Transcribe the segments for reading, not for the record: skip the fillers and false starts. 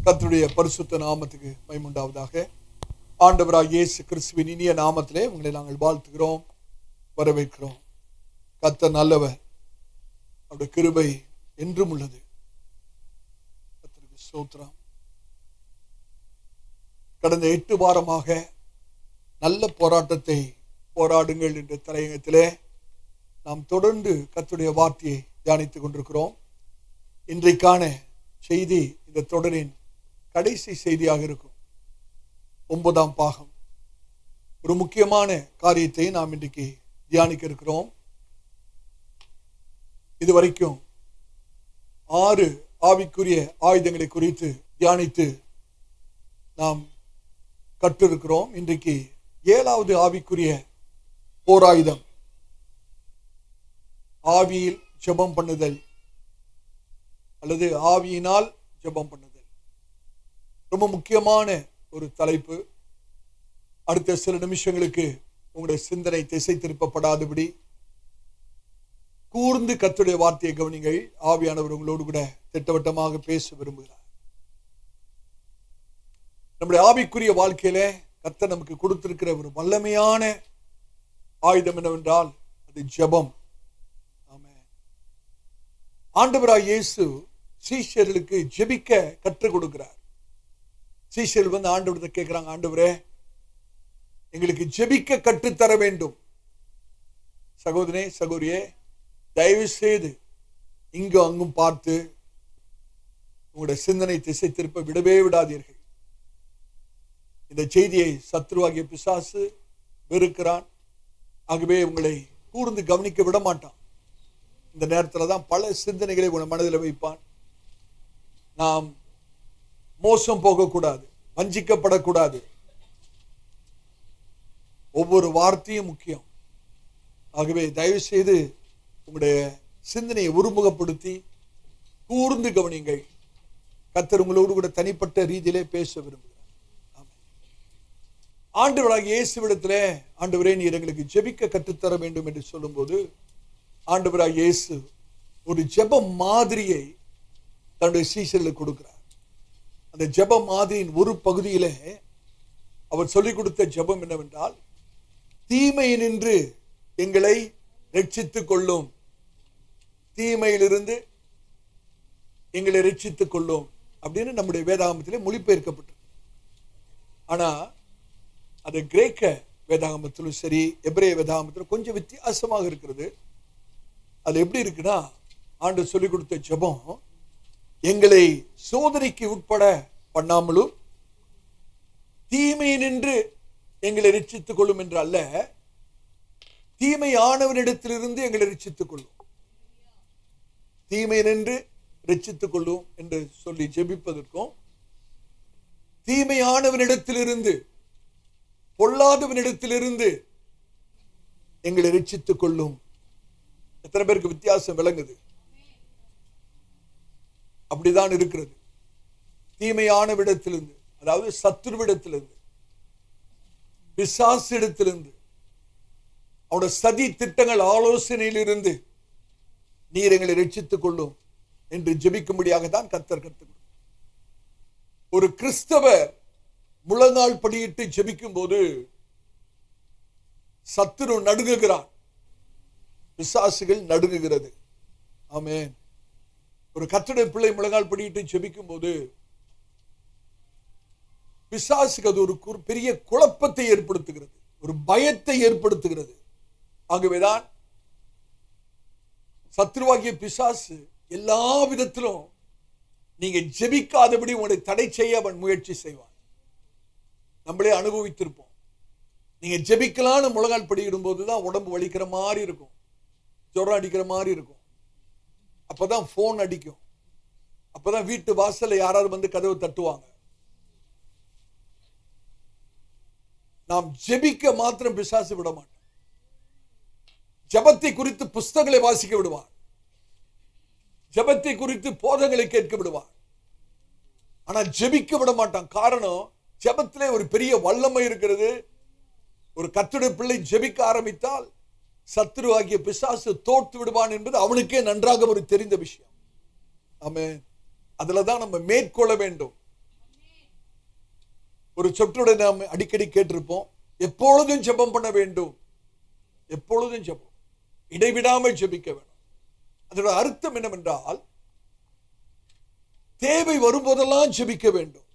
கர்த்தருடைய பரிசுத்த நாமத்துக்கு மகிமை உண்டாவதாக. ஆண்டவராகிய இயேசு கிறிஸ்துவின் இனிய நாமத்திலே உங்களை நாங்கள் வாழ்த்துகிறோம், வரவேற்கிறோம். கர்த்தர் நல்லவர், அவருடைய கிருபை என்றும் உள்ளது. கர்த்தருக்கு ஸ்தோத்திரம். கடந்த 8 வாரமாக நல்ல போராட்டத்தை போராடுங்கள் என்ற தலையங்கத்திலே நாம் தொடர்ந்து கர்த்தருடைய வார்த்தையை தியானித்துக் கொண்டிருக்கிறோம். இன்றைக்கான செய்தி இந்த தொடரின் கடைசி செய்தியாக இருக்கும். 9ஆம் பாகம். ஒரு முக்கியமான காரியத்தை நாம் இன்றைக்கு தியானிக்க இருக்கிறோம். இதுவரைக்கும் 6 ஆவிக்குரிய ஆயுதங்களை குறித்து தியானித்து நாம் கற்றிருக்கிறோம். இன்றைக்கு 7வது ஆவிக்குரிய போராயுதம், ஆவியில் ஜெபம் பண்ணுதல் அல்லது ஆவியினால் ஜெபம் பண்ணுதல். ரொம்ப முக்கியமான ஒரு தலைப்பு. அடுத்த சில நிமிஷங்களுக்கு உங்களுடைய சிந்தனை திசை திருப்பப்படாதபடி கூர்ந்து கர்த்தருடைய வார்த்தையை கவனிங்கள். ஆவியானவர் உங்களோடு கூட திட்டவட்டமாக பேச விரும்புகிறார். நம்முடைய ஆவிக்குரிய வாழ்க்கையில கர்த்தர் நமக்கு கொடுத்திருக்கிற ஒரு வல்லமையான ஆயுதம் என்னவென்றால் அது ஜெபம். ஆமென். ஆண்டவராகிய இயேசு சீஷர்களுக்கு ஜெபிக்க கற்றுக் கொடுக்கிறார். சீஷர்கள் வந்து ஆண்டவரத்தை கேட்கிறாங்க, ஆண்டவரே எங்களுக்கு ஜெபிக்க கற்றுத்தர வேண்டும். சகோதரனே சகோதரியே, தயவு செய்து இங்கும் அங்கும் பார்த்து உங்களுடைய சிந்தனை திசை திருப்ப விடவே விடாதீர்கள். இந்த செய்தியை சத்ருவாகிய பிசாசு வெறுக்கிறான். ஆகவே உங்களை கூர்ந்து கவனிக்க விட மாட்டான். இந்த நேரத்தில் தான் பல சிந்தனைகளை உங்கள் மனதில் வைப்பான். நாம் மோசம் போகக்கூடாது, வஞ்சிக்கப்படக்கூடாது. ஒவ்வொரு வார்த்தையும் முக்கியம். ஆகவே தயவு செய்து உங்களுடைய சிந்தனையை ஒருமுகப்படுத்தி கூர்ந்து கவனிங்கள். கர்த்தர் உங்களோடு கூட தனிப்பட்ட ரீதியிலே பேச விரும்புகிறார். ஆண்டவராகிய இயேசுவிடத்திலே, ஆண்டவரே நீர் எங்களுக்கு ஜெபிக்க கற்றுத்தர வேண்டும் என்று சொல்லும்போது ஆண்டவராகிய இயேசு ஒரு ஜெப மாதிரியை தன்னுடைய சீஷர்களுக்கு கொடுக்கிறார். அந்த ஜெப மாதிரியின் ஒரு பகுதியிலே அவர் சொல்லிக் கொடுத்த ஜெபம் என்னவென்றால், தீமையினின்று எங்களை ரட்சித்துக் கொள்ளும், தீமையிலிருந்து எங்களை ரட்சித்துக் கொள்ளும் அப்படின்னு நம்முடைய வேதாகமத்திலே மொழிபெயர்க்கப்பட்டது. ஆனா அது கிரேக்க வேதாகமத்திலும் சரி, எபிரேய வேதாகமத்திலும் கொஞ்சம் வித்தியாசமாக இருக்கிறது. அது எப்படி இருக்குன்னா, ஆண்டவர் சொல்லிக் கொடுத்த ஜெபம் எங்களை சோதனைக்கு உட்பட பண்ணாமலும் தீமையினின்று எங்களை ரட்சித்துக் கொள்ளும் என்று அல்ல, தீமையானவனிடத்திலிருந்து எங்களை ரட்சித்துக் கொள்ளும். தீமையினின்று ரட்சித்துக் கொள்ளும் என்று சொல்லி ஜெபிப்பதற்கும், தீமையானவனிடத்திலிருந்து பொல்லாதவனிடத்திலிருந்து எங்களை ரட்சித்துக் கொள்ளும், எத்தனை பேருக்கு வித்தியாசம் விளங்குது? அப்படிதான் இருக்கிறது. தீமையான விடத்திலிருந்து, அதாவது சத்துருவிடத்திலிருந்து, பிசாசிடத்திலிருந்து, அவனுடைய சதி திட்டங்கள் ஆலோசனையிலிருந்து நீர் எங்களை ரட்சித்துக் கொள்ளும் என்று ஜெபிக்கும்படியாக தான் கர்த்தர் கற்றுக். ஒரு கிறிஸ்தவர் முழங்கால் படியிட்டு ஜெபிக்கும் போது சத்துரு நடுங்குகிறான், பிசாசுகள் நடுங்குகிறது. ஆமென். ஒரு கர்த்தருடைய பிள்ளை முழங்கால் படியிட்டு ஜெபிக்கும் போது பிசாசுக்கு அது ஒரு பெரிய குழப்பத்தை ஏற்படுத்துகிறது, ஒரு பயத்தை ஏற்படுத்துகிறது. ஆகவேதான் சத்ருவாகிய பிசாசு எல்லா விதத்திலும் நீங்க ஜெபிக்காதபடி உங்களை தடை செய்ய அவன் முயற்சி செய்வான். நம்மளே அனுபவித்திருப்போம். நீங்க ஜெபிக்கலான்னு முழங்கால் படியிடும் போதுதான் உடம்பு வலிக்கிற மாதிரி இருக்கும், ஜுரம் அடிக்கிற மாதிரி இருக்கும். அப்பதான் போன் அடிக்கும், அப்பதான் வீட்டு வாசல்ல யாராவது வந்து கதவு தட்டுவாங்க. நாம் ஜெபிக்க மாத்திரம் பிசாசு விட மாட்டோம். ஜெபத்தை குறித்து புஸ்தகங்களை வாசிக்க விடுவான், ஜெபத்தை குறித்து போதங்களை கேட்க விடுவான். ஆனா ஜெபிக்க விட மாட்டான். காரணம், ஜெபத்திலே ஒரு பெரிய வல்லமை இருக்கிறது. ஒரு கர்த்தருடைய பிள்ளை ஜெபிக்க ஆரம்பித்தால் சத்துரு ஆகிய பிசாசு தோற்று விடுவான் என்பது அவனுக்கே நன்றாக ஒரு தெரிந்த விஷயம். ஆமென். அதுலதான் நம்ம மேற்கொள்ள வேண்டும். ஒரு சொற்றோட நாம் அடிக்கடி கேட்டிருப்போம், எப்பொழுதும் ஜெபம் பண்ண வேண்டும். எப்பொழுதும் ஜெபம், இடைவிடாமல் ஜெபிக்க வேண்டும். அதோட அர்த்தம் என்னவென்றால், தேவை வரும்போதெல்லாம் ஜெபிக்க வேண்டும்,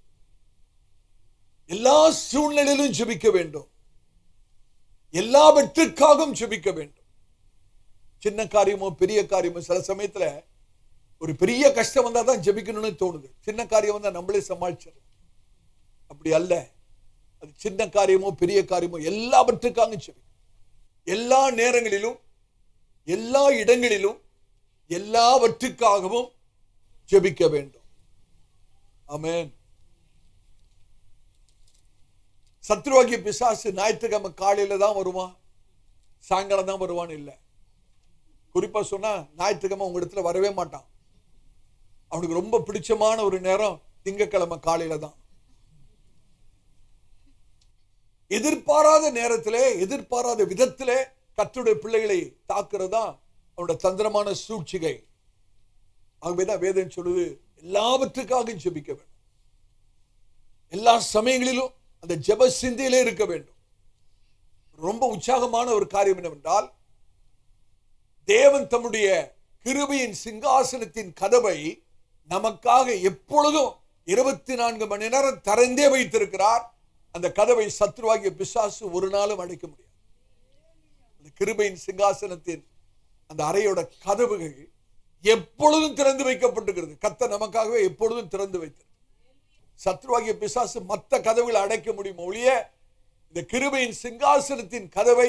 எல்லா சூழ்நிலையிலும் ஜெபிக்க வேண்டும், எல்லாவற்றுக்காகவும் ஜெபிக்க வேண்டும். சின்ன காரியமோ பெரிய காரியமோ, சில சமயத்துல ஒரு பெரிய கஷ்டம் வந்தா தான் ஜெபிக்கணும்னு தோணுது. சின்ன காரியம் வந்தா நம்மளே சமாளிச்சிடலாம். அப்படி அல்ல. அது சின்ன காரியமோ பெரிய காரியமோ எல்லாவற்றுக்காக ஜெபிக்கணும். எல்லா நேரங்களிலும், எல்லா இடங்களிலும், எல்லாவற்றுக்காகவும் ஜெபிக்க வேண்டும். ஆமென். சத்ருவாகிய பிசாசு ஞாயிற்றுக்கிழமை காலையில தான் வருவான், சாயங்காலம் தான் வருவான்னு இல்லை. குறிப்பா சொன்னா ஞாயிற்றுக்கிழமை உங்க இடத்துல வரவே மாட்டான். அவனுக்கு ரொம்ப பிடிச்சமான ஒரு நேரம் திங்கட்கிழமை காலையில தான். எதிர்பாராத நேரத்திலே, எதிர்பாராத விதத்திலே கர்த்தருடைய பிள்ளைகளை தாக்குறதா அவனுடைய தந்திரமான சூழ்ச்சிகை. ஆகவேதான் வேதம் சொல்லுது, எல்லாவற்றுக்காக ஜெபிக்க வேண்டும். எல்லா சமயங்களிலும் அந்த ஜெப சிந்தையிலே இருக்க வேண்டும். ரொம்ப உற்சாகமான ஒரு காரியம் என்னவென்றால், தேவன் தம்முடைய கிருபையின் சிங்காசனத்தின் கதவை நமக்காக எப்பொழுதும் 24 மணி நேரம் திறந்தே வைத்திருக்கிறார். அந்த கதவை சத்ருவாகிய பிசாசு ஒரு நாளும் அடைக்க முடியாது. அந்த கிருபையின் சிங்காசனத்தின் அந்த அறையோட கதவுகள் எப்பொழுதும் திறந்து வைக்கப்பட்டிருக்கிறது. கர்த்தர் நமக்காகவே எப்பொழுதும் திறந்து வைத்திருக்கிறார். சத்ருவாகிய பிசாசு மற்ற கதவுகளை அடைக்க முடியும் ஒழிய, இந்த கிருபையின் சிங்காசனத்தின் கதவை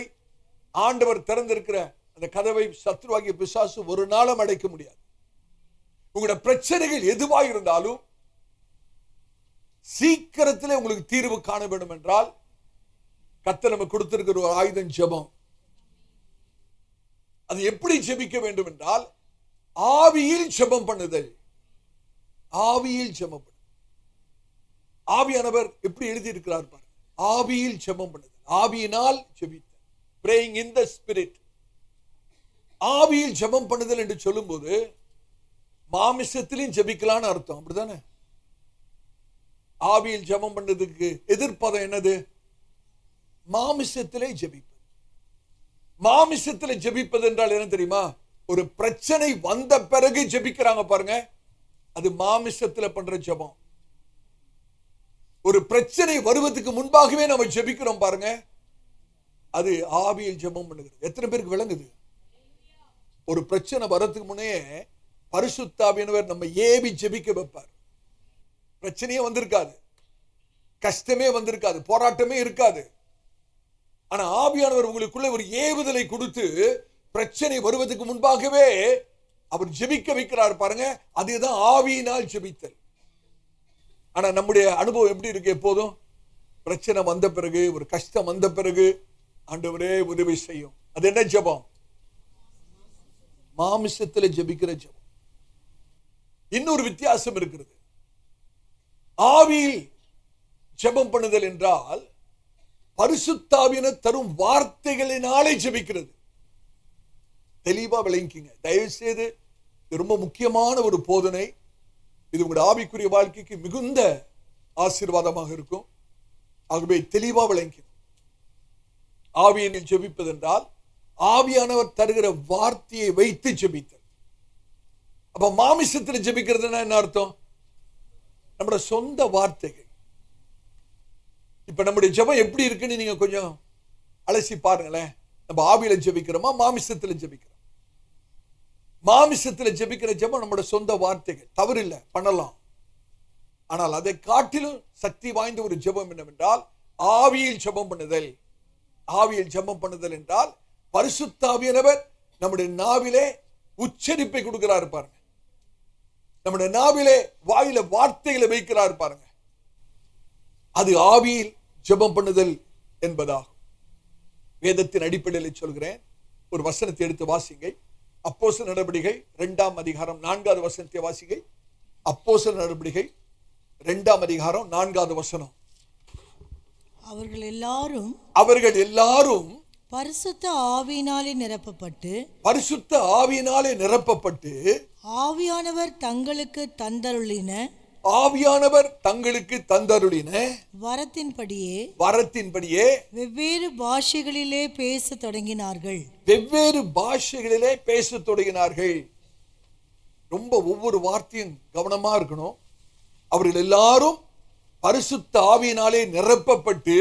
ஆண்டவர் திறந்திருக்கிற அந்த கதவை சத்ருவாகிய பிசாசு ஒரு நாளும் அடைக்க முடியாது. உங்களுடைய பிரச்சனைகள் எதுவாக இருந்தாலும் சீக்கிரத்திலே உங்களுக்கு தீர்வு காண வேண்டும் என்றால், கர்த்தர் நமக்கு கொடுத்திருக்கிற ஒரு ஆயுதம் ஜெபம். அது எப்படி ஜெபிக்க வேண்டும் என்றால், ஆவியில் ஜெபம் பண்ணுதல். ஆவியில் ஜெபம். ஆவியானவர் எப்படி எழுதி இருக்கிறார் பாருங்க. ஆவியில் ஜெபம் பண்ணுதல், ஆவியினால் ஜெபித்தல், praying in the spirit. ஆவியில் ஜெபம் பண்ணுதல் என்று சொல்லும்போது மாமிசத்திலும் ஜெபிக்கலான்னு அர்த்தம், அப்படிதானே? ஆவியில் ஜெபம் பண்ணதுக்கு எதிர்ப்பதம் என்னது? மாமிசத்திலே ஜெபிப்பது. மாமிசத்திலே ஜெபிப்பது என்றால் என்ன தெரியுமா? ஒரு பிரச்சனை வந்த பிறகு ஜெபிக்கிறாங்க பாருங்க, அது மாமிசத்துல பண்ற ஜெபம். ஒரு பிரச்சனை வருவதற்கு முன்பாகவே நம்ம ஜெபிக்கிறோம் பாருங்க, அது ஆவியில் ஜெபம் பண்ணுகிறது. எத்தனை பேருக்கு விளங்குது? ஒரு பிரச்சனை வரதுக்கு முன்னே பரிசுத்த ஆவியானவர் நம்ம ஏவி ஜெபிக்க வைப்பார். பிரச்சனையே வந்திருக்காது, கஷ்டமே வந்திருக்காது, போராட்டமே இருக்காது. ஆனா ஆவியானவர் உங்களுக்குள்ள ஒரு ஏவுதலை கொடுத்து பிரச்சனை வருவதற்கு முன்பாகவே அவர் ஜெபிக்க வைக்கிறார் பாருங்க, அதுதான் ஆவியினால் ஜெபித்தல். ஆனா நம்முடைய அனுபவம் எப்படி இருக்கு? எப்போதும் பிரச்சனை வந்த பிறகு, ஒரு கஷ்டம் வந்த பிறகு ஆண்டவரே உதவி செய்யும். அது என்ன ஜெபம்? மாமிசத்துல ஜெபிக்கிற ஜெபம். இன்னொரு வித்தியாசம் இருக்கிறது. ஆவியில் ஜெபம் பண்ணுதல் என்றால் பரிசுத்த ஆவியானவர் தரும் வார்த்தைகளினாலே ஜெபிக்கிறது. தெளிவா விளங்கிங்க தயவு செய்து. இது ரொம்ப முக்கியமான ஒரு போதனை. இது உங்களுடைய ஆவிக்குரிய வாழ்க்கைக்கு மிகுந்த ஆசீர்வாதமாக இருக்கும். ஆகவே தெளிவா விளங்கிக்கணும். ஆவியில் ஜெபிப்பது என்றால் ஆவியானவர் தருகிற வார்த்தையை வைத்து ஜெபித்தல். அப்ப மாமிசத்தில் ஜெபிக்கிறதுனா என்ன அர்த்தம்? நம்முடைய சொந்த வார்த்தைகள். இப்ப நம்முடைய ஜெபம் எப்படி இருக்குன்னு நீங்க கொஞ்சம் அலசி பாருங்களேன். நம்ம ஆவியில ஜெபிக்கிறோமா, மாமிசத்துல ஜெபிக்கிறோம்? மாமிசத்துல ஜெபிக்கிற ஜெபம் நம்முடைய சொந்த வார்த்தைகள், தவறில்லை, பண்ணலாம். ஆனால் அதை காட்டிலும் சக்தி வாய்ந்த ஒரு ஜெபம் என்னவென்றால் ஆவியில் ஜெபம் பண்ணுதல். ஆவியில் ஜெபம் பண்ணுதல் என்றால் பரிசுத்த ஆவியானவர் நம்முடைய நாவிலே உச்சரிப்பை கொடுக்கிறார் பாருங்க, நம்முடைய நாவிலே வாயில வார்த்தைகளை வைக்கிறார் பாருங்க. அது ஆவியில் ஜெபம் பண்ணுதல் என்பதாகும். வேதத்தின் அடிப்படையில் சொல்கிறேன். ஒரு வசனத்தை எடுத்து வாசிங்க. அப்போஸ்தலர் நடபடிகள் 2ஆம் அதிகாரம் 4வது வசனத்தை வாசிங்க. அப்போஸ்தலர் நடபடிகள் 2ஆம் அதிகாரம் 4வது வசனம். அவர்கள் எல்லாரும் பரிசுத்த ஆவியினாலே நிரப்பப்பட்டு ஆவியானவர் தங்களுக்கு தந்தருளின ஆவியானவர் தங்களுக்கு தந்தருளின வரத்தின்படியே வெவ்வேறு பாஷைகளிலே பேசத் தொடங்கினார்கள். ரொம்ப ஒவ்வொரு வார்த்தையும் கவனமா இருக்கணும். அவர்கள் எல்லாரும் பரிசுத்த ஆவியினாலே நிரப்பப்பட்டு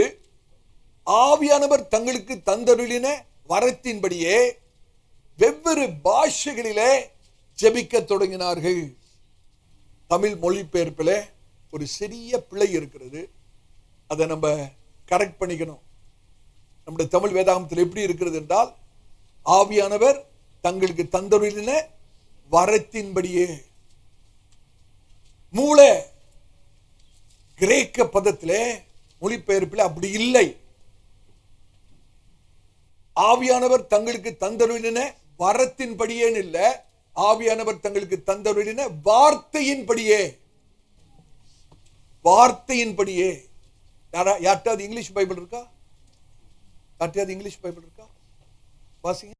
ஆவியானவர் தங்களுக்கு தந்தருளின வரத்தின்படியே வெவ்வேறு பாஷைகளிலே ஜெபிக்க தொடங்கினார்கள். தமிழ் மொழிபெயர்ப்பில் ஒரு சிறிய பிழை இருக்கிறது. அதை நம்ம கரெக்ட் பண்ணிக்கணும். நம்முடைய தமிழ் வேதாகமத்தில் எப்படி இருக்கிறது என்றால், ஆவியானவர் தங்களுக்கு தந்தருளின வரத்தின்படியே. மூல கிரேக்க பதத்திலே மொழிபெயர்ப்பில் அப்படி இல்லை. ஆவியானவர் தங்களுக்கு தந்தருளின வரத்தின்படியே இல்ல, ஆவியானவர் தங்களுக்கு தந்தருளின வார்த்தையின்படியே. யார்ட்டாவது இங்கிலீஷ் பைபிள் இருக்கா? வாசிங்க.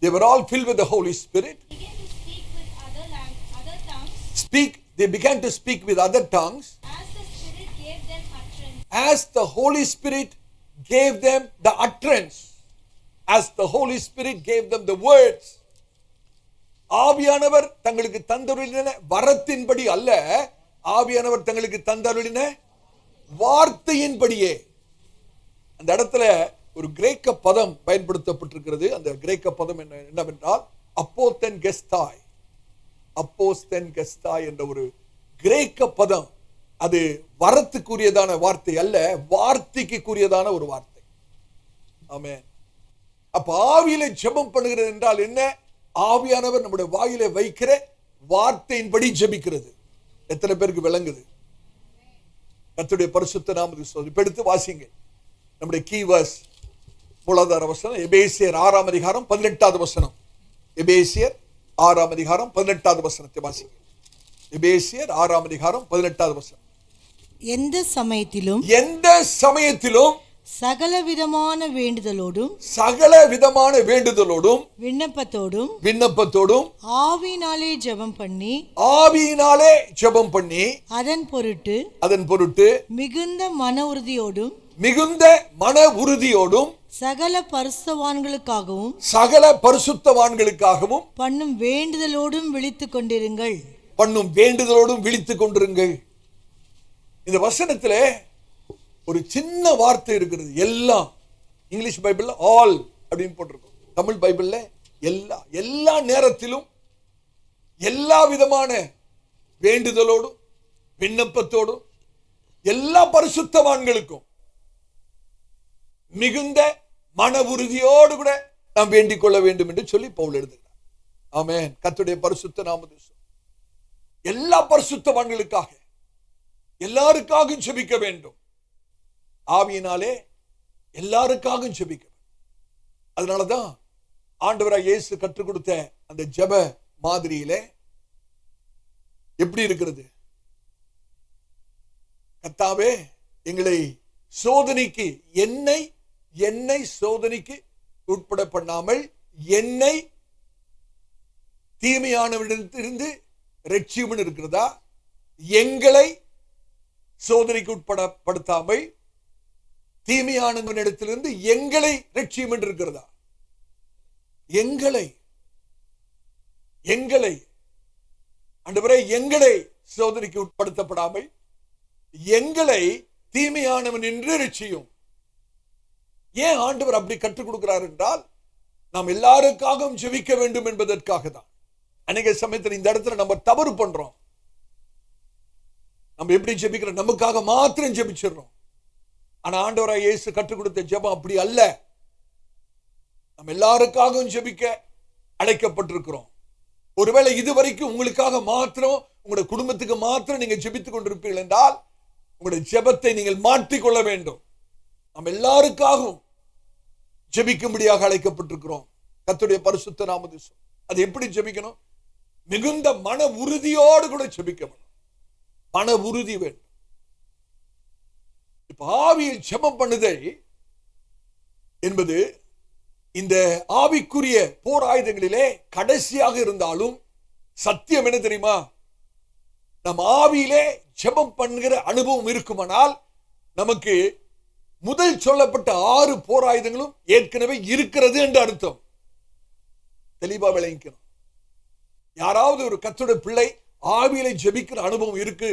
They were all filled with the Holy Spirit. They began to speak with other tongues as the Holy Spirit gave them the utterance. As the Holy Spirit gave them the words. ஆவியானவர் தங்களுக்கு தந்தருளின வரத்தின்படி அல்ல, ஆவியானவர் தங்களுக்கு தந்தருளின வார்த்தையின்படியே. அந்த இடத்துல ஒரு கிரேக்க பதம் பயன்படுத்தப்பட்டிருக்கிறது. அந்த கிரேக்க பதம் என்னவென்றால் அப்போஸ்தென் கெஸ்தாய் என்ற ஒரு கிரேக்க பதம். அது வரத்துக்குரியதான வார்த்தை அல்ல, வார்த்தைக்கு கூறியதான ஒரு வார்த்தை. ஆமென். அப்ப ஆவியில ஜெபம் பண்ணுகிறது என்றால் என்ன? ஆவியானவர் நம்முடைய வாயில வைக்கிற வார்த்தையின்படி ஜெபிக்கிறது. எத்தனை பேருக்கு விளங்குது? கர்த்தருடைய பரிசுத்த நாமத்துக்கு ஸ்தோத்திரம். இப்ப எடுத்து வாசிங்க. நம்முடைய கீவர்ஸ் மூலாதார வசனம் எபேசியர் 6ஆம் அதிகாரம் 18வது வசனம். எபேசியர் 6ஆம் அதிகாரம் 18வது வசனத்தை வாசிங்க. எபேசியர் 6ஆம் அதிகாரம் 18வது வசனம். எந்த சமயத்திலும் சகலவிதமான வேண்டுதலோடும் விண்ணப்பத்தோடும் ஆவியினாலே ஜெபம் பண்ணி அதன் பொருட்டு மிகுந்த மன உறுதியோடும் சகல பரிசுத்தவான்களுக்காகவும் பண்ணும் வேண்டுதலோடும் விழித்துக் கொண்டிருங்கள். இந்த வசனத்திலே ஒரு சின்ன வார்த்தை இருக்கிறது. எல்லாம் இங்கிலீஷ் பைபிள்ல ஆல் அப்படின்னு போட்டிருக்கும். தமிழ் பைபிள்ல எல்லா நேரத்திலும் எல்லா விதமான வேண்டுதலோடும் விண்ணப்பத்தோடும் எல்லா பரிசுத்தவான்களுக்கும் மிகுந்த மன உறுதியோடு கூட நாம் வேண்டிக் கொள்ள வேண்டும் என்று சொல்லி பவுல் எழுதுகிறார். ஆமென். கர்த்தருடைய பரிசுத்த நாமத்துக்கு எல்லா பரிசுத்தவான்களுக்காக எல்லாருக்காகவும் ஜெபிக்க வேண்டும். ஆவியினாலே எல்லாருக்காகவும் ஜெபிக்க. அதனாலதான் ஆண்டவராய் இயேசு கற்றுக் கொடுத்த அந்த ஜெப மாதிரியிலே எப்படி இருக்கிறது? கர்த்தாவே, எங்களை சோதனைக்கு என்னை சோதனைக்கு உட்பட பண்ணாமல் என்னை தீமையானவரிடத்திலிருந்து ரட்சியும் இருக்கிறதா? எங்களை சோதனைக்கு உட்படுத்தாமல் தீமையானவனிடத்திலிருந்து எங்களை ரட்சியும் என்று இருக்கிறதா? எங்களை ஆண்டவரே, எங்களை சோதனைக்கு உட்படுத்தப்படாமல் எங்களை தீமையானவன் என்று ரட்சியும். ஏன் ஆண்டவர் அப்படி கற்றுக் கொடுக்கிறார் என்றால், நாம் எல்லாருக்காகவும் ஜெபிக்க வேண்டும் என்பதற்காக தான். அநேக சமயத்தில் இந்த இடத்துல நம்ம தவறு பண்றோம். நம்ம எப்படி ஜெபிக்கிறோம்? நமக்காக மாத்திரம் ஜெபிச்சிடறோம். ஆனா ஆண்டவராய் இயேசு கற்றுக் கொடுத்த ஜெபம் அப்படி அல்ல. நம்ம எல்லாருக்காகவும் ஜெபிக்க அழைக்கப்பட்டிருக்கிறோம். ஒருவேளை இதுவரைக்கும் உங்களுக்காக மாத்திரம், உங்களுடைய குடும்பத்துக்கு மாத்திரம் நீங்க ஜெபித்துக் கொண்டிருப்பீர்கள் என்றால், உங்களுடைய ஜெபத்தை நீங்கள் மாற்றிக்கொள்ள வேண்டும். நம்ம எல்லாருக்காகவும் ஜெபிக்கும்படியாக அழைக்கப்பட்டிருக்கிறோம். கர்த்தருடைய பரிசுத்த நாமத்துக்கு. அது எப்படி ஜெபிக்கணும்? மிகுந்த மன உறுதியோடு கூட ஜெபிக்கணும். மன உறுதி வேண்டும். இப்ப ஆவியில் ஜெபம் பண்ணுதல் என்பது இந்த ஆவிக்குரிய போர் ஆயுதங்களிலே கடைசியாக இருந்தாலும் சத்தியம் என்ன தெரியுமா? நம் ஆவியிலே ஜெபம் பண்ணுகிற அனுபவம் இருக்குமானால் நமக்கு முதல் சொல்லப்பட்ட 6 போராயுதங்களும் ஏற்கனவே இருக்கிறது என்று அர்த்தம். தெளிவா விளங்கிக்கணும். யாராவது ஒரு கர்த்தருடைய பிள்ளை ஆவியிலே ஜெபிக்கிற அனுபவம் இருக்கு,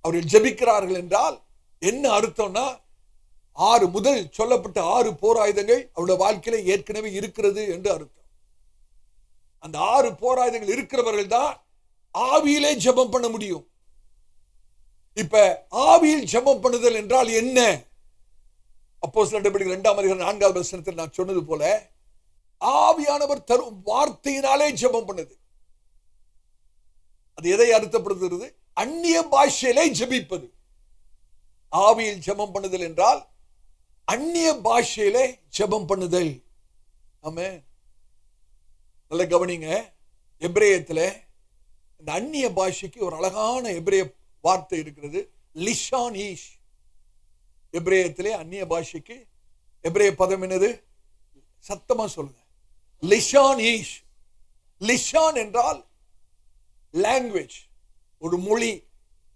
அவர்கள் ஜெபிக்கிறார்கள் என்றால் என்ன அர்த்தம்னா, முதல் சொல்லப்பட்ட 6 போராயுதங்கள் அவருடைய வாழ்க்கையில ஏற்கனவே இருக்கிறது என்று அர்த்தம். அந்த 6 போராயுதங்கள் இருக்கிறவர்கள் தான் ஆவியிலே ஜெபம் பண்ண முடியும். இப்ப ஆவியில் ஜெபம் பண்ணுதல் என்றால் என்ன? அப்போஸ்தலர் 2:4 நான் சொன்னது போல ஆவியானவர் தரும் வார்த்தையினாலே ஜெபம் பண்ணுது. அது எதை அர்த்தப்படுத்துகிறது? அந்நிய பாஷையிலே ஜெபிப்பது. ஆவியில் ஜெபம் பண்ணுதல் என்றால் அந்நிய பாஷையிலே ஜெபம் பண்ணுதல். ஆமென். நல்ல கவனிங்க. எபிரேயத்தில் இந்த அந்நிய பாஷைக்கு ஒரு அழகான எபிரேய வார்த்தை இருக்கிறது, லிஷான் ஈஷ். எபிரேயத்திலே அந்நிய பாஷைக்கு எபிரேய பதம் என்னது? சத்தமா சொல்லுங்க. லிஷான் ஈஷ். லிஷான் என்றால் லாங்குவேஜ், ஒரு மொழி.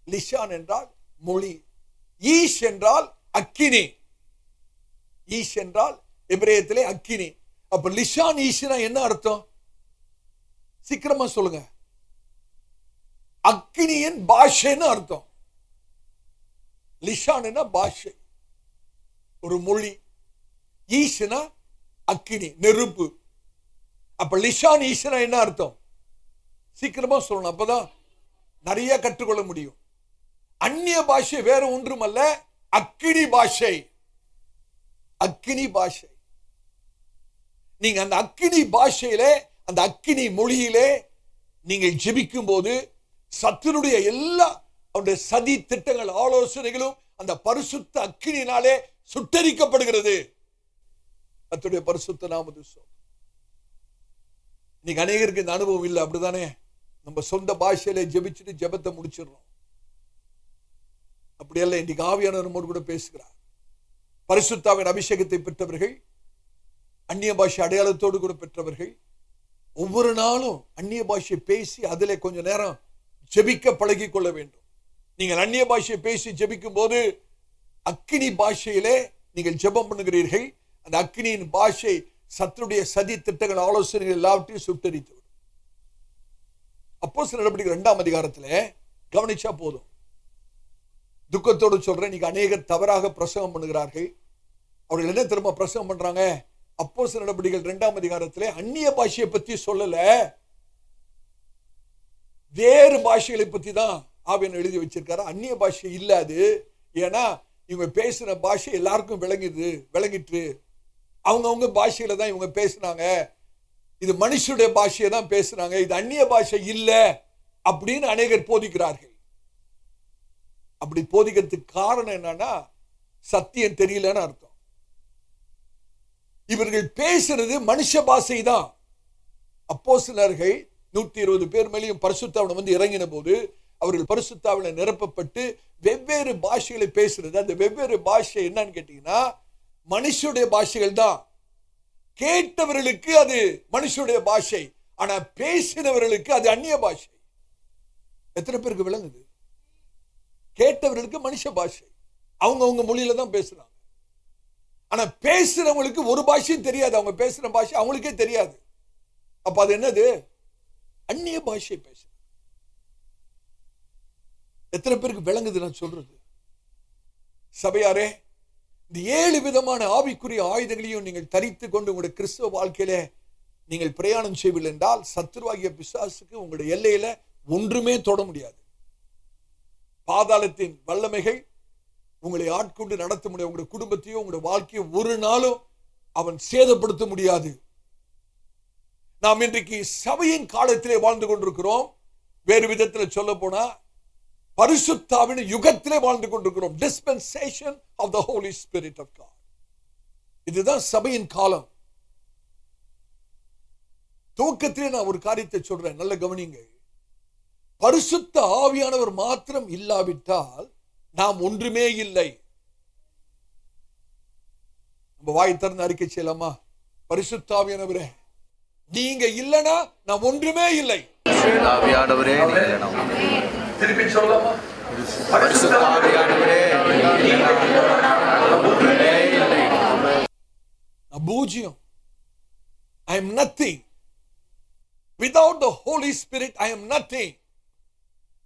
லிஷான் என்றால் மொழி. ஈஷ் என்றால் அக்கினி. ஈஷ் என்றால் எபிரேயத்திலே அக்கினி. அப்ப லிஷான் ஈஷ்னா என்ன அர்த்தம்? சீக்கிரமா சொல்லுங்க. அக்கினியின் பாஷைன்னு அர்த்தம். லிஷான் பாஷை, ஒரு மொழி. ஈஷ்னா அக்கினி, நெருப்பு. அப்ப லிஷான் ஈஷ்னா என்ன அர்த்தம்? சீக்கிரமா சொல்லணும், அப்பதான் நிறைய கற்றுக்கொள்ள முடியும். அந்நிய பாஷை வேற ஒன்றுமல்ல, அக்கினி பாஷை. அக்கினி பாஷை. நீங்க அந்த அக்கினி பாஷையிலே, அந்த அக்கினி மொழியிலே நீங்கள் ஜெபிக்கும் போது சத்துருடைய எல்லா அவருடைய சதி திட்டங்கள், ஆலோசனைகளும் அந்த பரிசுத்த அக்கினியினாலே சுட்டரிக்கப்படுகிறது. கர்த்தருடைய பரிசுத்த நாமத்துக்கு ஸ்தோத்திரம். இன்னைக்கு அநேகருக்கு இந்த அனுபவம் இல்லை, அப்படிதானே? நம்ம சொந்த பாஷையில ஜெபிச்சுட்டு ஜெபத்தை முடிச்சிடறோம். அப்படியல்ல. இன்னைக்கு ஆவியானவர் நம்மோடு கூட பேசுகிறார். பரிசுத்தாவின் அபிஷேகத்தை பெற்றவர்கள், அந்நிய பாஷை அடையாளத்தோடு கூட பெற்றவர்கள், ஒவ்வொரு நாளும் அந்நிய பாஷையை பேசி அதிலே கொஞ்ச நேரம் ஜெபிக்க பழகி கொள்ள வேண்டும். நீங்கள் அந்நிய பாஷையை பேசி ஜெபிக்கும் போது அக்கினி பாஷையிலே நீங்கள் ஜெபம் பண்ணுகிறீர்கள். அந்த அக்கினியின் பாஷை சத்துருடைய சதி திட்டங்கள், ஆலோசனைகள் எல்லாவற்றையும் சுட்டரித்து விடும். அப்போஸ்தலர் நடவடிக்கைகள் 2ஆம் அதிகாரத்திலே கவனிச்சா போதும். துக்கத்தோடு சொல்றேன், இன்னைக்கு அநேகர் தவறாக பிரசங்கம் பண்ணுகிறார்கள். அவர்கள் என்ன திரும்ப பிரசங்கம் பண்றாங்க? அப்போஸ்தலர் நடவடிக்கைகள் 2ஆம் அதிகாரத்திலே அந்நிய பாஷையை பத்தி சொல்லல, வேறு பாஷைகளை பத்தி தான் ஆவியானவர் எழுதி வச்சிருக்காரு. அந்நிய பாஷை இல்ல அது. ஏன்னா இவங்க பேசுற பாஷை எல்லாருக்கும் விளங்கிட்டு, அவங்க பாஷையில தான் இவங்க பேசுனாங்க. இது மனுஷனுடைய பாஷையை தான் பேசுறாங்க, இது அந்நிய பாஷை இல்ல அப்படின்னு அநேகர் போதிக்கிறார்கள். அப்படி போதிக்கிறதுக்கு காரணம் என்னன்னா, சத்தியம் தெரியலன்னு அர்த்தம். இவர்கள் பேசுறது மனுஷ பாஷை தான். அப்போஸ்தலர்கள் 120 பேர் மேலேயும் பரிசுத்தாவில இறங்கின போது அவர்கள் பரிசுத்தாவில நிரப்பப்பட்டு வெவ்வேறு பாஷைகளை பேசுறது. அந்த வெவ்வேறு பாஷை என்னன்னு கேட்டீங்கன்னா மனுஷனுடைய பாஷைகள் தான். கேட்டவர்களுக்கு அது மனுஷனுடைய பாஷை, ஆனா பேசினவர்களுக்கு அது அந்நிய பாஷை. எத்தனை பேருக்கு விளங்குது? கேட்டவர்களுக்கு மனுஷ பாஷை, அவங்க மொழியில தான் பேசுறாங்க. ஆனா பேசுறவங்களுக்கு ஒரு பாஷையும் தெரியாது, அவங்க பேசுற பாஷை அவங்களுக்கே தெரியாது. அப்ப அது என்னது? அந்நிய பாஷை பேச. எத்தனை பேருக்கு விளங்குது நான் சொல்றது? சபையாரே, இந்த 7 விதமான ஆவிக்குரிய ஆயுதங்களையும் நீங்கள் தரித்து கொண்டு உங்களுடைய கிறிஸ்தவ வாழ்க்கையில நீங்கள் பிரயாணம் செய்வீர்கள் என்றால் சத்துருவாகிய பிசாசுக்கு உங்களுடைய எல்லையில ஒன்றுமே தொட முடியாது. பாதாளத்தின் வல்லமைகள் உங்களை ஆட்கொண்டு நடத்த முடியாது. உங்களுடைய குடும்பத்தையும் உங்களுடைய வாழ்க்கையை ஒரு நாளும் அவன் சேதப்படுத்த முடியாது. நாம் இன்றைக்கு சபையின் காலத்திலே வாழ்ந்து கொண்டிருக்கிறோம். வேறு விதத்தில் சொல்ல போனா பரிசுத்தாவின் யுகத்திலே வாழ்ந்து கொண்டிருக்கிறோம். dispensation of the Holy Spirit of God. இதுதான் சபையின் காலம். துவக்கத்திலே நான் ஒரு காரியத்தை சொல்றேன், நல்ல கவனிங்க. பரிசுத்த ஆவியானவர் மாத்திரம் இல்லாவிட்டால் நாம் ஒன்றுமே இல்லை. நம்ம வாய் திறந்து அறிக்கை செய்யலாமா? பரிசுத்த ஆவியானவரே, நீங்க இல்லைன்னா நான் ஒன்றுமே இல்லை. பரிசுத்த ஆவியானவரே நீங்கள் இடம். திருப்பி சொல்லலாமா? பரிசுத்த ஆவியானவரே நீங்கள் ஒன்றுமே இல்லை. நான் பூஜ்யம். I am nothing. Without the Holy Spirit I am nothing.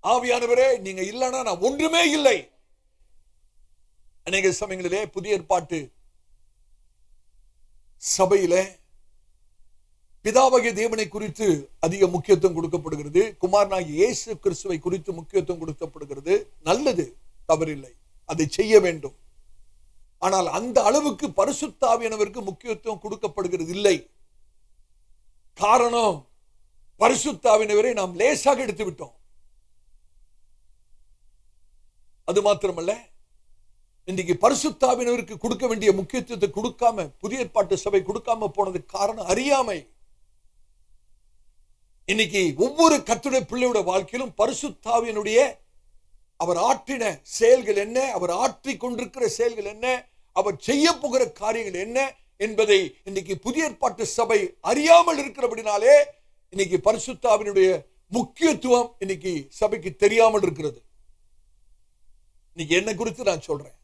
ஆவியானவரே நீங்க இல்லைன்னா நான் ஒன்றுமே இல்லை. அநேக சமயங்களிலே புதிய ஏற்பாட்டு சபையிலே பிதாவாகிய தேவனை குறித்து அதிக முக்கியத்துவம் கொடுக்கப்படுகிறது. குமாரனாகிய இயேசு கிறிஸ்துவை குறித்து முக்கியத்துவம் கொடுக்கப்படுகிறது. நல்லது, தவறில்லை, அதை செய்ய வேண்டும். ஆனால் அந்த அளவுக்கு பரிசுத்த ஆவியானவருக்கு முக்கியத்துவம் கொடுக்கப்படுகிறது இல்லை. காரணம், பரிசுத்த ஆவியானவரை நாம் லேசாக எடுத்து விட்டோம். அது மாத்திரமல்ல, இன்னைக்கு பரிசுத்த ஆவியானவருக்கு கொடுக்க வேண்டிய முக்கியத்துவத்தை கொடுக்காம புதிய ஏற்பாட்டு சபை கொடுக்காம போனதுக்கு காரணம் அறியாமை. இன்னைக்கு ஒவ்வொரு கர்த்தருடைய பிள்ளையோட வாழ்க்கையிலும் பரிசுத்த ஆவியானுடைய அவர் ஆற்றின செயல்கள் என்ன, அவர் ஆற்றிக் கொண்டிருக்கிற செயல்கள் என்ன, அவர் செய்ய போகிற காரியங்கள் என்ன என்பதை இன்னைக்கு புதிய ஏற்பாட்டு சபை அறியாமல் இருக்கிறபடினாலே இன்னைக்கு பரிசுத்த ஆவியினுடைய முக்கியத்துவம் இன்னைக்கு சபைக்கு தெரியாமல் இருக்கிறது. இன்னைக்கு என்ன குறித்து நான் சொல்றேன்.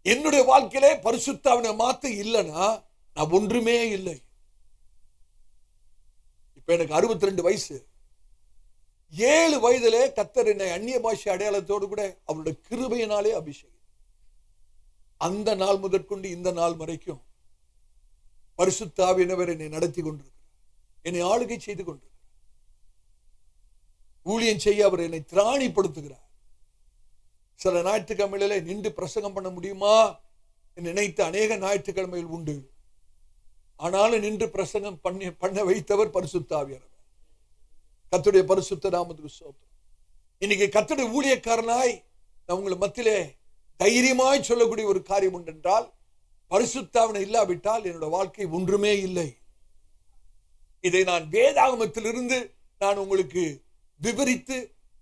என்னுடைய வாழ்க்கையிலே பரிசுத்த ஆவியை மாத்த இல்லைன்னா நான் ஒன்றுமே இல்லை. இப்ப எனக்கு 62 வயசு. 7 வயதிலே கர்த்தர் என்னை அந்நிய பாஷை அடையாளத்தோடு கூட அவருடைய கிருபையினாலே அபிஷேகம். அந்த நாள் முதற்கொண்டு இந்த நாள் வரைக்கும் பரிசுத்த ஆவியானவர் என்னை நடத்தி கொண்டிருக்கிறார், என்னை ஆளுகை செய்து கொண்டிருக்கிறார். ஊழியம் செய்ய அவர் என்னை திராணிப்படுத்துகிறார். சில ஞாயிற்றுக்கிழமையிலே நின்று பிரசங்கம் பண்ண முடியுமா என்று நினைத்த அநேக ஞாயிற்றுக்கிழமைகள் உண்டு. ஆனாலும் நின்று பிரசங்கம் பண்ண வைத்தவர் பரிசுத்த ஆவியானவர். கர்த்தருடைய பரிசுத்த நாமத்துக்கு ஸ்தோத்திரம். இன்னைக்கு கர்த்தருடைய ஊழியக்காரனாய் நான் உங்களை மத்தியிலே தைரியமாய் சொல்லக்கூடிய ஒரு காரியம் உண்டு என்றால், பரிசுத்த ஆவியை இல்லாவிட்டால் என்னோட வாழ்க்கை ஒன்றுமே இல்லை. இதை நான் வேதாகமத்திலிருந்து நான் உங்களுக்கு விவரித்து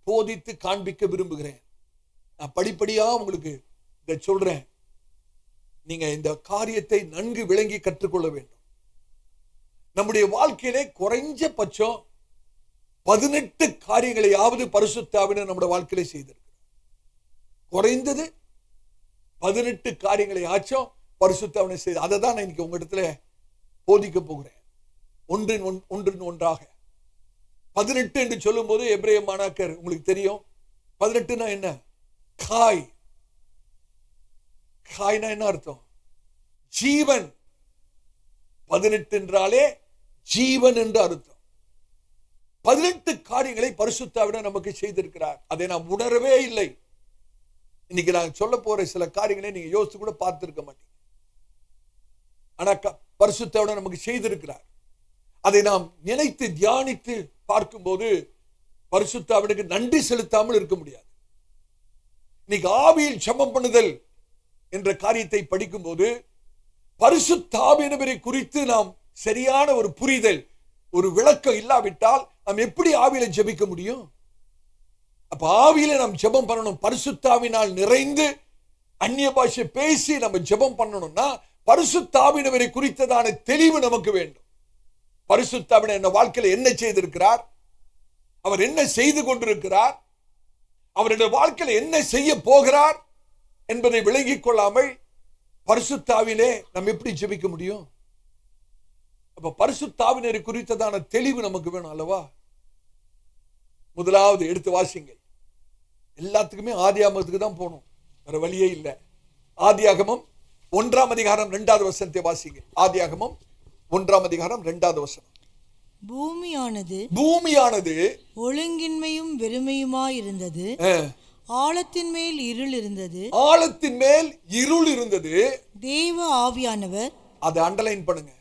போதித்து காண்பிக்க விரும்புகிறேன். நான் படிப்படியா உங்களுக்கு இதை சொல்றேன். நீங்க இந்த காரியத்தை நன்கு விளங்கி கற்றுக்கொள்ள வேண்டும். நம்முடைய வாழ்க்கையிலே குறைஞ்ச பட்சம் 18 காரியங்களையாவது பரிசுத்த ஆவியானவர் நம்முடைய வாழ்க்கையிலே செய்திருக்கிறார். குறைந்தது 18 காரியங்களை ஆச்சும் பரிசுத்த ஆவியானவர் செய்து. அதை தான் நான் இன்னைக்கு உங்க இடத்துல போதிக்க போகிறேன். ஒன்றின் ஒன்றாக 18 என்று சொல்லும் போது எபிரேய மாணாக்கர் உங்களுக்கு தெரியும். 18னா என்ன? காய்னா என்ன அர்த்தம்? ஜீவன். 18 என்றாலே ஜீவன் என்று அர்த்தம். 18 காரியங்களை பரிசுத்த ஆவியானவர் நமக்கு செய்திருக்கிறார். அதை நாம் உணரவே இல்லை. இன்னைக்கு நான் சொல்ல போற சில காரியங்களை நீங்க யோசித்து கூட பார்த்திருக்க மாட்டீங்க. ஆனா பரிசுத்த ஆவியானவர் நமக்கு செய்திருக்கிறார். அதை நாம் நினைத்து தியானித்து பார்க்கும்போது பரிசுத்த ஆவியானவருக்கு நன்றி செலுத்தாமல் இருக்க முடியாது. இன்னைக்கு ஆவியில் ஜெபம் பண்ணுதல் என்ற காரியத்தை படிக்கும் போது பரிசுத்த ஆவியானவரை குறித்து நாம் சரியான ஒரு புரிதல், ஒரு விளக்கம் இல்லாவிட்டால் நாம் எப்படி ஆவியில ஜெபிக்க முடியும்? அப்ப ஆவியில நாம் ஜெபம் பண்ணணும். பரிசுத்த ஆவியினால் நிறைந்து அந்நிய பாஷை பேசி நம்ம ஜெபம் பண்ணணும்னா பரிசுத்த ஆவியானவரை குறித்ததான தெளிவு நமக்கு வேண்டும். பரிசுத்த ஆவியானவர் என்ன வாழ்க்கையில என்ன செய்திருக்கிறார், அவர் என்ன செய்து கொண்டிருக்கிறார், அவருடைய வாழ்க்கையில என்ன செய்ய போகிறார் என்பதை விளங்கிக் கொள்ளாமல் பரிசுத்த ஆவியிலே நாம் எப்படி ஜெபிக்க முடியும்? அப்ப பரிசுத்த ஆவியானவரை குறித்ததான தெளிவு நமக்கு வேணும் அல்லவா? முதலாவது எடுத்து வாசிங்க. எல்லாத்துக்குமே ஆதியாகமத்துக்கு தான் போகணும், வேற வழியே இல்லை. ஆதியாகமம் 1ஆம் அதிகாரம் 2வது வசனத்தை வாசிங்க. ஆதியாகமம் 1ஆம் அதிகாரம் 2வது வசனம். பூமியானது ஒழுங்கின்மையும் வெறுமையுமாயிருந்தது. ஆழத்தின் மேல் இருள் இருந்தது. தேவ ஆவியானவர், அதை அண்டர்லைன் பண்ணுங்க,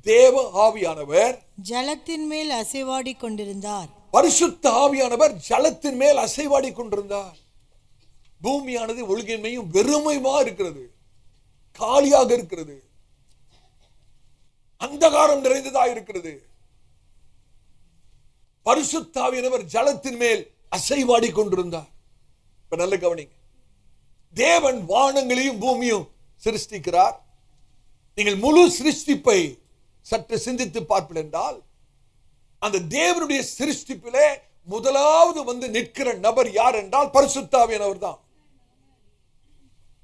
தேவ ஆவியானவர் ஜலத்தின் மேல் அசைவாடி கொண்டிருந்தார். பரிசுத்த ஆவியானவர் ஜலத்தின் மேல் அசைவாடி கொண்டிருந்தார். பூமியானது ஒழுங்கின்மையும் வெறுமையுமா இருக்கிறது, காலியாக இருக்கிறது, அந்தகாரம் நிறைந்ததா இருக்கிறது. பரிசுத்த ஆவியானவர் ஜலத்தின் மேல் அசைவாடி கொண்டிருந்தார். இப்ப நல்ல கவனிங்க. தேவன் வானங்களையும் பூமியும் சிருஷ்டிக்கிறார். நீங்கள் முழு சிருஷ்டிப்பை சற்று சிந்தித்து பார்ப்பீர்கள் என்றால் அந்த தேவனுடைய சிருஷ்டிப்பிலே முதலாவது வந்து நிற்கிற நபர் யார் என்றால் பரிசுத்த ஆவியானவர் தான்.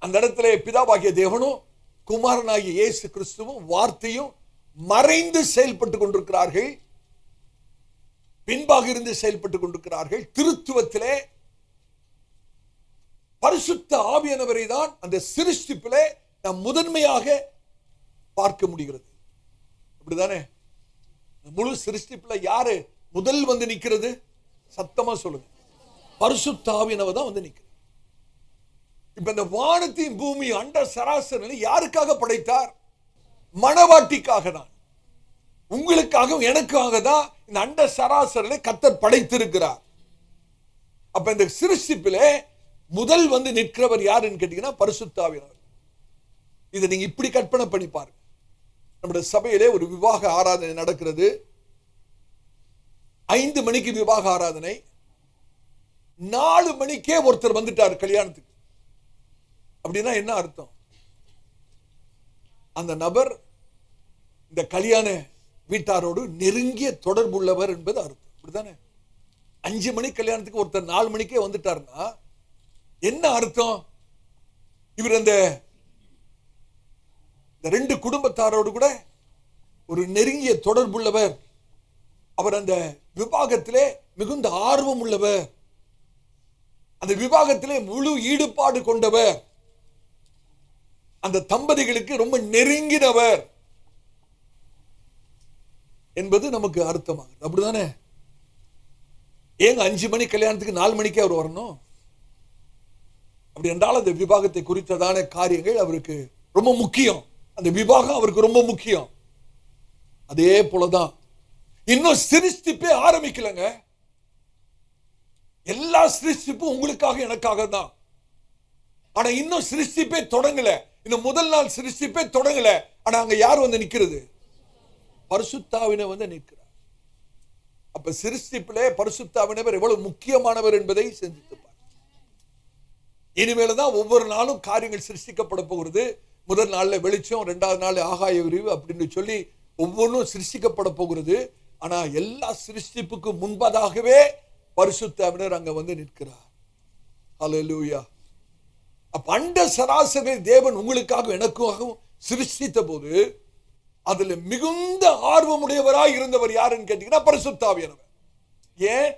அந்த இடத்துல பிதாவாகிய தேவனும் குமாரனாகிய இயேசு கிறிஸ்துவும் வார்த்தையும் மறைந்து செயல்பட்டுக் கொண்டிருக்கிறார்கள், பின்பாக இருந்து செயல்பட்டுக் கொண்டிருக்கிறார்கள். திருத்துவத்திலே பரிசுத்த ஆவியானவரை தான் அந்த சிருஷ்டிப்பிலே நாம் முதன்மையாக பார்க்க முடிகிறது. அப்படிதானே? முழு சிருஷ்டிப்புல யாரு முதல் வந்து நிக்கிறது? சத்தமா சொல்லுங்க, பரிசுத்த ஆவியானவர் தான் வந்து நிக்கிறது. இப்ப இந்த வானத்தையும் பூமி அண்ட சராசரி யாருக்காக படைத்தார்? மணவாட்டிக்காக தான், உங்களுக்காக எனக்காக தான் இந்த அண்ட சராசரிலே கர்த்தர் படைத்திருக்கிறார். அப்ப இந்த சிருஷ்டிப்பிலே முதல் வந்து நிற்கிறவர் யாருன்னு கேட்டீங்கன்னா பரிசுத்த ஆவியானவர். இதை நீங்க இப்படி கற்பனை பண்ணி பாருங்க. நம்முடைய சபையிலே ஒரு விவாக ஆராதனை நடக்கிறது. 5 மணிக்கு விவாக ஆராதனை. 4 மணிக்கே ஒருத்தர் வந்துட்டார் கல்யாணத்துக்கு. அப்படின்னா என்ன அர்த்தம்? அந்த நபர் இந்த கல்யாண வீட்டாரோடு நெருங்கிய தொடர்பு உள்ளவர் என்பது அர்த்தம். அப்படித்தானே? 5 மணி கல்யாணத்துக்கு ஒருத்தர் 4 மணிக்கே வந்துட்டார்னா என்ன அர்த்தம்? இவர் அந்த 2 குடும்பத்தாரோடு கூட ஒரு நெருங்கிய தொடர்புள்ளவர். அவர் அந்த விவாகத்திலே மிகுந்த ஆர்வம் உள்ளவர், அந்த விவாகத்திலே முழு ஈடுபாடு கொண்டவர், அந்த தம்பதிகளுக்கு ரொம்ப நெருங்கினவர் என்பது நமக்கு அர்த்தமாகுது. அப்படிதானே? ஏங்க 5 மணி கல்யாணத்துக்கு 4 மணிக்கே அவர் வரணும்? அப்படி என்றால் அந்த விவாகத்தை குறித்ததான காரியங்கள் அவருக்கு ரொம்ப முக்கியம். அந்த விவாகம் அவருக்கு ரொம்ப முக்கியம். அதே போலதான் இன்னும் சிருஷ்டிப்பே ஆரம்பிக்கலங்க. எல்லா சிருஷ்டிப்பும் உங்களுக்காக எனக்காக தான். ஆனா இன்னும் சிருஷ்டிப்பே தொடங்கல. இன்னும் முதல் நாள் சிருஷ்டிப்பே தொடங்கல. ஆனா அங்க யார் வந்து நிக்கிறது? பரிசுத்த ஆவியானவர் வந்து நிற்கிறார். அப்ப சிருஷ்டிப்பிலே பரிசுத்த ஆவியானவர் எவ்வளவு முக்கியமானவர் என்பதை சிந்தித்து பாருங்க. இனிமேல தான் ஒவ்வொரு நாளும் காரியங்கள் சிருஷ்டிக்கப்பட போகிறது. முதல் நாள்ல வெளிச்சம், 2வது நாள் ஆகாய விரிவு அப்படின்னு சொல்லி ஒவ்வொன்றும் சிருஷ்டிக்கப்பட போகிறது. ஆனா எல்லா சிருஷ்டிப்புக்கு முன்பதாகவே பரிசுத்த ஆவியானவர் அங்க வந்து நிற்கிறார். ஹல்லேலூயா. அப்ப அண்ட சராசரி தேவன் உங்களுக்காக எனக்காகவும் சிருஷ்டித்த போது அதுல மிகுந்த ஆர்வமுடையவராய் இருந்தவர் யாருன்னு கேட்டீங்கன்னா பரிசுத்த ஆவியானவர். ஏன்?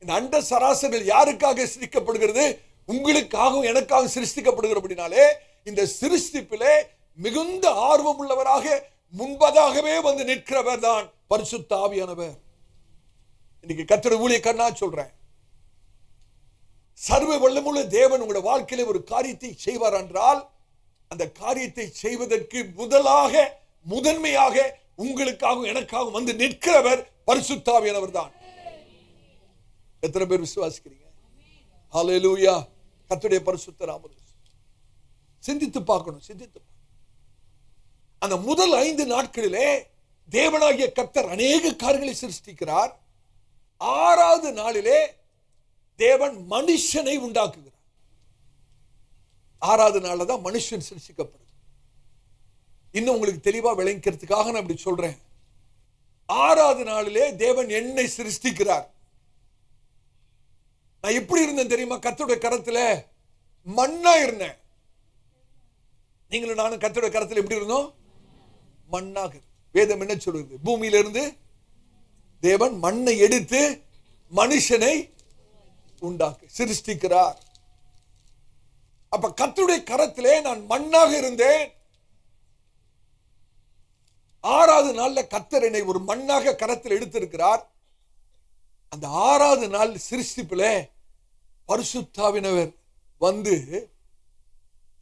இந்த அண்ட சராசரிகள் யாருக்காக சிருஷ்டிக்கப்படுகிறது? உங்களுக்காகவும் எனக்காக சிருஷ்டிக்கப்படுகிற அப்படினாலே இந்த சிருஷ்டிப்பிலே மிகுந்த ஆர்வம் உள்ளவராக முன்பதாகவே வந்து நிற்கிறவர் தான் பரிசுத்த ஆவியானவர். இன்னைக்கு கர்த்தருடைய ஊழியக்காரனா சொல்றேன், சர்வ வல்லமையுள்ள தேவன் உங்களுடைய வாழ்க்கையில ஒரு காரியத்தை செய்வார் என்றால் அந்த காரியத்தை செய்வதற்கு முதன்மையாக உங்களுக்காகவும் எனக்காகவும் வந்து நிற்கிறவர் பரிசுத்த ஆவியானவர் தான். எத்தனை பேர் விசுவாசிக்கிறீங்க? ஹல்லேலூயா. கர்த்தருடைய பரிசுத்த நாமம் சிந்தித்து பார்க்கணும். அந்த முதல் 5 நாட்களிலே தேவனாகிய கர்த்தர் அநேக காரியங்களை சிருஷ்டிக்கிறார். 6வது நாளிலே தேவன் மனுஷனை உண்டாக்குகிறார். 6வது நாள்ல தான் மனுஷன் சிருஷ்டிக்கப்படுது. இன்னும் உங்களுக்கு தெளிவா விளங்கிறதுக்காக நான் இப்படி சொல்றேன். 6வது நாளிலே தேவன் என்னை சிருஷ்டிக்கிறார். நான் எப்படி இருந்தேன் தெரியுமா? கர்த்தருடைய கரத்துல மண்ணா இருந்தேன். நீங்களும் நானும் கர்த்தருடைய கரத்துல எப்படி இருந்தோம்? மண்ணாக. வேதம் என்ன சொல்லுது? பூமியிலிருந்து தேவன் மண்ணை எடுத்து மனுஷனை உண்டாக்கு சிருஷ்டிக்கிறார். அப்ப கர்த்தருடைய கரத்திலே நான் மண்ணாக இருந்தேன். 6வது நாள்ல கர்த்தர் என்னை ஒரு மண்ணாக கரத்தில் எடுத்திருக்கிறார். அந்த 6வது நாள் சிருஷ்டிப்பிலே பரிசுத்த ஆவியானவர் வந்து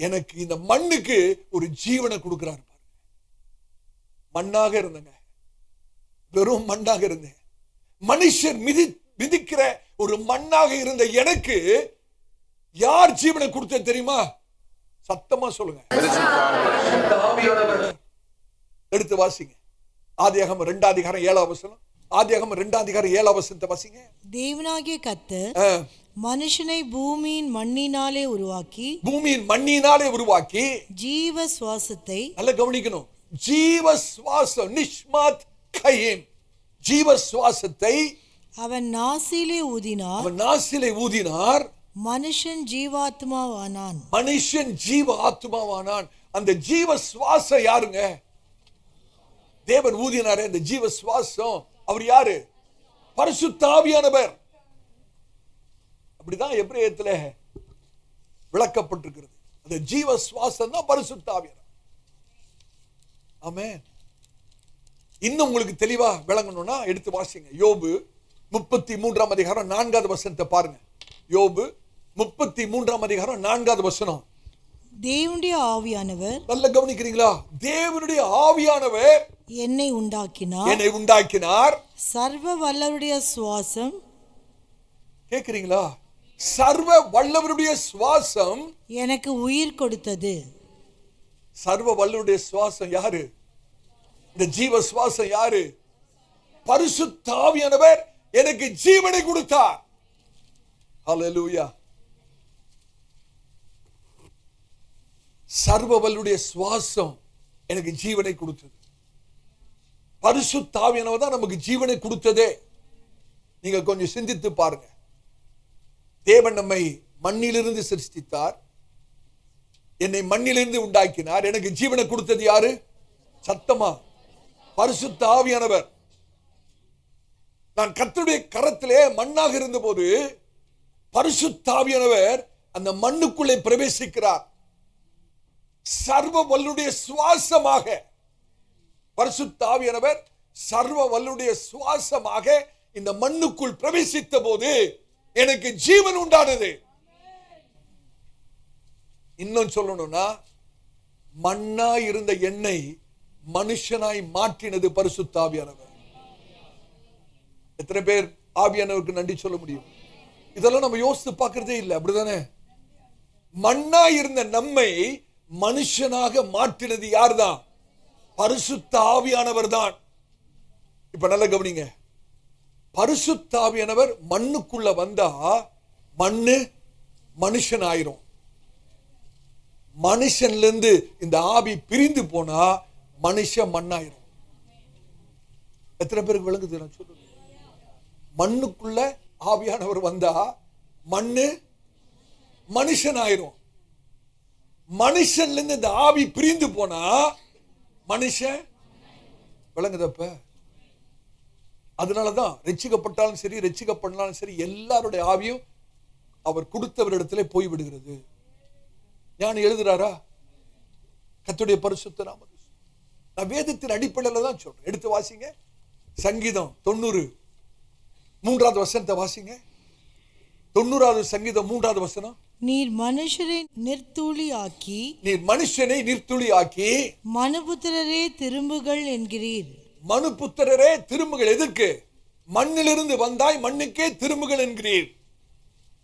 எனக்கு இந்த மண்ணுக்கு ஒரு ஜீவனை கொடுக்கிறார். மண்ணாக இருந்தேங்க, வெறும் மண்ணாக இருந்தேன். மனுஷர் மிதிக்கிற ஒரு மண்ணாக இருந்த எனக்கு யார் ஜீவனை கொடுத்த தெரியுமா? சத்தமா சொல்லுங்க. எடுத்து வாசிங்க. ஆதியாகமம் 2ஆம் அதிகாரம் 7ஆம் வசனம். ஆதியாகமம் 2ஆம் அதிகாரம் 7ஆம் வசனத்தை வாசிங்க. தேவனாகிய கர்த்தர் மனுஷனை பூமியின் மண்ணினாலே உருவாக்கி ஜீவ சுவாசத்தை, நல்ல கவனிக்கணும், ஜீவ சுவாசம், நிஷ்மாத் கயீம், ஜீவ சுவாசத்தை அவன் நாசிலே ஊதினார். அவர் நாசிலே ஊதினார். மனுஷன் ஜீவாத்மாவானான். மனுஷன் ஜீவ ஆத்மாவானான். அந்த ஜீவ சுவாசம் யாருங்க? தேவன் ஊதினாரே அந்த ஜீவ சுவாசம், அவர் யாரு? பரிசுத்த ஆவியானவர். அப்படிதான் எபிரேயத்துல விளக்கப்பட்டிருக்கிறது. அந்த ஜீவ சுவாசம் தான் பரிசுத்த ஆவியானவர். ஆமென். இன்னும் உங்களுக்கு தெளிவா விளங்கணும்னா எடுத்து வாசிங்க. யோபு 33ஆம் அதிகாரம் 4வது வசனத்தை பாருங்க. யோபு 33ஆம் அதிகாரம் 4வது வசனம். தேவனுடைய ஆவியானவர், நல்ல கவனிக்கிறீங்களா? தேவனுடைய ஆவியானவர் என்னை உண்டாக்கினார். சர்வ வல்லவருடைய சுவாசம், கேக்குறீங்களா? சர்வ வல்லவருடைய சுவாசம் எனக்கு உயிர் கொடுத்தது. சர்வ வல்லவருடைய சுவாசம் யாரு? இந்த ஜீவ சுவாசம் யாரு? பரிசுத்த ஆவியானவர் எனக்கு ஜீவனை கொடுத்தார். ஹல்லேலூயா. சர்வ வல்லவருடைய சுவாசம் எனக்கு ஜீவனை கொடுத்தது. பரிசுத்த ஆவியானவர் தான் நமக்கு ஜீவனை கொடுத்ததே. நீங்க கொஞ்சம் சிந்தித்து பாருங்க. தேவன் நம்மை மண்ணிலிருந்து சிருஷ்டித்தார், என்னை மண்ணிலிருந்து உண்டாக்கினார். எனக்கு ஜீவனை கொடுத்தது யாரு? சத்தமா பரிசுத்த ஆவியானவர். நான் கர்த்தருடைய கரத்திலே மண்ணாக இருந்தபோது பரிசுத்த ஆவியானவர் அந்த மண்ணுக்குள்ளே பிரவேசிக்கிறார். சர்வ வல்லுடைய சுவாசமாக பரிசுத்த ஆவியானவர் சர்வ வல்லுடைய சுவாசமாக இந்த மண்ணுக்குள் பிரவேசித்த போது எனக்கு ஜீவன் உண்டானது. இன்னும் சொல்லணும்னா, மண்ணாய் இருந்த எண்ணெய் மனுஷனாய் மாற்றினது பரிசுத்த ஆவியானவர். எத்தனை பேர் ஆவியானவருக்கு நன்றி சொல்ல முடியும்? இதெல்லாம் நம்ம யோசித்து பார்க்கிறதே இல்லை, அப்படிதானே? மண்ணாய் இருந்த நம்மை மனுஷனாக மாற்றினது யார்தான்? பரிசுத்த ஆவியானவர் தான். இப்ப நல்ல கவனிங்க. பரிசுத்த ஆவியானவர் மண்ணுக்குள்ள வந்தா மண்ணு மனுஷன் ஆயிரும். மனுஷன்ல இருந்து இந்த ஆவி பிரிந்து போனா மனுஷன் மண்ணாயிரும். எத்தனை பேருக்கு விளங்குது நான் சொல்றது? மண்ணுக்குள்ள ஆவியானவர் வந்தா மண்ணு மனுஷன் ஆயிரும். மனுஷன்ல இருந்து இந்த ஆவி பிரிந்து போனா மனுஷன், விளங்குதப்ப? அதனாலதான் ரட்சிக்கப்பட்டாலும் சரி, ரட்சிக்கப்படனாலும் சரி, எல்லாருடைய ஆவியும் அவர் கொடுத்தவரிடத்திலே போய் விடுகிறது. ஞானி எழுதுறாரா? கர்த்தருடைய பரிசுத்த நாமம். நான் வேதத்தின் அடிப்படையில் தான் சொல்றேன். எடுத்து வாசிங்க. சங்கீதம் 90 3வது வசனத்தை வாசிங்க. 90வது சங்கீதம் 3வது வசனம். நீர் மனுஷரை நிர்த்தூளி ஆக்கி மனுபுத்திரரே திரும்புகள் என்கிறீர். மனுபுத்திரரே திரும்புகள். எதற்கு? மண்ணிலிருந்து வந்தாய், மண்ணுக்கே திரும்புகள் என்கிறீர்.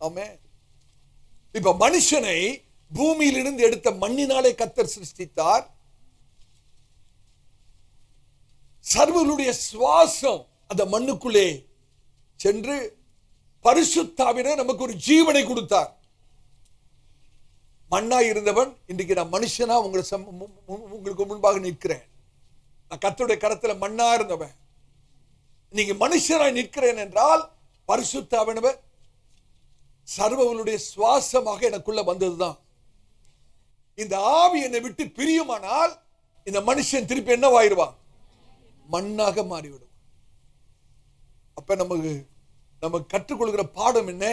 ஆமென். இப்ப மனுஷனை பூமியிலிருந்து எடுத்த மண்ணினாலே கர்த்தர் சிருஷ்டித்தார். சர்வருடைய சுவாசம் அந்த மண்ணுக்குள்ளே சென்று பரிசுத்த ஆவியானவர் நமக்கு ஒரு ஜீவனை கொடுத்தார். மண்ணாய் இருந்தவன் இன்றைக்கு நான் மனுஷனா உங்களுக்கு முன்பாக நிற்கிறேன். நான் கர்த்தருடைய கரத்துல மண்ணா இருந்தவன் நீங்க மனுஷனாய் நிற்கிறேன் என்றால் பரிசுத்த ஆவியானவர் சர்வருடைய சுவாசமாக எனக்குள்ள வந்ததுதான். இந்த ஆவி என்னை விட்டு பிரியுமானால் இந்த மனுஷன் திருப்பி என்னவாயிருவான்? மண்ணாக மாறிவிடும். அப்ப நமக்கு கற்றுக்கொள்கிற பாடம் என்ன?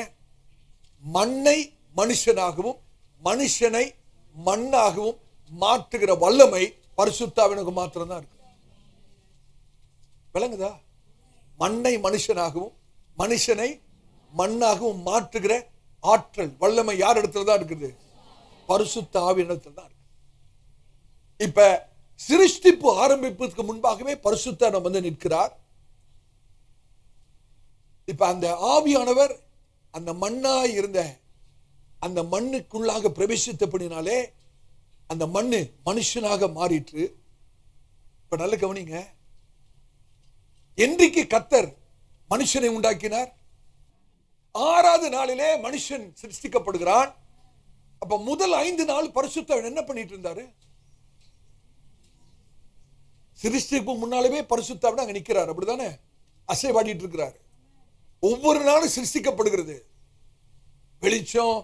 மண்ணை மனுஷனாகவும் மனுஷனை மண்ணாகவும் மாற்றுகிற வல்லமை பரிசுத்த ஆவியானவருக்கு மாத்திரம் தான் இருக்கு. விளங்குதா? மண்ணை மனுஷனாகவும் மனுஷனை மண்ணாகவும் மாற்றுகிற ஆற்றல் வல்லமை யார் இடத்துல தான் இருக்குது? பரிசுத்த ஆவியானவரிடத்தில் தான் இருக்கு. இப்ப சிருஷ்டிப்பு ஆரம்பிப்பதற்கு முன்பாகவே பரிசுத்தர் வந்து நிற்கிறார். இப்ப அந்த ஆவியானவர் அந்த மண்ணாய் இருந்த அந்த மண்ணுக்குள்ளாக பிரவேசித்தபடினாலே அந்த மண்ணு மனுஷனாக மாறிற்று. இப்ப நல்ல கவனிங்க. என்றைக்கு கர்த்தர் மனுஷனை உண்டாக்கினார்? 6வது நாளிலே மனுஷன் சிருஷ்டிக்கப்படுகிறான். அப்ப முதல் 5 நாள் பரிசுத்தர் என்ன பண்ணிட்டு இருந்தாரு? சிருஷ்டிப்பு முன்னாலே பரிசுத்தர் அங்க நிக்கிறார், அப்படிதானே? அசைவாடிட்டு இருக்கிறாரு. ஒவ்வொரு நாளும் சிருஷ்டிக்கப்படுகிறது. வெளிச்சம்,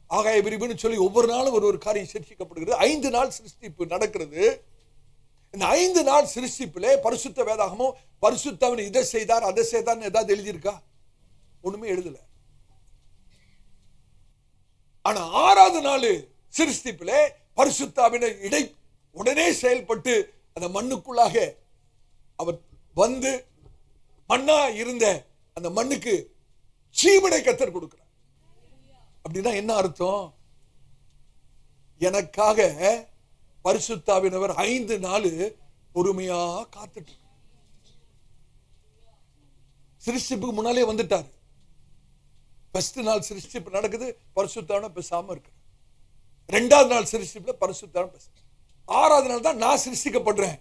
ஆகாய விரிவுன்னு சொல்லி ஒவ்வொரு நாளும் ஒரு காரியம் சிருஷ்டிக்கப்படுகிறது. 5 நாள் சிருஷ்டிப்பு நடக்கிறது. இந்த 5 நாள் சிருஷ்டிப்பிலே பரிசுத்த வேதாகமும் பரிசுத்தவன் இதை செய்தார் அதை செய்தார்னு ஏதாவது எழுதியிருக்கா? ஒண்ணுமே எழுதல. ஆனா 6வது நாள் சிருஷ்டிப்பிலே பரிசுத்தாவின் உடனே செயல்பட்டு அந்த மண்ணுக்குள்ளாக அவர் வந்து மண்ணா இருந்த அந்த மண்ணுக்கு ஜீவனை கர்த்தர் கொடுக்கிறார். அப்படின்னா என்ன அர்த்தம்? எனக்காக பரிசுத்தாவினவர் 5 நாள் பொறுமையா காத்துட்டு சிருஷ்டிப்புக்கு முன்னாலே வந்துட்டாரு. ஃபர்ஸ்ட் நாள் சிருஷ்டிப்பு நடக்குது, பரிசுத்தாவின பேசாம இருக்கு. 2வது நாள் சிருஷ்டிப்புல பரிசுத்தாவின பேச, 6வது நாள் தான் நான் சிருஷ்டிக்கப்படுறேன்.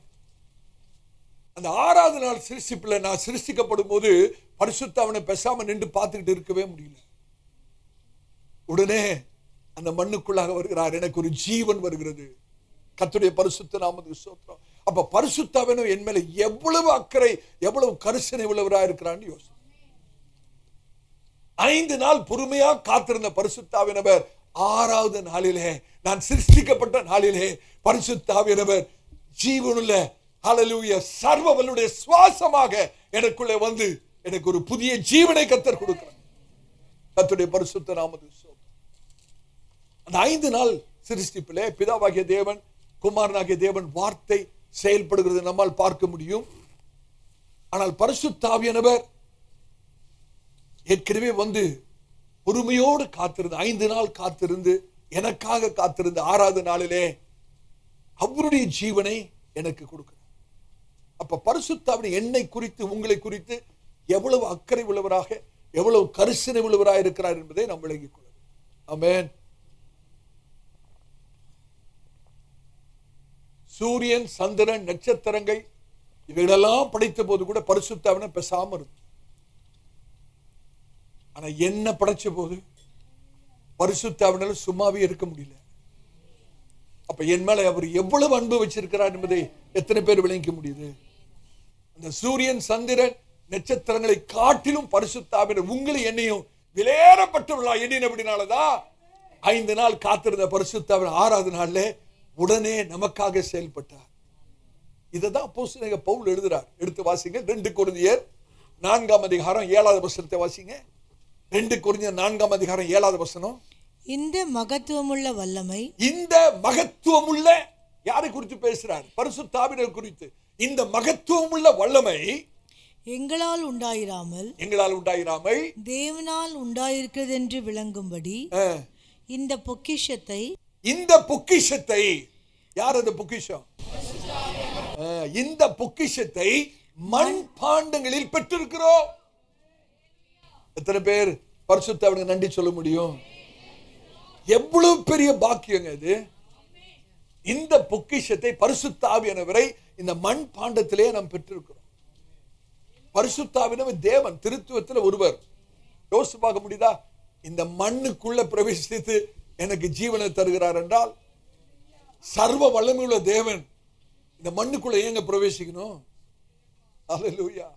அந்த 6வது நாள் சிருஷ்டிப்புல நான் சிருஷ்டிக்கப்படும் போது பரிசுத்தாவின பேசாம நின்று பார்த்துக்கிட்டு இருக்கவே முடியல. உடனே அந்த மண்ணுக்குள்ளாக வருகிறார். எனக்கு ஒரு ஜீவன் வருகிறது. கர்த்தருடைய பரிசுத்த நாமத்துக்கு ஸ்தோத்திரம். அப்ப பரிசுத்தாவினர் என் மேல எவ்வளவு அக்கறை, எவ்வளவு கரிசனை உள்ளவராக இருக்கிறான்னு யோசி. 5 நாள் பொறுமையா காத்திருந்த பரிசுத்தாவினவர் 6வது நாளிலே, நான் சிருஷ்டிக்கப்பட்ட நாளிலே பரிசுத்தாவினவர் ஜீவனுள்ள ஹல்லேலூயா சர்வ வல்லமையுடைய சுவாசமாக எனக்குள்ளே வந்து எனக்கு ஒரு புதிய ஜீவனை கர்த்தர் கொடுக்கிறார். கர்த்தருடைய பரிசுத்த நாமத்துக்கு ஸ்தோத்திரம். அந்த 5 நாள் சிருஷ்டிப்பிலே பிதாவாகிய தேவன், குமாரனாகிய தேவன் வார்த்தை செயல்படுகிறது நம்மால் பார்க்க முடியும். ஆனால் பரிசுத்த ஆவியானவர் ஏற்கனவே வந்து பொறுமையோடு காத்திருந்து 5 நாள் காத்திருந்து எனக்காக காத்திருந்து 6வது நாளிலே அவருடைய ஜீவனை எனக்கு கொடுக்கிறார். அப்ப பரிசுத்த ஆவியானவர் என்னை குறித்து, உங்களை குறித்து எவ்வளவு அக்கறை உள்ளவராக, எவ்வளவு கரிசனை உள்ளவராக இருக்கிறார் என்பதை நாம் விளங்கிக் கொள்ள வேண்டும். ஆமென். சூரியன், சந்திரன், நட்சத்திரங்கள் இவைகளெல்லாம் படைத்த போது கூட பரிசுத்த ஆவியானவர் பேசாம இருக்கு. ஆனா என்ன படைச்ச போது பரிசுத்த ஆவியானவர் சும்மாவே இருக்க முடியல. அப்ப என் மேல அவர் எவ்வளவு அன்பு வச்சிருக்கிறார் என்பதை எத்தனை பேர் விளங்கிக்க முடியுது? அந்த சூரியன், சந்திரன், நட்சத்திரங்களை காட்டிலும் பரிசுத்த ஆவியானவர் உங்களை என்னையும் விலையேறப்பட்டவர்களா எண்ணினபடினாலதான் 5 நாள் காத்திருந்த பரிசுத்த ஆவியானவர் 6வது நாள்ல உடனே நமக்காக செயல்பட்டார். இததான் அப்போஸ்தலனாகிய பவுல் எழுதுறார். எடுத்து வாசிங்க. 2 கொரிந்தியர் 4ஆம் அதிகாரம் 7வது வசனத்தை வாசிங்க. 2 கொரிந்தியர் 4ஆம் அதிகாரம் 7வது வசனம். இந்த மகத்துவமுள்ள வல்லமை, இந்த மகத்துவமுள்ள, யாரை குறித்து பேசுறார்? பரிசுத்த ஆவியானவர் குறித்து. இந்த மகத்துவமுள்ள வல்லமை எங்களால் உண்டாயிராமல் தேவனால் உண்டாயிருக்கிறது என்று விளங்கும்படி இந்த பொக்கிஷத்தை, இந்த பொக்கிஷத்தை, யார் அந்த பொக்கிஷம்? இந்த பொக்கிஷத்தை மண் பாண்டங்களில் பெற்றிருக்கிறோம். எத்தனை பேர் பரிசுத்த ஆவியானவருக்கு நன்றி சொல்ல முடியும்? எவ்வளவு பெரிய பாக்கியங்க இது. இந்த பொக்கிஷத்தை, பரிசுத்த ஆவியானவரை இந்த மண் பாண்டத்திலே நாம் பெற்றிருக்கிறோம். பரிசுத்த ஆவியானவர் தேவன், திருத்துவத்தில் ஒருவர். யோசிச்சு பார்க்க முடியுதா? இந்த மண்ணுக்குள்ள பிரவேசித்து எனக்கு ஜீவனை தருகிறார் என்றால், சர்வ வல்லமையுள்ள தேவன் இந்த மண்ணுக்குள்ள ஏங்க பிரவேசிக்கணும்? அல்லேலூயா.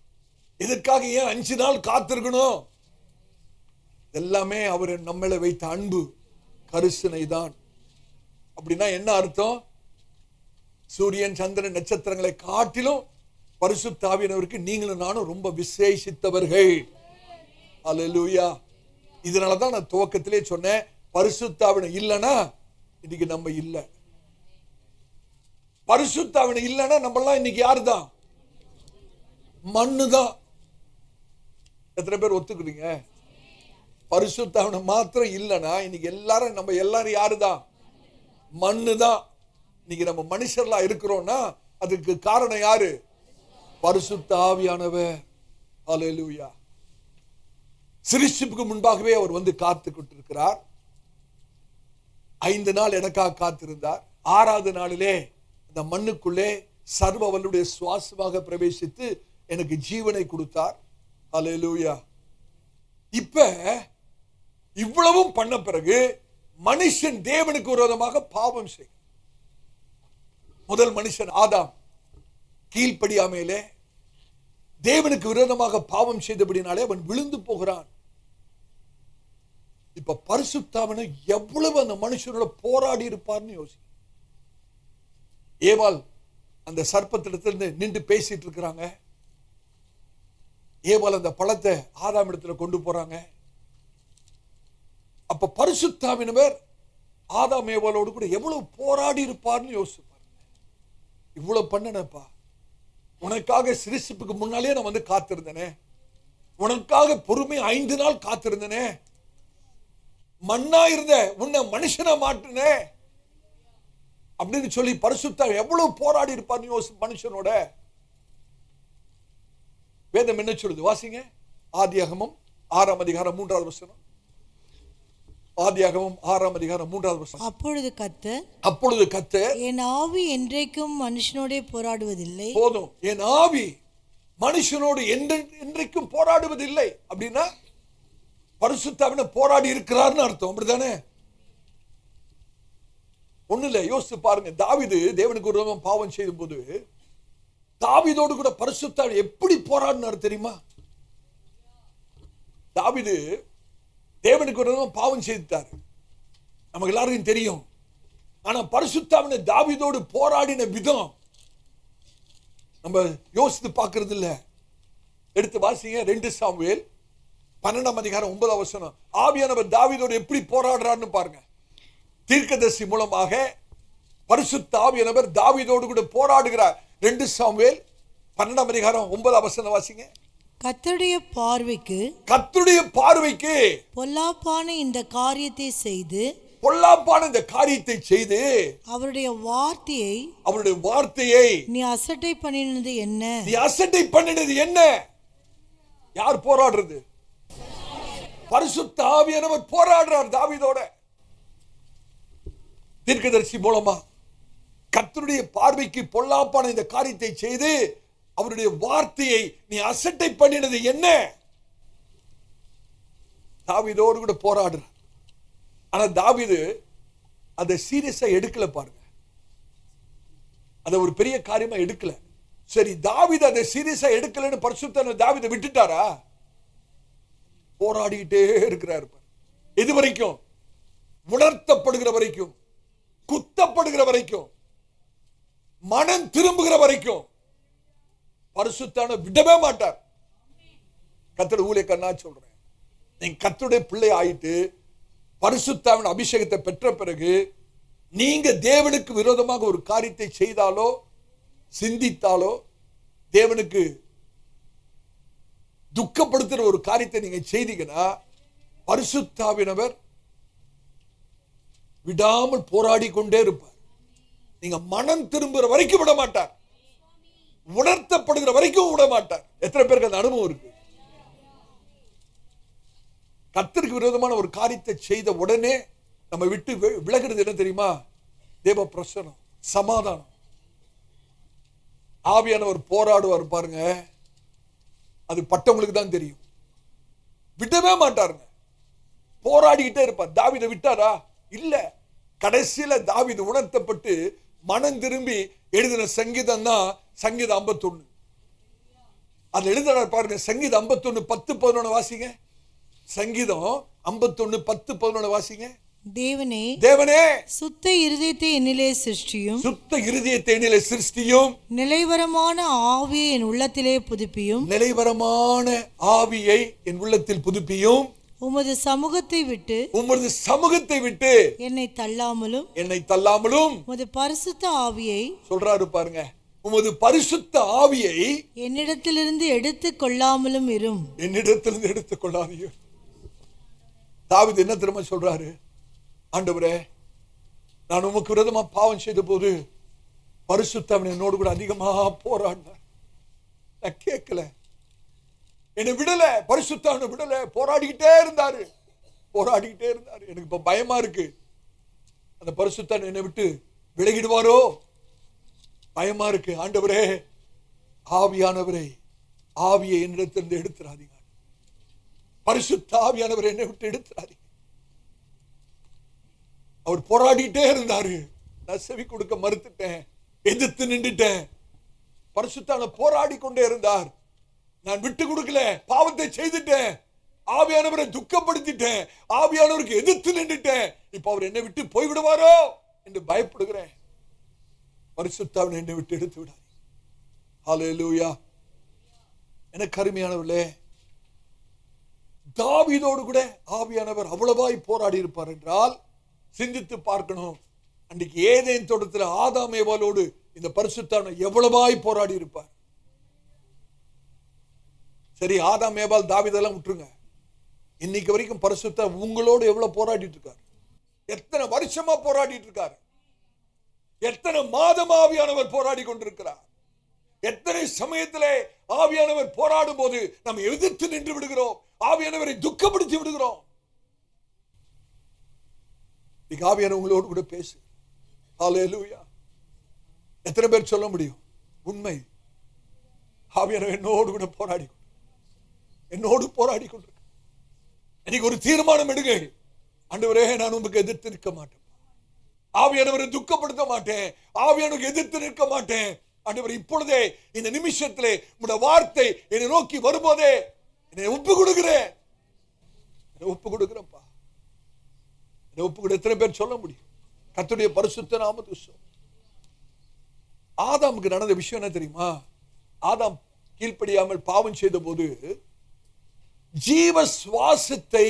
இதற்காக ஏன் 5 நாள் காத்திருக்கணும்? எல்லாமே அவர் நம்மள வைத்த அன்பு, கரிசனை தான். அப்படின்னா என்ன அர்த்தம்? சூரியன், சந்திரன், நட்சத்திரங்களை காட்டிலும் பரிசுத்த ஆவியானவருக்கு நீங்களும் நானும் ரொம்ப விசேஷித்தவர்கள். அல்லேலூயா. இதனாலதான் நான் துவக்கத்திலே சொன்னேன், பரிசுத்த ஆவியானவர் இல்லைன்னா இன்னைக்கு நம்ம இல்லை. பரிசுத்த ஆவியானவர் இல்லைன்னா நம்மளாம் இன்னைக்கு யாருதான்? மண்ணுதான். எத்தனை பேர் ஒத்துக்கிறீங்க? பரிசுத்த ஆவியானவர் மாத்திரம் இல்லைன்னா இன்னைக்கு எல்லாரும் நம்ம எல்லாரும் யாருதான்? மண்ணுதான். இன்னைக்கு நம்ம மனுஷர்லா இருக்கிறோம்னா அதுக்கு காரணம் யாரு? பரிசுத்த ஆவியானவர். அல்லேலூயா. சிருஷ்டிப்புக்கு முன்பாகவே அவர் வந்து காத்துக்கிட்டு இருக்கிறார். 5 நாள் எனக்காக காத்திருந்தார். 6வது நாளிலே இந்த மண்ணுக்குள்ளே சர்வ வல்லமையுடைய சுவாசமாக பிரவேசித்து எனக்கு ஜீவனை கொடுத்தார். அல்லேலூயா. இப்ப இவ்வளவும் பண்ண பிறகு மனுஷன் தேவனுக்கு விரோதமாக பாவம் செய்ய, முதல் மனுஷன் ஆதாம் கீழ்ப்படியாமையிலே தேவனுக்கு விரோதமாக பாவம் செய்தபடினாலே அவன் விழுந்து போகிறான். இப்ப பரிசுத்தாவினை எவ்வளவு அந்த மனுஷனோட போராடி இருப்பார்னு யோசி. ஏவாள் அந்த சர்ப்பத்திடத்திலிருந்து நின்று பேசிட்டு இருக்கிறாங்க. ஏவாள் அந்த பழத்தை ஆதாம் இடத்துல கொண்டு போறாங்க. அப்ப பரிசுத்தாவினவர் ஆதாம் ஏவாளோடு கூட எவ்வளவு போராடி இருப்பார்னு யோசிப்பார். இவ்வளவு பண்ணனப்பா, உனக்காக சிருஷ்டிப்புக்கு முன்னாலே நான் வந்து காத்திருந்தேனே, உனக்காக பொறுமை 5 நாள் காத்திருந்தேனே, மண்ணா இருந்த உன்னை மனுஷனா மாட்டுனே அப்படின்னு சொல்லி பரிசுத்த எவ்வளவு போராடி இருப்பார் மனுஷனோட. வேதம் என்ன சொல்லுது வாசிங்க. ஆதியாகமம் 6ஆம் அதிகாரம் 3வது வசனம். ஆதியாகமம் 6ஆம் அதிகாரம் 3வது வசனம். அப்பொழுது கர்த்தர் என் ஆவி என்றைக்கும் மனுஷனோட போராடுவதில்லை. போதும், என் ஆவி மனுஷனோடு என்றைக்கும் போராடுவதில்லை அப்படின்னா பரிசுத்தாவினை போராடி இருக்கிறார்னு அர்த்தம். அப்படித்தானே? ஒண்ணு இல்ல, யோசித்து பாருங்க. தாவீது தேவனுக்கு விரோதமா பாவம் செய்யும் போது தாவீதோடு கூட பரிசுத்தாவினை எப்படி போராடினார் தெரியுமா? தாவீது தேவனுக்கு விரோதமா பாவம் செய்தார், நமக்கு எல்லாருக்கும் தெரியும். ஆனா பரிசுத்தாவினை தாவீதோடு போராடின விதம் நம்ம யோசித்து பார்க்கிறது இல்ல. எடுத்து வாசிங்க 2 சாமுவேல் 12ஆம் அதிகாரம் 9வது வசனம். ஆவியானவர் தாவீதோடு எப்படி போராடுறார்னு பாருங்க. தீர்க்கதரிசி மூலமாக பரிசுத்த ஆவியானவர் தாவீதோடு கூட போராடுகிறார். 2 சாமுவேல் 12ஆம் அதிகாரம் 9வது வசனம் வாசிங்க. கர்த்தருடைய பார்வைக்கு பொல்லாப்பான இந்த காரியத்தை செய்து அவருடைய வார்த்தையை நீ அசட்டை பண்ணினது என்ன? யார் போராடுறது? பரிசுத்த ஆவியானவர் போராடுறார் தாவீதோட. தீர்க்கதரிசி மூலமா கர்த்தருடைய பார்வைக்கு பொல்லாப்பான இந்த காரியத்தை செய்து அவருடைய வார்த்தையை நீ அசட்டை பண்ணினது என்ன? தாவீதோடு கூட போராடுறார். ஆனா தாவீது அதை சீரியஸா எடுக்கல பாருங்க. அதை ஒரு பெரிய காரியமா எடுக்கல. சரி, தாவீது அதை சீரியஸா எடுக்கலன்னு பரிசுத்த தாவீதை விட்டுட்டாரா? போராடிக்கிட்டே இருக்கிறார். எது வரைக்கும்? உணர்த்தப்படுகிற வரைக்கும், குத்தப்படுகிற வரைக்கும், மனம் திரும்புகிற வரைக்கும் பரிசுத்தான விடவே மாட்டார். கர்த்தருடைய ஊழியக்காரனா சொல்றேன், நீங்க கர்த்தருடைய பிள்ளை ஆயிட்டு பரிசுத்தாவின் அபிஷேகத்தை பெற்ற பிறகு நீங்க தேவனுக்கு விரோதமாக ஒரு காரியத்தை செய்தாலோ சிந்தித்தாலோ, தேவனுக்கு துக்கப்படுத்துற ஒரு காரியத்தை நீங்க செய்தீங்கன்னா பரிசுத்தாவினவர் விடாமல் போராடி கொண்டே இருப்பார். நீங்க மனம் திரும்புற வரைக்கும் விட மாட்டார், உணர்த்தப்படுகிற வரைக்கும் விட மாட்டார். எத்தனை பேருக்கு அந்த அனுபவம் இருக்கு? கர்த்தருக்கு விரோதமான ஒரு காரியத்தை செய்த உடனே நம்ம விட்டு விலகிறது என்ன தெரியுமா? தேவ பிரசன்னம், சமாதானம். ஆவியானவர் போராடுவார் பாருங்க, அது பட்டவங்களுக்கு தான் தெரியும். விடவே மாட்டாருங்க, போராடிக்கிட்டே இருப்பார். தாவீதை விட்டாரா? இல்ல. கடைசியில தாவீது உணர்த்தப்பட்டு மனம் திரும்பி எழுதின சங்கீதம் தான் சங்கீதம் 51. அதுல எழுதுறாரு பாருங்க, சங்கீதம் 51 10-11 வாசிங்க. சங்கீதம் 51 10-11 வாசிங்க. தேவனே சுத்த இருதயத்தை என்னிலே சிருஷ்டியும் நிலைவரமான ஆவியை என் உள்ளத்திலே புதுப்பியும் உமது சமூகத்தை விட்டு என்னை தள்ளாமலும் உமது பரிசுத்த ஆவியை சொல்றாரு பாருங்க, உமது பரிசுத்த ஆவியை என்னிடத்திலிருந்து எடுத்துக் கொள்ளாமலும் இரும். என்னிடத்திலிருந்து எடுத்துக் கொள்ளாதீங்க. தாவீது என்ன திரும்ப சொல்றாரு? ஆண்டவரே, நான் உமக்கு விரோதமா பாவம் செய்த போது பரிசுத்தவன் என்னோடு கூட அதிகமா போராடினார். நான் கேட்கல, என்னை விடல, பரிசுத்தவனை விடல, போராடிக்கிட்டே இருந்தாரு. எனக்கு இப்ப பயமா இருக்கு, அந்த பரிசுத்தவன் என்னை விட்டு விலகிடுவாரோ பயமா இருக்கு. ஆண்டவரே, ஆவியானவரே, ஆவியை என்னிடத்திலிருந்து எடுத்துறாதீங்க. பரிசுத்த ஆவியானவரை என்னை விட்டு எடுத்துறாதீங்க. அவர் போராடிட்டே இருந்தாரு. நான் செவி கொடுக்க மறுத்துட்டேன், எதிர்த்து நின்றுட்டேன். பரிசுத்தான போராடி கொண்டே இருந்தார். நான் விட்டு கொடுக்கல, பாவத்தை செய்துட்டேன், ஆவியானவரை துக்கப்படுத்திட்டேன், ஆவியானவருக்கு எதிர்த்து நின்றுட்டேன், இப்ப அவர் என்னை விட்டு போய்விடுவாரோ என்று பயப்படுகிறேன். பரிசுத்தாவினை என்னை விட்டு எடுத்து விடாது. ஹல்லேலூயா. எனக்கு அருமையானவர்களே, தாவீதோடு கூட ஆவியானவர் அவ்வளவாய் போராடி இருப்பார் என்றால் சிந்தித்து பார்க்கணும். அன்றைக்கு ஏதேன் தோட்டத்தில் ஆதாம் ஏவாளோடு இந்த பரிசுத்தாவினை எவ்வளவாய் போராடி இருப்பார். சரி, ஆதாம் ஏவாள் தாவீதெல்லாம் விட்டுருங்க, இன்னைக்கு வரைக்கும் பரிசுத்த உங்களோடு எவ்வளவு போராடிட்டு இருக்காரு, எத்தனை வருஷமா போராடிட்டு இருக்காரு, எத்தனை மாதம் ஆவியானவர் போராடி கொண்டிருக்கிறார், எத்தனை சமயத்திலே ஆவியானவர் போராடும் போது நாம் எதிர்த்து நின்று விடுகிறோம், ஆவியானவரை துக்கப்படுத்தி விடுகிறோம். ஆவியானவர் உங்களோடு கூட பேசு. ஹல்லேலூயா. எத்தனை பேர் சொல்ல முடியும் உண்மை? ஆவியானவர் என்னோடு கூட போராடி கொண்டிருக்க. எனக்கு ஒரு தீர்மானம் எடுங்க, ஆண்டவரே நான் உங்களுக்கு எதிர்த்து நிற்க மாட்டேன், ஆவியானவரை துக்கப்படுத்த மாட்டேன், ஆவியானவருக்கு எதிர்த்து நிற்க மாட்டேன். ஆண்டவர் இப்பொழுதே இந்த நிமிஷத்திலே உங்களுடைய வார்த்தை என்னை நோக்கி வரும்போதே என்னை ஒப்பு கொடுக்கிறேன், ஒப்புக்கொடுக்கிறேன்ப்பா. எத்தனை பேர் சொல்ல முடியும்? கர்த்தருடைய பரிசுத்த நாமத்துக்கு ஸ்தோத்திரம். ஆதாமுக்கு நடந்த விஷயம் என்ன தெரியுமா? ஆதாம் கீழ்ப்படியாமல் பாவம் செய்த போது ஜீவ சுவாசத்தை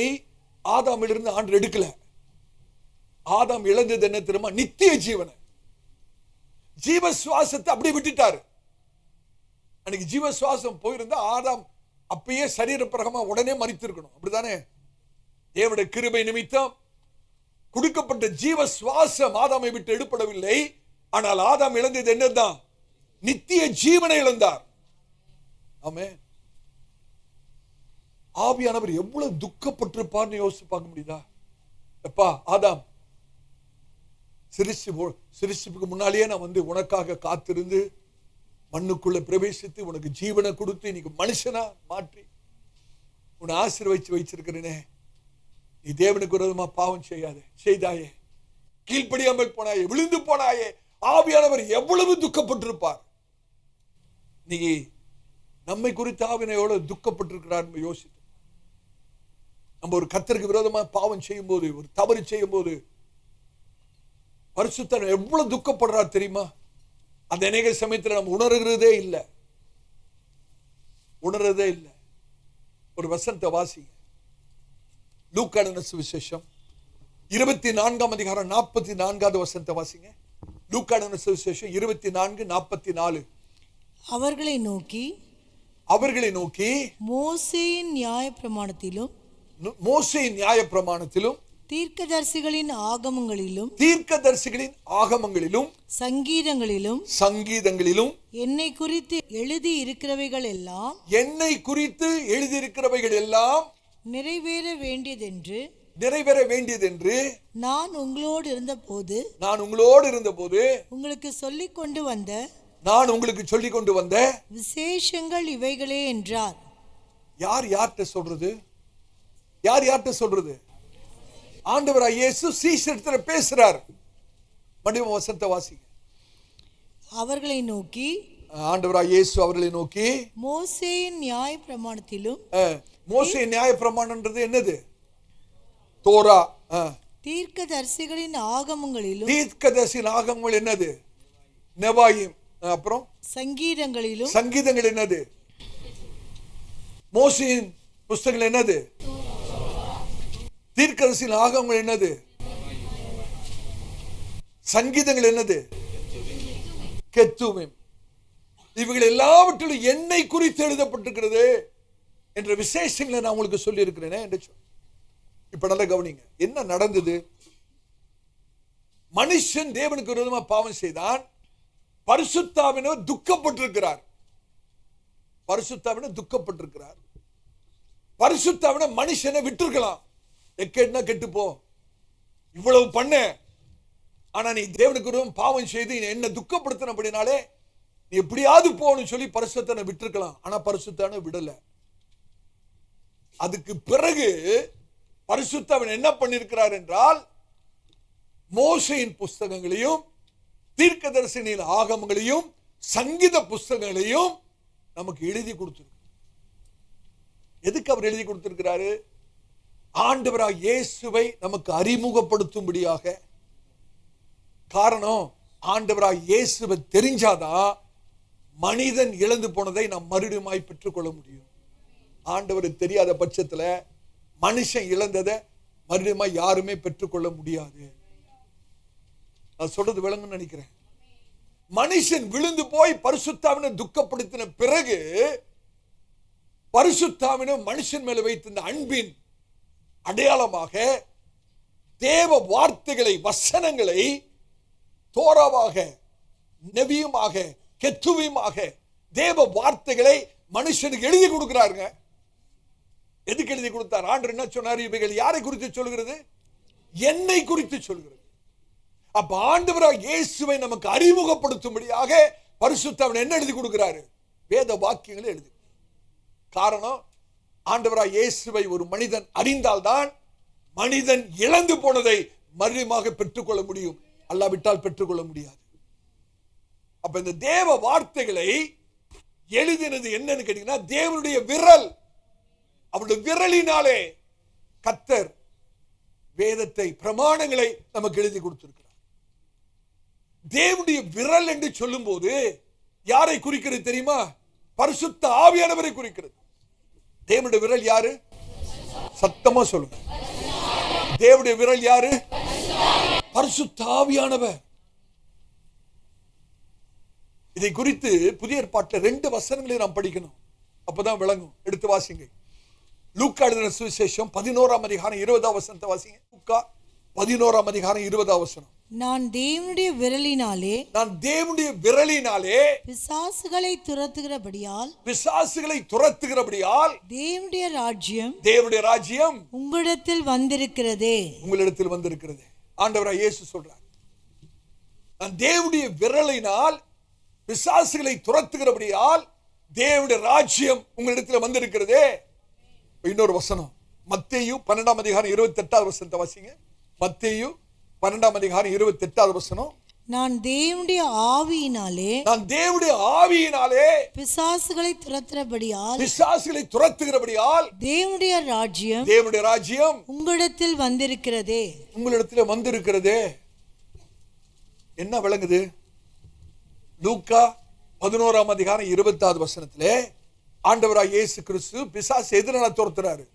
ஆதாமிலிருந்து ஆண்டவர் எடுக்கல. ஆதாம் இழந்தது என்ன தெரியுமா? நித்திய ஜீவனை, ஜீவ சுவாசத்தை அப்படியே விட்டுட்டாரு. அன்னைக்கு ஜீவ சுவாசம் போயிருந்தா ஆதாம் அப்பயே சரீர பிரகமா உடனே மரித்திருக்கணும், அப்படித்தானே? தேவனுடைய கிருபை நிமித்தம் கொடுக்கப்பட்ட ஜீவ சுவாசம் ஆதாமை விட்டு எடுப்படவில்லை. ஆனால் ஆதாம் இழந்தது என்னதான்? நித்திய ஜீவனை இழந்தார். ஆமென். ஆவியானவர் எவ்வளவு துக்கப்பட்டிருப்பார்னு யோசிச்சு பார்க்க முடியுதா? எப்பா ஆதாம், சிருஷ்டிப்புக்கு முன்னாலேயே நான் வந்து உனக்காக காத்திருந்து மண்ணுக்குள்ள பிரவேசித்து உனக்கு ஜீவனை கொடுத்து இன்னைக்கு மனுஷனா மாற்றி உன்னை ஆசீர்வதிச்சு வச்சிருக்கிறேனே, நீ தேவனுக்கு விரோதமா பாவம் செய்தாயே, கீழ்ப்படியாமல் போனாயே, விழுந்து போனாயே, ஆவியானவர் எவ்வளவு துக்கப்பட்டிருப்பார். நீ நம்மை குறித்து ஆவியானவர் எவ்வளவு துக்கப்பட்டிருக்கிறார் யோசித்து. நம்ம ஒரு கர்த்தருக்கு விரோதமா பாவம் செய்யும் போது, ஒரு தவறு செய்யும் போது பரிசுத்தர் எவ்வளவு துக்கப்படுறார் தெரியுமா? அந்த அநேக சமயத்தில் நம்ம உணர்கிறதே இல்லை. ஒரு வசனத்தை வாசிங்க. லூக்கா எழுதின சுவிசேஷம் 24ஆம் அதிகாரம் 44வது வசனத்தை வாசிங்க. லூக்கா எழுதின சுவிசேஷம் 24:44. அவர்களை நோக்கி மோசேயின் நியாயப்பிரமாணத்திலும் தீர்க்கதரிசிகளின் ஆகமங்களிலும் சங்கீதங்களிலும் என்னை குறித்து எழுதி இருக்கிறவைகள் எல்லாம் நிறைவேற வேண்டியதென்று நான் உங்களோடு இருந்தபோது உங்களுக்கு சொல்லிக் கொண்டு வந்த விசேஷங்கள் இவைகளே என்றார். யார்கிட்ட சொல்றது? ஆண்டவராகிய இயேசு சீஷரிடத்தில் பேசுறார். மறுபடியும் வசனத்தை வாசிங்க. அவர்களை நோக்கி, ஆண்டவராகிய இயேசு அவர்களை நோக்கி, மோசேயின் நியாயப்பிரமாணத்திலும், மோசேயின் நியாயப்பிரமாணம்ன்றது என்னது? தோரா. தீர்க்கதரிசிகளின் ஆகமங்களிலும், தீர்க்கதரிசியின் ஆகமங்கள் என்னது? நெவாயிம். அப்புறம் சங்கீதங்கள் என்னது? மோசேயின் புஸ்தகங்கள் என்னது? தீர்க்கதரிசியின் ஆகமங்கள் என்னது? சங்கீதங்கள் என்னது? கெத்துவீம். இவைகள் எல்லாவற்றிலும் என்னை குறித்து எழுதப்பட்டிருக்கிறது என்ற விசேஷங்களை நான் உங்களுக்கு சொல்லி இருக்கிறேன் என்று சொல். இப்ப நல்லா கவனிங்க, என்ன நடந்தது? மனுஷன் தேவனுக்கு விரோதமா பாவம் செய்தான். பரிசுத்தாவினர் துக்கப்பட்டிருக்கிறார். பரிசுத்தாவினர் மனுஷனை விட்டுருக்கலாம். எக்கேட்னா கெட்டு போ, இவ்வளவு பண்ண, ஆனா நீ தேவனுக்கு விரோதமா பாவம் செய்து என்ன துக்கப்படுத்தின அப்படினாலே நீ எப்படியாவது போன்னு சொல்லி பரிசுத்தனை விட்டுருக்கலாம். ஆனா பரிசுத்தான விடல. அதுக்கு பிறகு பரிசுத்தவன் என்ன பண்ணிருக்கிறார் என்றால், மோசேயின் புஸ்தகங்களையும் தீர்க்கதரிசியின் ஆகமங்களையும் சங்கீத புஸ்தகங்களையும் நமக்கு எழுதி கொடுத்திருக்கு. எதுக்கு அவர் எழுதி கொடுத்திருக்கிறாரு? ஆண்டவராகிய இயேசுவை நமக்கு அறிமுகப்படுத்தும்படியாக. காரணம், ஆண்டவராகிய இயேசுவை தெரிஞ்சாதான் மனிதன் இழந்து போனதை நாம் மறுபடியும் பெற்றுக்கொள்ள முடியும். ஆண்டவர் தெரியாத பட்சத்துல மனுஷன் இழந்ததை மறுபடியும் யாருமே பெற்றுக்கொள்ள முடியாது. நான் சொல்றது விளங்குன்னு நினைக்கிறேன். மனுஷன் விழுந்து போய் பரிசுத்தாவினை துக்கப்படுத்தின பிறகு பரிசுத்தாவினை மனுஷன் மேல வைத்திருந்த அன்பின் அடையாளமாக தேவ வார்த்தைகளை, வசனங்களை தோராவாக, நெபியுமாக, கெத்துவியுமாக தேவ வார்த்தைகளை மனுஷனுக்கு எழுதி கொடுக்கிறாருங்க. எதுக்கு எழுதி கொடுத்தார்? ஆண்டவர் என்ன சொன்னார்? இவைகள் யாரை குறித்து சொல்கிறது? என்னை குறித்து சொல்கிறது. அப்ப ஆண்டவராகிய இயேசுவை நமக்கு அறிமுகப்படுத்தும்படியாக பரிசுத்தவன் என்ன எழுதி கொடுக்கிறாரு? வேத வாக்கியங்களை எழுதி. காரணம், ஆண்டவராகிய இயேசுவை ஒரு மனிதன் அறிந்தால்தான் மனிதன் இழந்து போனதை மறுபடியும் பெற்றுக்கொள்ள முடியும், அல்லாவிட்டால் பெற்றுக்கொள்ள முடியாது. அப்ப இந்த தேவ வார்த்தைகளை எழுதினது என்னன்னு கேட்டீங்கன்னா, தேவனுடைய விரல். அவருடைய விரலினாலே கர்த்தர் வேதத்தை, பிரமாணங்களை நமக்கு எழுதி கொடுத்திருக்கிறார். தேவனுடைய விரல் என்று சொல்லும் போது யாரை குறிக்கிறது தெரியுமா? பரிசுத்த ஆவியானவரை குறிக்கிறது. தேவனுடைய விரல் யாரு? சத்தமா சொல்லுங்க. தேவனுடைய விரல் யாரு? பரிசுத்த ஆவியானவர். இதை குறித்து புதிய ஏற்பாட்டில் 2 வசனங்களை நாம் படிக்கணும், அப்பதான் விளங்கும். எடுத்து வாசிங்க. லூக்கா எழுதின சுவிசேஷம் 11ஆம் அதிகாரம் 20ஆம் வசனத்தை வாசிங்க. லூக்கா 11ஆம் அதிகாரம் 20ஆம் வசனம். நான் தேவனுடைய விரலினாலே பிசாசுகளை துரத்துகிறபடியால் தேவனுடைய ராஜ்யம் உங்களிடத்தில் வந்திருக்கிறதே. ஆண்டவராகிய இயேசு சொல்றார், நான் தேவனுடைய விரலினால் பிசாசுகளை துரத்துகிறபடியால் தேவனுடைய ராஜ்யம் உங்களிடத்தில் வந்திருக்கிறதே. இன்னொரு வசனம், மத்தேயு 12ஆம் அதிகாரம் 28ஆம் வசனத்தை வாசிங்க. மத்தேயு 12ஆம் அதிகாரம் 28ஆம் வசனம். நான் தேவனுடைய ஆவியினாலே பிசாசுகளை துரத்துகிறபடியால் தேவனுடைய ராஜ்யம் உங்களிடத்தில் வந்திருக்கிறதே. என்ன விளங்குது? லூக்கா 11ஆம் அதிகாரம் 20ஆம் வசனத்திலே ஆண்டவராகிய இயேசு கிறிஸ்து பிசாசு எதனால துரத்துறாரு?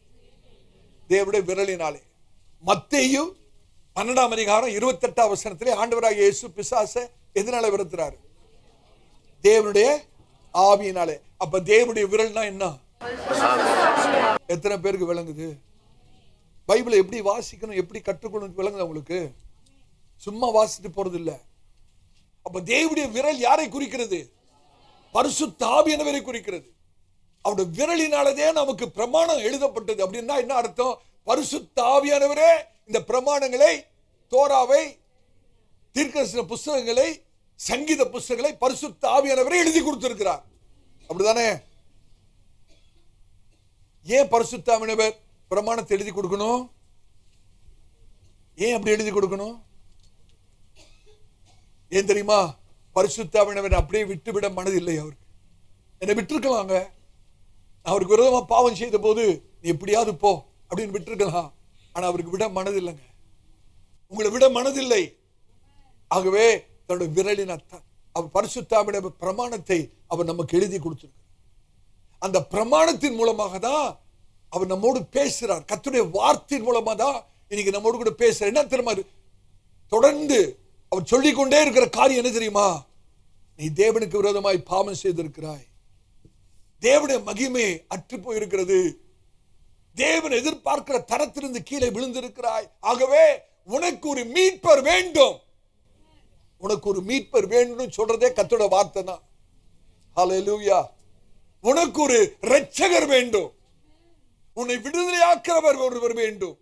தேவனுடைய விரலினாலே. மத்தேயு 12ஆம் அதிகாரம் 28ஆம் வசனத்திலே ஆண்டவராகிய இயேசு பிசாசை எதனால விரட்டுறாரு? தேவனுடைய ஆவியினாலே. அப்ப தேவனுடைய விரல்னா என்ன? எத்தனை பேருக்கு விளங்குது? பைபிளை எப்படி வாசிக்கணும், எப்படி கற்றுக்கொள்ளணும் விளங்குது உங்களுக்கு? சும்மா வாசிட்டு போறது இல்ல. அப்ப தேவனுடைய விரல் யாரை குறிக்கிறது? பரிசுத்த ஆவியானவரை குறிக்கிறது. அவருடைய விரலினாலதே நமக்கு பிரமாணம் எழுதப்பட்டது. அப்படின்னா என்ன அர்த்தம்? பரிசுத்த ஆவியானவரே இந்த பிரமாணங்களை, தோராவை, தீர்க்கதரிசன புஸ்தகங்களை, சங்கீத புஸ்தகங்களை பரிசுத்த ஆவியானவரே எழுதி கொடுத்திருக்கிறார். அப்படிதானே? ஏன் பரிசுத்த ஆவியானவர் பிரமாணத்தை எழுதி கொடுக்கணும்? ஏன் அப்படி எழுதி கொடுக்கணும்? ஏன் தெரியுமா? பரிசுத்த ஆவியானவர் அப்படியே விட்டுவிட மனதில்லை அவருக்கு. என்னை விட்டுருக்கலாங்க, அவருக்கு விரோதமா பாவம் செய்த போது நீ எப்படியாவது போ அப்படின்னு விட்டுருக்கலாம். ஆனா அவருக்கு விட மனதில்லைங்க, உங்களை விட மனதில்லை. ஆகவே தன்னுடைய விரலின் அவர் பரிசுத்த ஆவியானவர் பிரமாணத்தை அவர் நமக்கு எழுதி கொடுத்திருக்கிறார். அந்த பிரமாணத்தின் மூலமாக தான் அவர் நம்மோடு பேசுறார். கர்த்தருடைய வார்த்தையின் மூலமா தான் இன்னைக்கு நம்மோடு கூட பேசுறார். என்ன தெரியுமா? தொடர்ந்து அவர் சொல்லிக்கொண்டே இருக்கிற காரியம் என்ன தெரியுமா? நீ தேவனுக்கு விரோதமாய் பாவம் செய்திருக்கிறாய், தேவனுடைய மகிமை அற்று போயிருக்கிறது, தேவன் எதிர்பார்க்கிற தரத்திலிருந்து கீழே விழுந்திருக்கிறாய். ஆகவே உனக்கு ஒரு மீட்பர் வேண்டும், உனக்கு ஒரு மீட்பர் வேண்டும் சொல்றதே கர்த்தருடைய வார்த்தை தான். ஹல்லேலூயா. உனக்கு ஒரு இரட்சகர் வேண்டும், உன்னை விடுதலையாக்கிறவர் ஒருவர் வேண்டும்.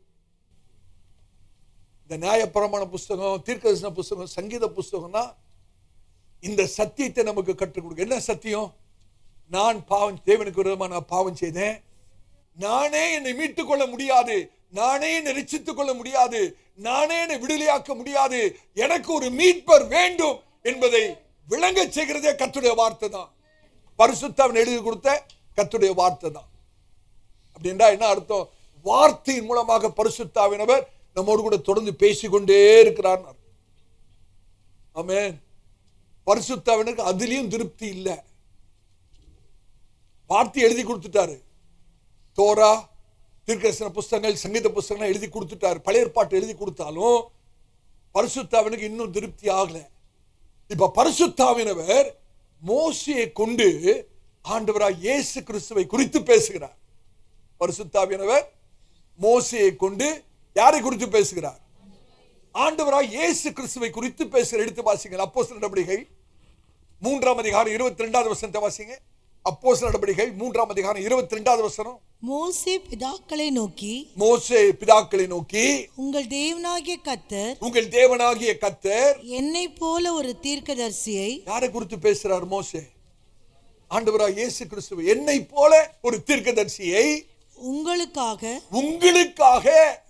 இந்த நியாயப்பிரமாண புஸ்தகம், தீர்க்கதரிசன புஸ்தகம், சங்கீத புஸ்தகம் தான் இந்த சத்தியத்தை நமக்கு கற்றுக் கொடுக்க. என்ன சத்தியம்? நான் பாவம், தேவனுக்கு விரோதமா நான் பாவம் செய்தேன், நானே என்னை மீட்டுக் கொள்ள முடியாது, நானே என்னை ரட்சித்துக் கொள்ள முடியாது, நானே என்னை விடுதலையாக்க முடியாது, எனக்கு ஒரு மீட்பர் வேண்டும் என்பதை விளங்க செய்கிறதே கர்த்தருடைய வார்த்தை தான். பரிசுத்த ஆவியானவர் எழுதி கொடுத்த கர்த்தருடைய வார்த்தை தான். அப்படின்றா என்ன அர்த்தம்? வார்த்தையின் மூலமாக பரிசுத்த ஆவியானவர் நம்மோடு கூட தொடர்ந்து பேசிக்கொண்டே இருக்கிறார். ஆமென். பரிசுத்த ஆவியானவருக்கு அதிலையும் திருப்தி இல்லை. வார்த்தை எழுதி கொடுத்துட்டாரு. தோரா, தீர்க்கதரிசன புஸ்தகங்கள், சங்கீத புஸ்தகங்கள் எழுதி கொடுத்துட்டாரு. பழைய ஏற்பாட்டு எழுதி கொடுத்தாலும் பரிசுத்த ஆவியானவருக்கு இன்னும் திருப்தி ஆகல. இப்ப பரிசுத்த ஆவியானவர் மோசேயை கொண்டு ஆண்டவராகிய இயேசு கிறிஸ்துவை குறித்து பேசுகிறார். பரிசுத்த ஆவியானவர் மோசேயை கொண்டு யாரை குறித்து பேசுகிறார்? ஆண்டவராகிய இயேசு கிறிஸ்துவை குறித்து பேசுகிற. எடுத்து வாசிங்க அப்போஸ்தலர் நடபடிகள் 3ஆம் அதிகாரம் 22வது வசனத்தை வாசிங்க. அப்போஸ்தலர் நடபடிகள் 3ஆம் அதிகாரம் 22வது வசனம். மோசே பிதாக்களை நோக்கி உங்கள் தேவனாகிய கர்த்தர் என்னை போல ஒரு தீர்க்கதரிசியை. யாரை குறித்து பேசுறார் மோசே? ஆண்டவராகிய இயேசு கிறிஸ்துவை. என்னை போல ஒரு தீர்க்கதரிசியை உங்களுக்காக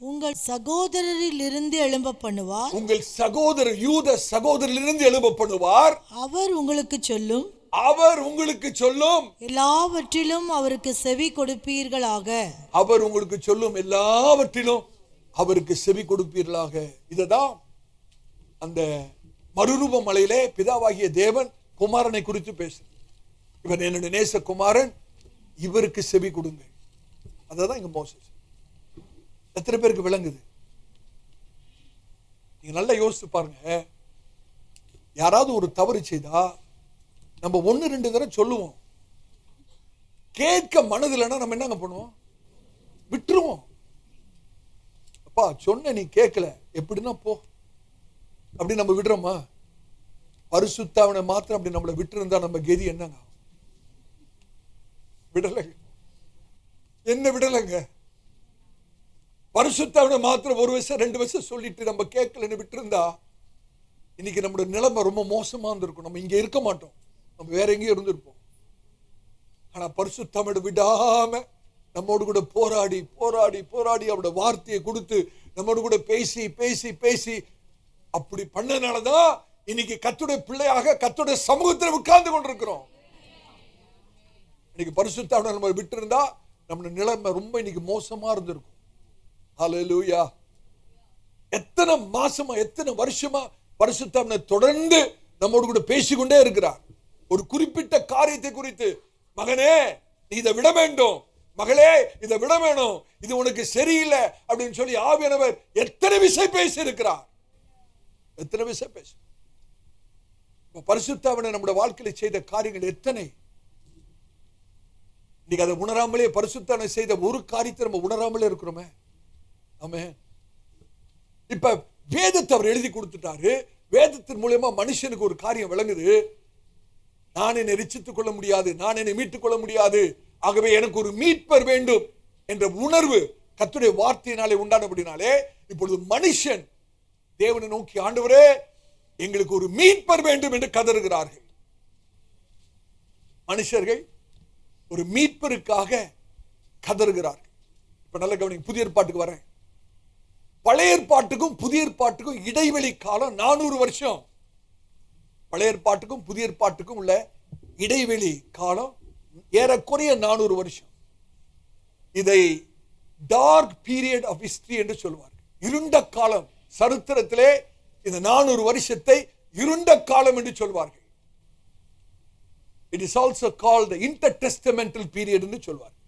உங்கள் சகோதரரிலிருந்து எழும்ப பண்ணுவார். உங்கள் சகோதரர் யூத சகோதரரிலிருந்து எழும்ப பண்ணுவார். அவர் உங்களுக்கு சொல்லும் எல்லாவற்றிலும் அவருக்கு செவி கொடுப்பீர்களாக. அவர் உங்களுக்கு சொல்லும் எல்லாவற்றிலும் அவருக்கு செவி கொடுப்பீர்களாக. இததான் அந்த மறுரூப மலையிலே பிதாவாகிய தேவன் குமாரனை குறித்து பேசுறார். இவர் என்னுடைய நேச குமாரன், இவருக்கு செவி கொடுங்க. அதான் இங்க மோசே. எத்தனை பேருக்கு விளங்குது? நீங்க நல்லா யோசிச்சு பாருங்க. யாராவது ஒரு தவறு செய்தா நம்ம 1-2 தடவை சொல்லுவோம். கேட்க மனதில்லைன்னா நம்ம என்னங்க பண்ணுவோம்? விட்டுருவோம். அப்பா சொன்ன நீ கேட்கல, எப்படின்னா போ அப்படி நம்ம விடுறோமா? பரிசுத்த ஆவியை மாத்திரம் அப்படி நம்மளை விட்டு இருந்தா நம்ம கதி என்னங்க? விடலைங்க. என்ன விடலைங்க? பரிசுத்த ஆவியை மாத்திரம் 1 வருஷம் 2 வருஷம் சொல்லிட்டு நம்ம கேட்கலன்னு விட்டு இருந்தா இன்னைக்கு நம்மளுடைய நிலைமை ரொம்ப மோசமா இருந்திருக்கும். நம்ம இங்க இருக்க மாட்டோம், நம்ம வேற எங்கேயும் இருந்திருப்போம். ஆனா பரிசுத்த ஆவியை விடாம நம்மோடு கூட போராடி போராடி போராடி அவருடைய வார்த்தையை கொடுத்து நம்மோடு கூட பேசி பேசி பேசி அப்படி பண்ணனாலதான் இன்னைக்கு கர்த்தருடைய பிள்ளையாக கர்த்தருடைய சமூகத்தில் உட்கார்ந்து கொண்டிருக்கிறோம். இன்னைக்கு பரிசுத்த ஆவியை நம்ம விட்டு இருந்தா நம்ம நிலைமை ரொம்ப இன்னைக்கு மோசமா இருந்திருக்கும். ஹல்லேலூயா. எத்தனை மாசமா எத்தனை வருஷமா பரிசுத்த ஆவியை தொடர்ந்து நம்மோடு கூட பேசிக்கொண்டே இருக்கிறார். ஒரு குறிப்பிட்ட காரியத்தை குறித்து, மகனே நீ இதை விட வேண்டும், மகளே இதை விட வேணும், இது உனக்கு சரியில்லை அப்படின்னு சொல்லி ஆவியானவர் எத்தனை விஷயம் பேசி இருக்கிறார். எத்தனை விஷயம் பேச பரிசுத்த ஆவியை நம்முடைய வாழ்க்கையில செய்த காரியங்கள் எத்தனை. இன்னைக்கு அதை உணராமலே பரிசுத்த ஆவியை செய்த ஒரு காரியத்தை நம்ம உணராமலே இருக்கிறோமே. ஆமென். இப்ப வேதத்தை அவர் எழுதி கொடுத்துட்டாரு. வேதத்தின் மூலமா மனுஷனுக்கு ஒரு காரியம் விளங்குது. நான் என்னை ரட்சித்துக் கொள்ள முடியாது, நான் என்னை மீட்டுக் கொள்ள முடியாது, ஆகவே எனக்கு ஒரு மீட்பர் வேண்டும் என்ற உணர்வு கர்த்தருடைய வார்த்தையினாலே உண்டானபடினாலே இப்பொழுது மனுஷன் தேவனை நோக்கி, ஆண்டவரே எங்களுக்கு ஒரு மீட்பர் வேண்டும் என்று கதறுகிறார்கள். மனுஷர்கள் ஒரு மீட்பருக்காக கதறுகிறார்கள். இப்ப நல்ல கவனிங்க. புதிய ஏற்பாட்டுக்கு வரேன். பழைய ஏற்பாட்டுக்கும் புதிய ஏற்பாட்டுக்கும் இடைவெளி காலம் 400 வருஷம். பழைய ஏற்பாட்டுக்கும் புதிய ஏற்பாட்டுக்கும் உள்ள இடைவெளி காலம் ஏறக்குறைய 400 வருஷம். இதை டார்க் பீரியட் ஆஃப் ஹிஸ்டரி என்று சொல்வார்கள். இருண்ட காலம். சரித்திரத்திலே இந்த 400 வருஷத்தை இருண்ட காலம் என்று சொல்வார்கள். It is also called the intertestamental period என்று சொல்வார்கள்.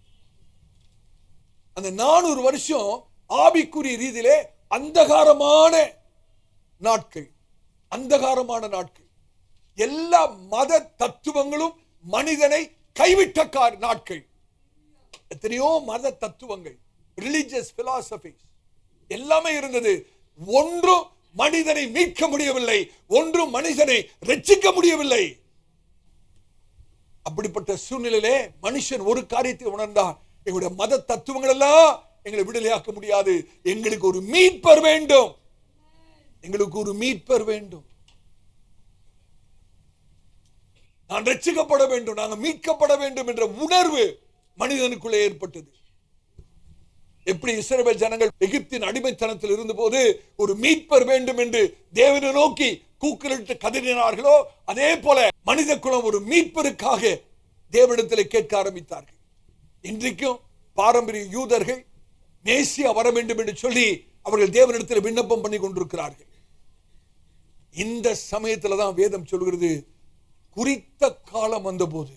அந்த 400 வருஷம் ஆவிக்குரிய ரீதியிலே அந்தகாரமான நாட்கள். அந்தகாரமான நாட்கள். எல்லா மத தத்துவங்களும் மனிதனை கைவிட்ட நாட்கள். எத்தனையோ மத தத்துவங்கள், ரிலிஜியஸ் பிலாசபிஸ் எல்லாமே இருந்தது. ஒன்றும் மனிதனை மீட்க முடியவில்லை, ஒன்றும் மனிதனை ரட்சிக்க முடியவில்லை. அப்படிப்பட்ட சூழ்நிலையிலே மனுஷன் ஒரு காரியத்தை உணர்ந்தான். எங்களுடைய மத தத்துவங்கள் எல்லாம் எங்களை விடுதலையாக்க முடியாது, எங்களுக்கு ஒரு மீட்பர் வேண்டும், எங்களுக்கு ஒரு மீட்பர் வேண்டும், நான் ரட்சிக்கப்பட வேண்டும், நாங்கள் மீட்கப்பட வேண்டும் என்ற உணர்வு மனிதனுக்குள்ளே ஏற்பட்டது. எப்படி இஸ்ரவேல் ஜனங்கள் எகிப்தின் அடிமைத்தனத்தில் இருந்தபோது ஒரு மீட்பர் வேண்டும் என்று தேவனை நோக்கி கூக்குரலிட்டு கதறினார்களோ, அதே போல மனித குலம் ஒரு மீட்பருக்காக தேவனிடத்தில் கேட்க ஆரம்பித்தார்கள். இன்றைக்கும் பாரம்பரிய யூதர்கள் மேசியா வர வேண்டும் என்று சொல்லி அவர்கள் தேவனிடத்தில் விண்ணப்பம் பண்ணி கொண்டிருக்கிறார்கள். இந்த சமயத்துல தான் வேதம் சொல்கிறது, குறித்த காலம் வந்தபோது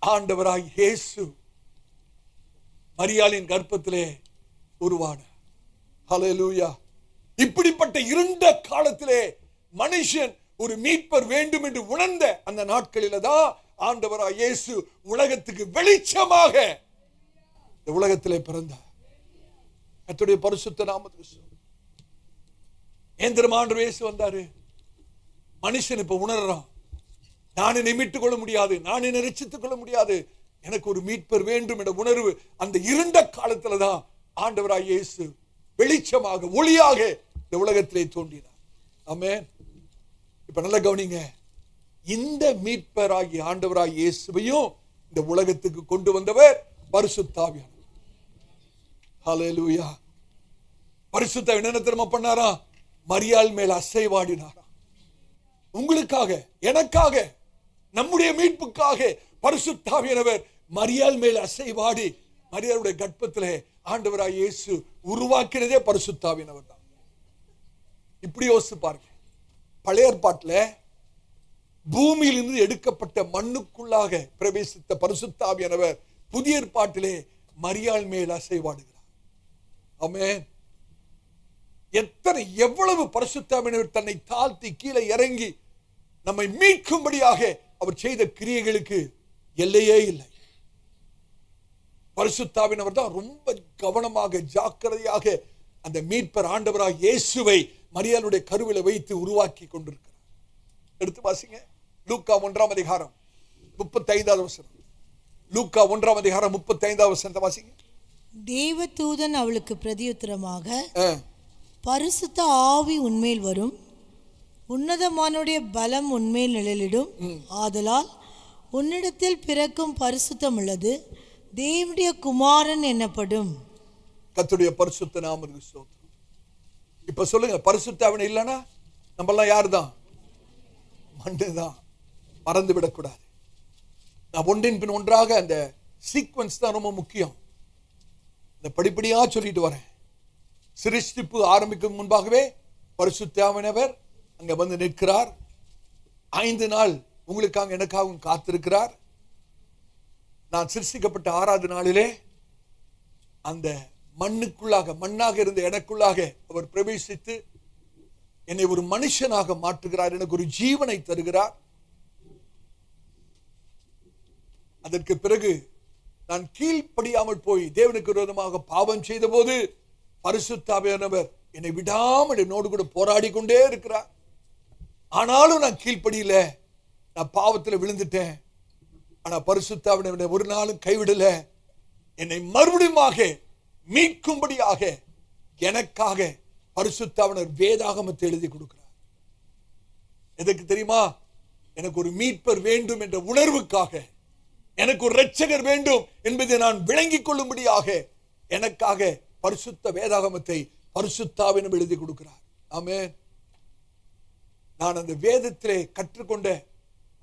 ஆண்டவராய் இயேசு மரியாளின் கர்ப்பத்திலே உருவானார். ஹல்லேலூயா. இப்படிப்பட்ட இருண்ட காலத்திலே மனுஷன் ஒரு மீட்பர் வேண்டும் என்று உணர்ந்த அந்த நாட்களில தான் ஆண்டவராய் இயேசு உலகத்துக்கு வெளிச்சமாக இந்த உலகத்திலே பிறந்தார். கர்த்தருடைய பரிசுத்த நாமத்துக்கு ஏந்திரமாண்டு இயேசு வந்தாரு. மனுஷன் இப்ப உணர்றான், நான் என்னை மீட்டுக் கொள்ள முடியாது, நான் என்னை ரட்சித்துக் கொள்ள முடியாது, எனக்கு ஒரு மீட்பர் வேண்டும் என்ற உணர்வு அந்த இருண்ட காலத்துலதான் ஆண்டவராய் இயேசு வெளிச்சமாக ஒளியாக இந்த உலகத்திலே தோன்றினார். ஆமென். இப்ப நல்ல கவனிங்க, இந்த மீட்பராகிய ஆண்டவராய் இயேசுவையும் இந்த உலகத்துக்கு கொண்டு வந்தவர் பரிசுத்த ஆவியானவர். ஹல்லேலூயா. பரிசுத்த ஆவியானவர் என்ன தெரியுமா பண்ணாரா? மரியாள் மேல் அசைவாடினாரா. உங்களுக்காக, எனக்காக, நம்முடைய மீட்புக்காக பரிசுத்த ஆவியானவர் மரியாள் மேல் அசைவாடி மரியாளுடைய கர்ப்பத்திலே ஆண்டவராய் இயேசு உருவாக்கினதே பரிசுத்த ஆவியானவர் தான். இப்படி யோசிச்சு பாருங்க, பழைய ஏற்பாட்டில் பூமியிலிருந்து எடுக்கப்பட்ட மண்ணுக்குள்ளாக பிரவேசித்த பரிசுத்த ஆவியானவர் புதிய ஏற்பாட்டிலே மரியாள் மேல் அசைவாடுகிறார். ஆமென். எவ்வளவு பரிசுத்த ஆவியானவர் தன்னை தாழ்த்தி கீழே இறங்கி நம்மை மீட்கும்படியாக அவர் செய்த கிரியைகளுக்கு எல்லையே இல்லை. பரிசுத்த ஆவியானவர் தான் ரொம்ப கவனமாக ஜாக்கிரதையாக அந்த மீட்பர் ஆண்டவராக இயேசுவை மரியாளுடைய கருவில வைத்து உருவாக்கி கொண்டிருக்கிறார். எடுத்து வாசிங்க, லூக்கா 1 அதிகாரம் 35வது வசனம். லூக்கா 1 அதிகாரம் 35வது வசனத்தை வாசிங்க. தேவதூதன் அவளுக்கு பிரதியுத்தரமாக, பரிசுத்த ஆவி உன்மேல் வரும், உன்னதமானுடைய பலம் உன்மேல் நிழலிடும், ஆதலால் உன்னிடத்தில் பிறக்கும் பரிசுத்தம் உள்ளது தேவனுடைய குமாரன் என்னப்படும். கர்த்தருடைய பரிசுத்த நாமத்துக்கு ஸ்தோத்திரம். இப்ப சொல்லுங்க, பரிசுத்த ஆவியானவர் இல்லைன்னா நம்ம எல்லாம் யாரு தான்? மண்ணுதான். மறந்து விடக்கூடாது. நான் ஒன்றின் பின் ஒன்றாக அந்த சீக்வன்ஸ் தான் ரொம்ப முக்கியம். இந்த படிப்படியா சொல்லிட்டு வரேன். சிருஷ்டிப்பு ஆரம்பிக்கும் முன்பாகவே பரிசுத்த ஆவியானவர் அங்க வந்து நிற்கிறார். 5 நாள் உங்களுக்காக எனக்காகவும் காத்திருக்கிறார். நான் சிருஷ்டிக்கப்பட்ட 6வது நாளிலே அந்த மண்ணுக்குள்ளாக, மண்ணாக இருந்த எனக்குள்ளாக அவர் பிரவேசித்து என்னை ஒரு மனுஷனாக மாற்றுகிறார். எனக்கு ஒரு ஜீவனை தருகிறார். அதற்கு பிறகு நான் கீழ்ப்படியாமல் போய் தேவனுக்கு விரோதமாக பாவம் செய்த போது பரிசுத்த ஆவியானவர் என்னை விடாமல் என்னோடு கூட போராடி கொண்டே இருக்கிறார். ஆனாலும் நான் கீழ்ப்படியில, நான் பாவத்தில் விழுந்துட்டேன். ஆனா பரிசுத்த ஆவியானவர் ஒரு நாளும் கைவிடல. என்னை மறுபடியுமாக மீட்கும்படியாக எனக்காக பரிசுத்த ஆவியானவர் வேதாகமத்தை எழுதி கொடுக்கிறார். எதுக்கு தெரியுமா? எனக்கு ஒரு மீட்பர் வேண்டும் என்ற உணர்வுக்காக, எனக்கு ஒரு இரட்சகர் வேண்டும் என்பதை நான் விளங்கிக் கொள்ளும்படியாக எனக்காக பரிசுத்த வேதாகமத்தை பரிசுத்த ஆவியானவர் எழுதி கொடுக்கிறார். ஆமென். நான் அந்த வேதத்திலே கற்றுக்கொண்ட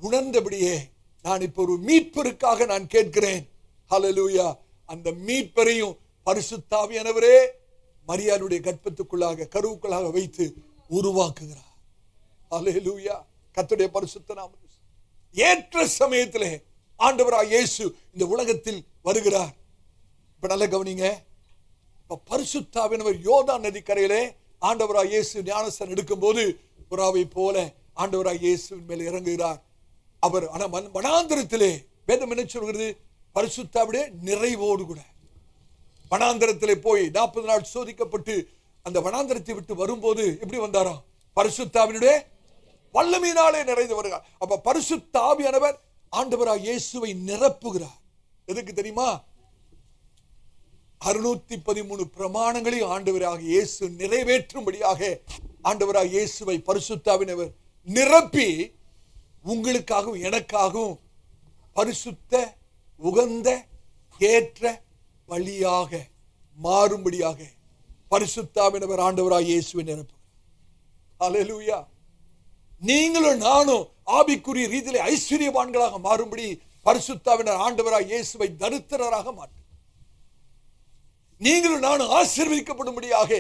உணர்ந்தபடியே நான் இப்ப ஒரு மீட்பருக்காக நான் கேட்கிறேன். ஹல்லேலூயா. அந்த மீட்பரையும் பரிசுத்த ஆவியானவரே மரியாளுடைய கர்ப்பத்துக்குள்ளாக, கருவுக்குள்ளாக வைத்து உருவாக்குகிறார். ஹல்லேலூயா. கர்த்தருடைய பரிசுத்த நாமம். ஏற்ற சமயத்திலே ஆண்டவராய் இயேசு இந்த உலகத்தில் வருகிறார். இப்ப நல்ல கவனிங்க. இப்ப பரிசுத்த ஆவியானவர் யோர்தான் நதிக்கரையிலே ஆண்டவராய் இயேசு ஞானஸ்நானம் எடுக்கும் போது புறாவை போல ஆண்டவராய் இயேசுவின் மேல் இறங்குகிறார். அவர் வனாந்தரத்திலே வேதம் என்ன சொல்கிறது? பரிசுத்த ஆவியுடைய நிறைவோடு கூட வனாந்தரத்திலே போய் 40 நாள் சோதிக்கப்பட்டு அந்த வனாந்தரத்தை விட்டு வரும்போது எப்படி வந்தாராம்? பரிசுத்த ஆவியுடைய வல்லமையினாலே நிறைந்து வருகிறார். அப்ப பரிசுத்த ஆவியானவர் ஆண்டவராய் இயேசுவை நிரப்புகிறார். எதுக்கு தெரியுமா? 613 பிரமாணங்களையும் ஆண்டவராக இயேசு நிறைவேற்றும்படியாக ஆண்டவராக இயேசுவை பரிசுத்த ஆவியானவர் நிரப்பி உங்களுக்காகவும் எனக்காகவும் பரிசுத்த, உகந்த, ஏற்ற வழியாக மாறும்படியாக பரிசுத்த ஆவியானவர் ஆண்டவராக இயேசுவை நிரப்புகிறார். ஹல்லேலூயா. நீங்களும் நானும் ஆவிக்குரிய ரீதியிலே ஐஸ்வர்யவான்களாக மாறும்படி பரிசுத்த ஆவியானவர் ஆண்டவராக இயேசுவை தரித்திரராக மாற்று. நீங்களும் நானும் ஆசீர்வதிக்கப்படும்படியாக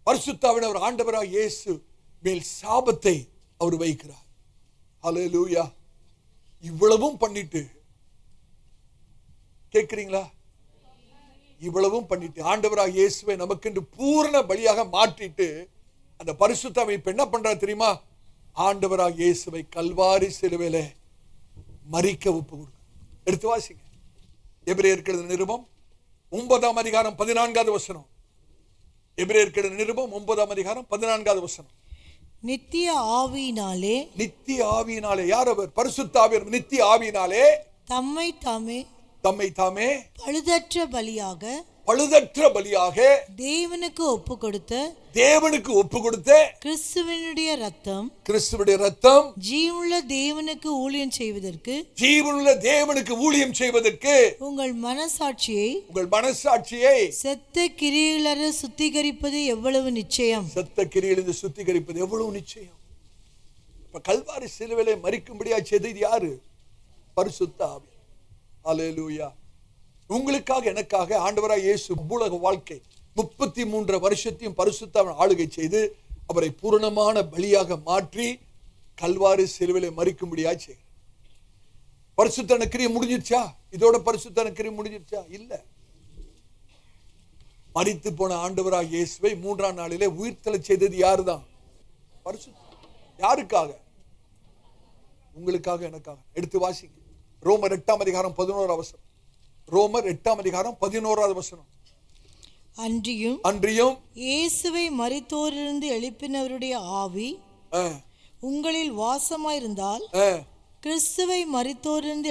பரிசுத்தாவியானவர் ஆண்டவராக இயேசு மேல் சாபத்தை அவர் வைக்கிறார். ஹல்லேலூயா. இவ்வளவும் பண்ணிட்டு கேட்கிறீங்களா? இவ்வளவும் பண்ணிட்டு ஆண்டவராக இயேசுவை நமக்கென்று பூரண பலியாக மாற்றிட்டு அந்த பரிசுத்தாவை இப்ப என்ன பண்றார் தெரியுமா? ஆண்டவராக இயேசுவை கல்வாரி சிலுவையிலே மரிக்க ஒப்பு கொடுக்க. எடுத்து வாசிங்க. எபிரேயருக்கு எழுதின நிருபம் 9ஆம் அதிகாரம் 14வது வசனம். எபிரேயருக்கு எழுதின நிருபம் 9ஆம் அதிகாரம் 14வது வசனம். நித்திய ஆவியினாலே, நித்திய ஆவியினாலே, யார் அவர்? பரிசுத்த ஆவியானவர் நித்திய ஆவியினாலே தம்மை தாமே பழுதற்ற பலியாக தேவனுக்கு ஒப்பு கொடுத்த கிறிஸ்துவினுடைய ரத்தம் ஜீவனுள்ள தேவனுக்கு ஊழியம் செய்வதற்கு உங்கள் மனசாட்சியை செத்த கிரியைகளற சுத்திகரிப்பது எவ்வளவு நிச்சயம். இப்ப கல்வாரி சிலுவையிலே மரிக்கும்படியா செய்தது யாரு? பரிசுத்த ஆவி. அல்லேலூயா. உங்களுக்காக எனக்காக ஆண்டவராக இயேசு பூலக வாழ்க்கை 33 வருஷத்தையும் பரிசுத்த ஆளுகை செய்து அவரை பூரணமான பலியாக மாற்றி கல்வாரி சிலுவையிலே மரிக்கும்படியா செய்கிறார். பரிசுத்த கிரியை முடிஞ்சிருச்சா? இதோட பரிசுத்த கிரியை முடிஞ்சிருச்சா? இல்ல. மரித்து போன ஆண்டவராக இயேசுவை 3ஆம் நாளிலே உயிர்த்தெழச் செய்தது யாருதான்? பரிசுத்த. யாருக்காக? உங்களுக்காக எனக்காக. எடுத்து வாசிங்க. ரோமர் 8ஆம் அதிகாரம் 11வது வசனம். ரோமர் 8ஆம் அதிகாரம் 11வது வசனம். அன்றியும் இயேசுவை மரித்தோரிலிருந்து எழுப்பினவருடைய ஆவி உங்களில் வாசமாயிருந்தால் கிறிஸ்துவை மரித்தோரிலிருந்து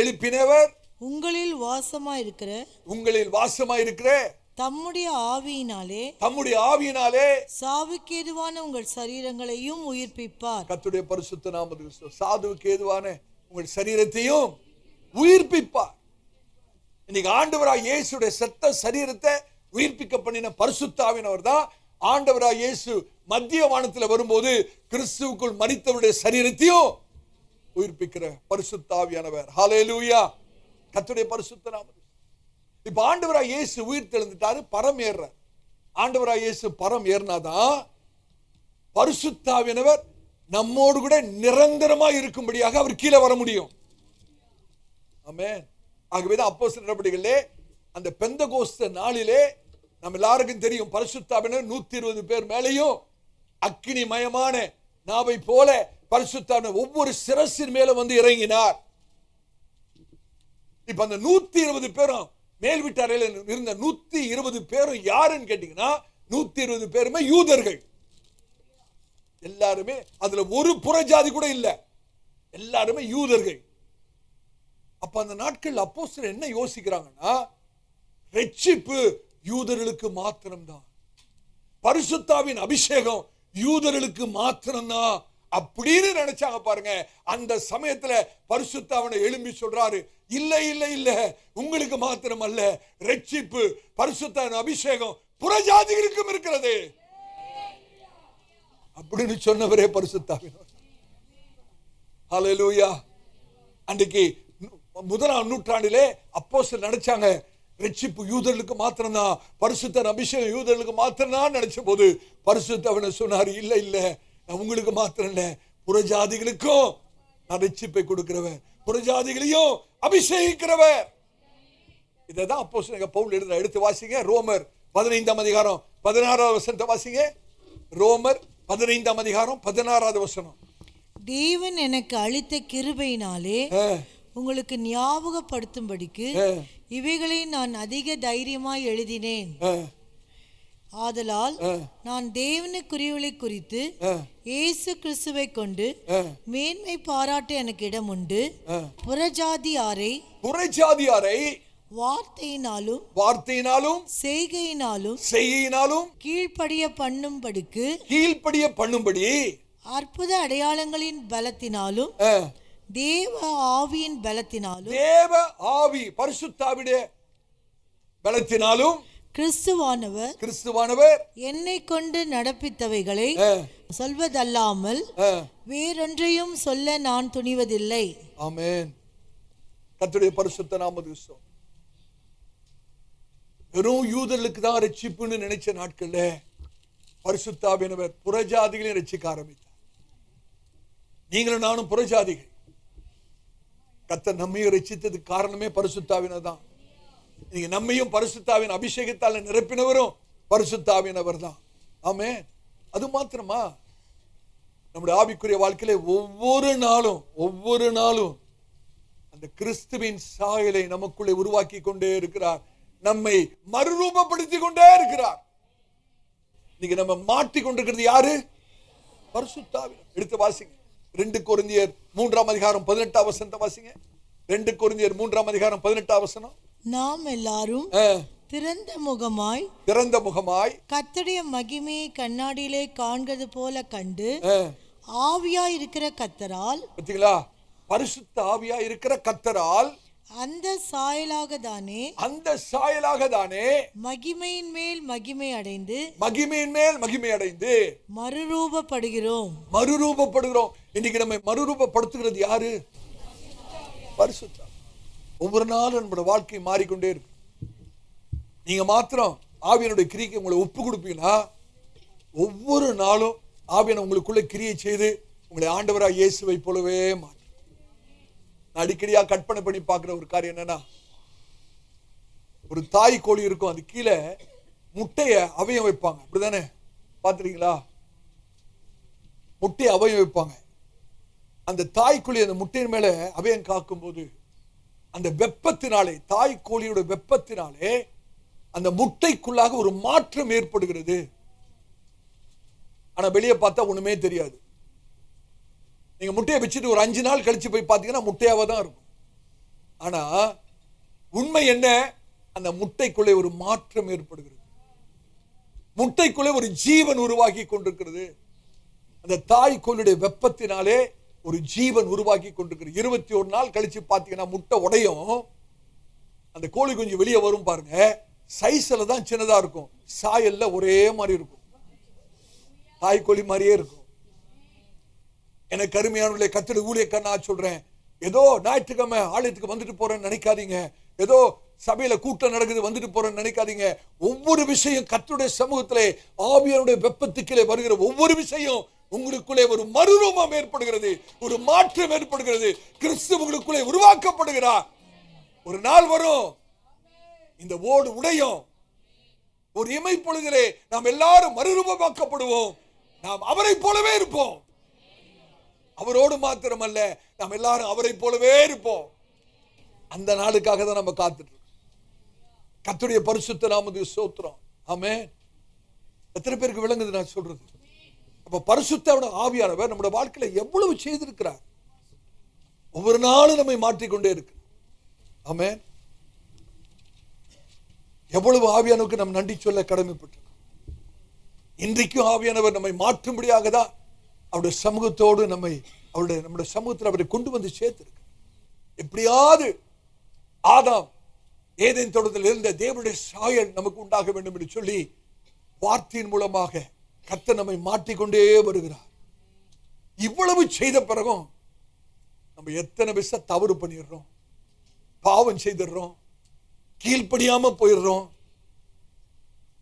எழுப்பினவர் உங்களில் வாசமாயிருக்கிற தம்முடைய ஆவியினாலே சாவுக்கு ஏதுவான உங்கள் சரீரங்களையும் உயிர்ப்பிப்பார். கர்த்தருடைய பரிசுத்த நாமத்துக்கு சாதுவுக்கு ஏதுவான உங்கள் சரீரத்தையும் உயிர்ப்பிப்பார். இன்னைக்கு ஆண்டவராக இயேசுடைய செத்த சரீரத்தை உயிர்ப்பிக்க பண்ணின பரிசுத்த ஆவியானவர் தான் ஆண்டவராக இயேசு மத்திய வானத்தில் வரும்போது கிறிஸ்துவுக்குள் மரித்தவருடைய சரீரத்தையும் உயிர்ப்பிக்கிற பரிசுத்த ஆவியானவர். ஹல்லேலூயா. கர்த்தருடைய பரிசுத்த நாமத்துக்கு. இப்ப ஆண்டவராக இயேசு உயிர் தெழுந்துட்டாரு, பரம் ஏறுறார். ஆண்டவராக இயேசு பரம் ஏறினாதான் பரிசுத்த ஆவியானவர் நம்மோடு கூட நிரந்தரமா இருக்கும்படியாக அவர் கீழே வர முடியும். ஆமென். ஆகவேதான் அப்போஸ்தலர் நடவடிக்கைகளிலே அந்த பெந்தகோஸ்து நாளிலே நம்ம எல்லாருக்கும் தெரியும் பரிசுத்த ஆவியானவர் 120 பேர் மேலேயும் அக்கினிமயமான நாவை போல பரிசுத்த ஆவியானவர் ஒவ்வொரு சிரசின் மேல வந்து இறங்கினார். இப்ப அந்த 120 பேரும் மேல் வீட்டாரையில் இருந்த 120 பேரும் யாருன்னு கேட்டீங்கன்னா 120 பேருமே யூதர்கள். எல்லாருமே அதுல ஒரு புறஜாதி கூட இல்ல, எல்லாருமே யூதர்கள். அப்ப அந்த நாட்கள் அப்போஸ்தலர் என்ன யோசிக்கிறாங்கன்னா, ரட்சிப்பு யூதர்களுக்கு மாத்திரம்தான், பரிசுத்தாவின் அபிஷேகம் யூதர்களுக்கு மாத்திரம்தான் அப்படின்னு நினைச்சாங்க பாருங்க. அந்த சமயத்துல பரிசுத்தாவினை எழும்பி சொல்றாரு, இல்ல இல்ல இல்ல, உங்களுக்கு மாத்திரம் அல்ல, ரட்சிப்பு பரிசுத்தாவின் அபிஷேகம் புறஜாதிகளுக்கும் இருக்கிறது அப்படின்னு சொன்னவரே பரிசுத்தாவினர். ஹல்லேலூயா. அன்றைக்கு 1ஆம் நூற்றாண்டிலே அப்போஸ்தலர் நினைச்சாங்க ரட்சிப்பு யூதர்களுக்கு மாத்திரம்தான், பரிசுத்த அபிஷேகம் யூதர்களுக்கு மாத்திரம்தான் நினைச்ச போது பரிசுத்தவனை சொன்னாரு, இல்ல இல்ல, நான் உங்களுக்கு மாத்திரம் இல்ல, புறஜாதிகளுக்கும் நான் ரட்சிப்பை கொடுக்கிறவர், புறஜாதிகளையும் அபிஷேகிக்கிறவர். இதைதான் அப்போஸ்தலர் பவுல் எழுதுறார். எடுத்து வாசிங்க. ரோமர் 15ஆம் அதிகாரம் 16வது வசனத்தை வாசிங்க. ரோமர் 15ஆம் அதிகாரம் 16வது வசனம். தேவன் எனக்கு அளித்த கிருபையினாலே உங்களுக்கு ஞாபகப்படுத்தும்படிக்கு இவைகளை நான் அதிக தைரியமாய் எழுதினேன். ஆதலால் நான் தேவனுக்குரியவளை குறித்து இயேசு கிறிஸ்துவை கொண்டு மேன்மை பாராட்ட எனக்கு இடம் உண்டு. புறஜாதியாரை வார்த்தையினாலும் செய்கையினாலும் கீழ்ப்படிய பண்ணும்படி அற்புத அடையாளங்களின் பலத்தினாலும் தேவ ஆவியின் பலத்தினாலும் பரிசுத்தாவிடைய பலத்தினாலும் கிறிஸ்துவானவர் என்னை கொண்டு நடப்பித்தவைகளை சொல்வதல்லாமல் வேறொன்றையும் சொல்ல நான் துணிவதில்லை. ஆமென். கர்த்தருடைய பரிசுத்த நாமத்துக்கு ஸ்தோத்திரம். வெறும் யூதர்களுக்கு தான் ரட்சிப்புன்னு நினைச்ச நாட்கள்ல பரிசுத்த ஆவியானவர் புறஜாதிகளையும் ரட்சிக்க ஆரம்பித்தார். நீங்களும் நானும் புறஜாதிகள். கர்த்தர் நம்மையும் ரட்சித்ததுக்கு காரணமே பரிசுத்த ஆவியானவர் தான். நீங்க நம்மையும் பரிசுத்த ஆவியின் அபிஷேகத்தால் நிரப்பினவரும் பரிசுத்த ஆவியானவர் தான். ஆமென். அது மாத்திரமா, நம்முடைய ஆவிக்குரிய வாழ்க்கையில ஒவ்வொரு நாளும் அந்த கிறிஸ்துவின் சாயலை நமக்குள்ளே உருவாக்கி கொண்டே இருக்கிறார். நம்மை மறுரூபப்படுத்தி கொண்டே இருக்கிறார். நீங்க நம்ம மாட்டி கொண்டிருக்கிறது யாரு? பரிசுத்த ஆவியானவர். எடுத்து வாசிங்க 2 கொரிந்தியர் 3:18 வாசிங்க. 2 கொரிந்தியர் 3:18 நாம் எல்லாரும் திறந்த முகமாய் கர்த்தருடைய மகிமையை கண்ணாடியிலே காண்கிறது போல கண்டு ஆவியாய் இருக்கிற கர்த்தரால், பாத்தீங்களா, பரிசுத்த ஆவியாய் இருக்கிற கர்த்தரால் அந்த சாயலாக தானே மகிமையின் மேல் மகிமை அடைந்து மறுரூபப்படுகிறோம். இன்னைக்கு நம்ம மறுரூபப்படுத்துகிறது யாரு? பரிசுத்த. ஒவ்வொரு நாளும் நம்மளோட வாழ்க்கை மாறிக்கொண்டே இருக்கு. நீங்க மாத்திரம் ஆவியனுடைய கிரிக்கு உங்களை ஒப்பு கொடுப்பீங்கன்னா ஒவ்வொரு நாளும் ஆவியன் உங்களுக்குள்ள கிரியை செய்து உங்களை ஆண்டவராக இயேசுவை போலவே மாற்றும். நான் அடிக்கடியா கற்பனை பண்ணி பார்க்கிற ஒரு காரியம் என்னன்னா, ஒரு தாய் கோழி இருக்கும், அது கீழே முட்டைய அவயம் வைப்பாங்க, அப்படிதானே? பார்த்துருக்கீங்களா? முட்டையை அவயம் வைப்பாங்க. அந்த தாய் கோழி அந்த முட்டையின் மேல அவயம் காக்கும் போது அந்த வெப்பத்தினாலே, தாய் கோழியோட வெப்பத்தினாலே அந்த முட்டைக்குள்ளாக ஒரு மாற்றம் ஏற்படுகிறது. ஆனா வெளியே பார்த்தா ஒண்ணுமே தெரியாது. நீங்க முட்டையை வச்சுட்டு ஒரு 5 நாள் கழிச்சு போய் பார்த்தீங்கன்னா முட்டையாவா தான் இருக்கும். ஆனா உண்மை என்ன? அந்த முட்டைக்குள்ளே ஒரு மாற்றம் ஏற்படுகிறது. முட்டைக்குள்ளே ஒரு ஜீவன் உருவாக்கி கொண்டிருக்கிறது. அந்த தாய் கோழியுடைய வெப்பத்தினாலே ஒரு ஜீவன் உருவாக்கி கொண்டிருக்கிறது. 21 நாள் கழிச்சு பார்த்தீங்கன்னா முட்டை உடையும். அந்த கோழி கொஞ்சம் வெளியே வரும் பாருங்க. சைஸ்ல தான் சின்னதா இருக்கும், சாயல்ல ஒரே மாதிரி இருக்கும், தாய் கோழி மாதிரியே இருக்கும். எனக்கு அருமையானவர்களே, கர்த்தருடைய ஊழியக்காரனா சொல்றேன், ஏதோ ஞாயிற்றுக்கிழமை ஆலயத்துக்கு வந்துட்டு போறேன்னு நினைக்காதீங்க. ஏதோ சபையில கூட்டம் நடக்குது வந்துட்டு போறேன்னு நினைக்காதீங்க. ஒவ்வொரு விஷயம் கர்த்தருடைய சமூகத்திலே ஆவியானுடைய வெப்பத்துக்கிலே வருகிற ஒவ்வொரு விஷயம் உங்களுக்குள்ளே ஒரு மறுரூபம் ஏற்படுகிறது, ஒரு மாற்றம் ஏற்படுகிறது. கிறிஸ்து உங்களுக்குள்ளே உருவாக்கப்படுகிறார். ஒரு நாள் வரும், இந்த ஓடு உடையும். ஒரு இமை பொழுதிலே நாம் எல்லாரும் மறுரூபமாக்கப்படுவோம். நாம் அவரை போலவே இருப்போம். அவரோடு மாத்திரமல்ல, நாம் எல்லாரும் அவரை போலவே இருப்போம். அந்த நாளுக்காக தான் நம்ம காத்துட்டு இருக்கோம். கர்த்தருடைய பரிசுத்த நாமத்துக்கு ஸ்தோத்திரம். ஆமென். எத்தனை பேருக்கு விளங்குது நான் சொல்றது? அப்ப பரிசுத்த ஆவியானவர் நம்முடைய வாழ்க்கையில எவ்வளவு செய்திருக்கிறார். ஒவ்வொரு நாளும் நம்மை மாற்றிக்கொண்டே இருக்கு. ஆமென். எவ்வளவு ஆவியானவருக்கு நம்ம நன்றி சொல்ல கடமைப்பட்டிருக்கோம். இன்றைக்கும் ஆவியானவர் நம்மை மாற்றும்படியாக தான் அவருடைய சமூகத்தோடு நம்முடைய சமூகத்தில் அவரை கொண்டு வந்து சேர்த்திருக்கு. எப்படியாவது ஆதாம் ஏதேன் தோட்டத்தில் இருந்த தேவனுடைய சாயல் நமக்கு உண்டாக வேண்டும் என்று சொல்லி வார்த்தையின் மூலமாக கர்த்தர் நம்மை மாற்றிக்கொண்டே வருகிறார். இவ்வளவு செய்த பிறகும் நம்ம எத்தனை விஷயம் தவறு பண்ணிடுறோம், பாவம் செய்திடுறோம், கீழ்ப்படியாம போயிடுறோம்,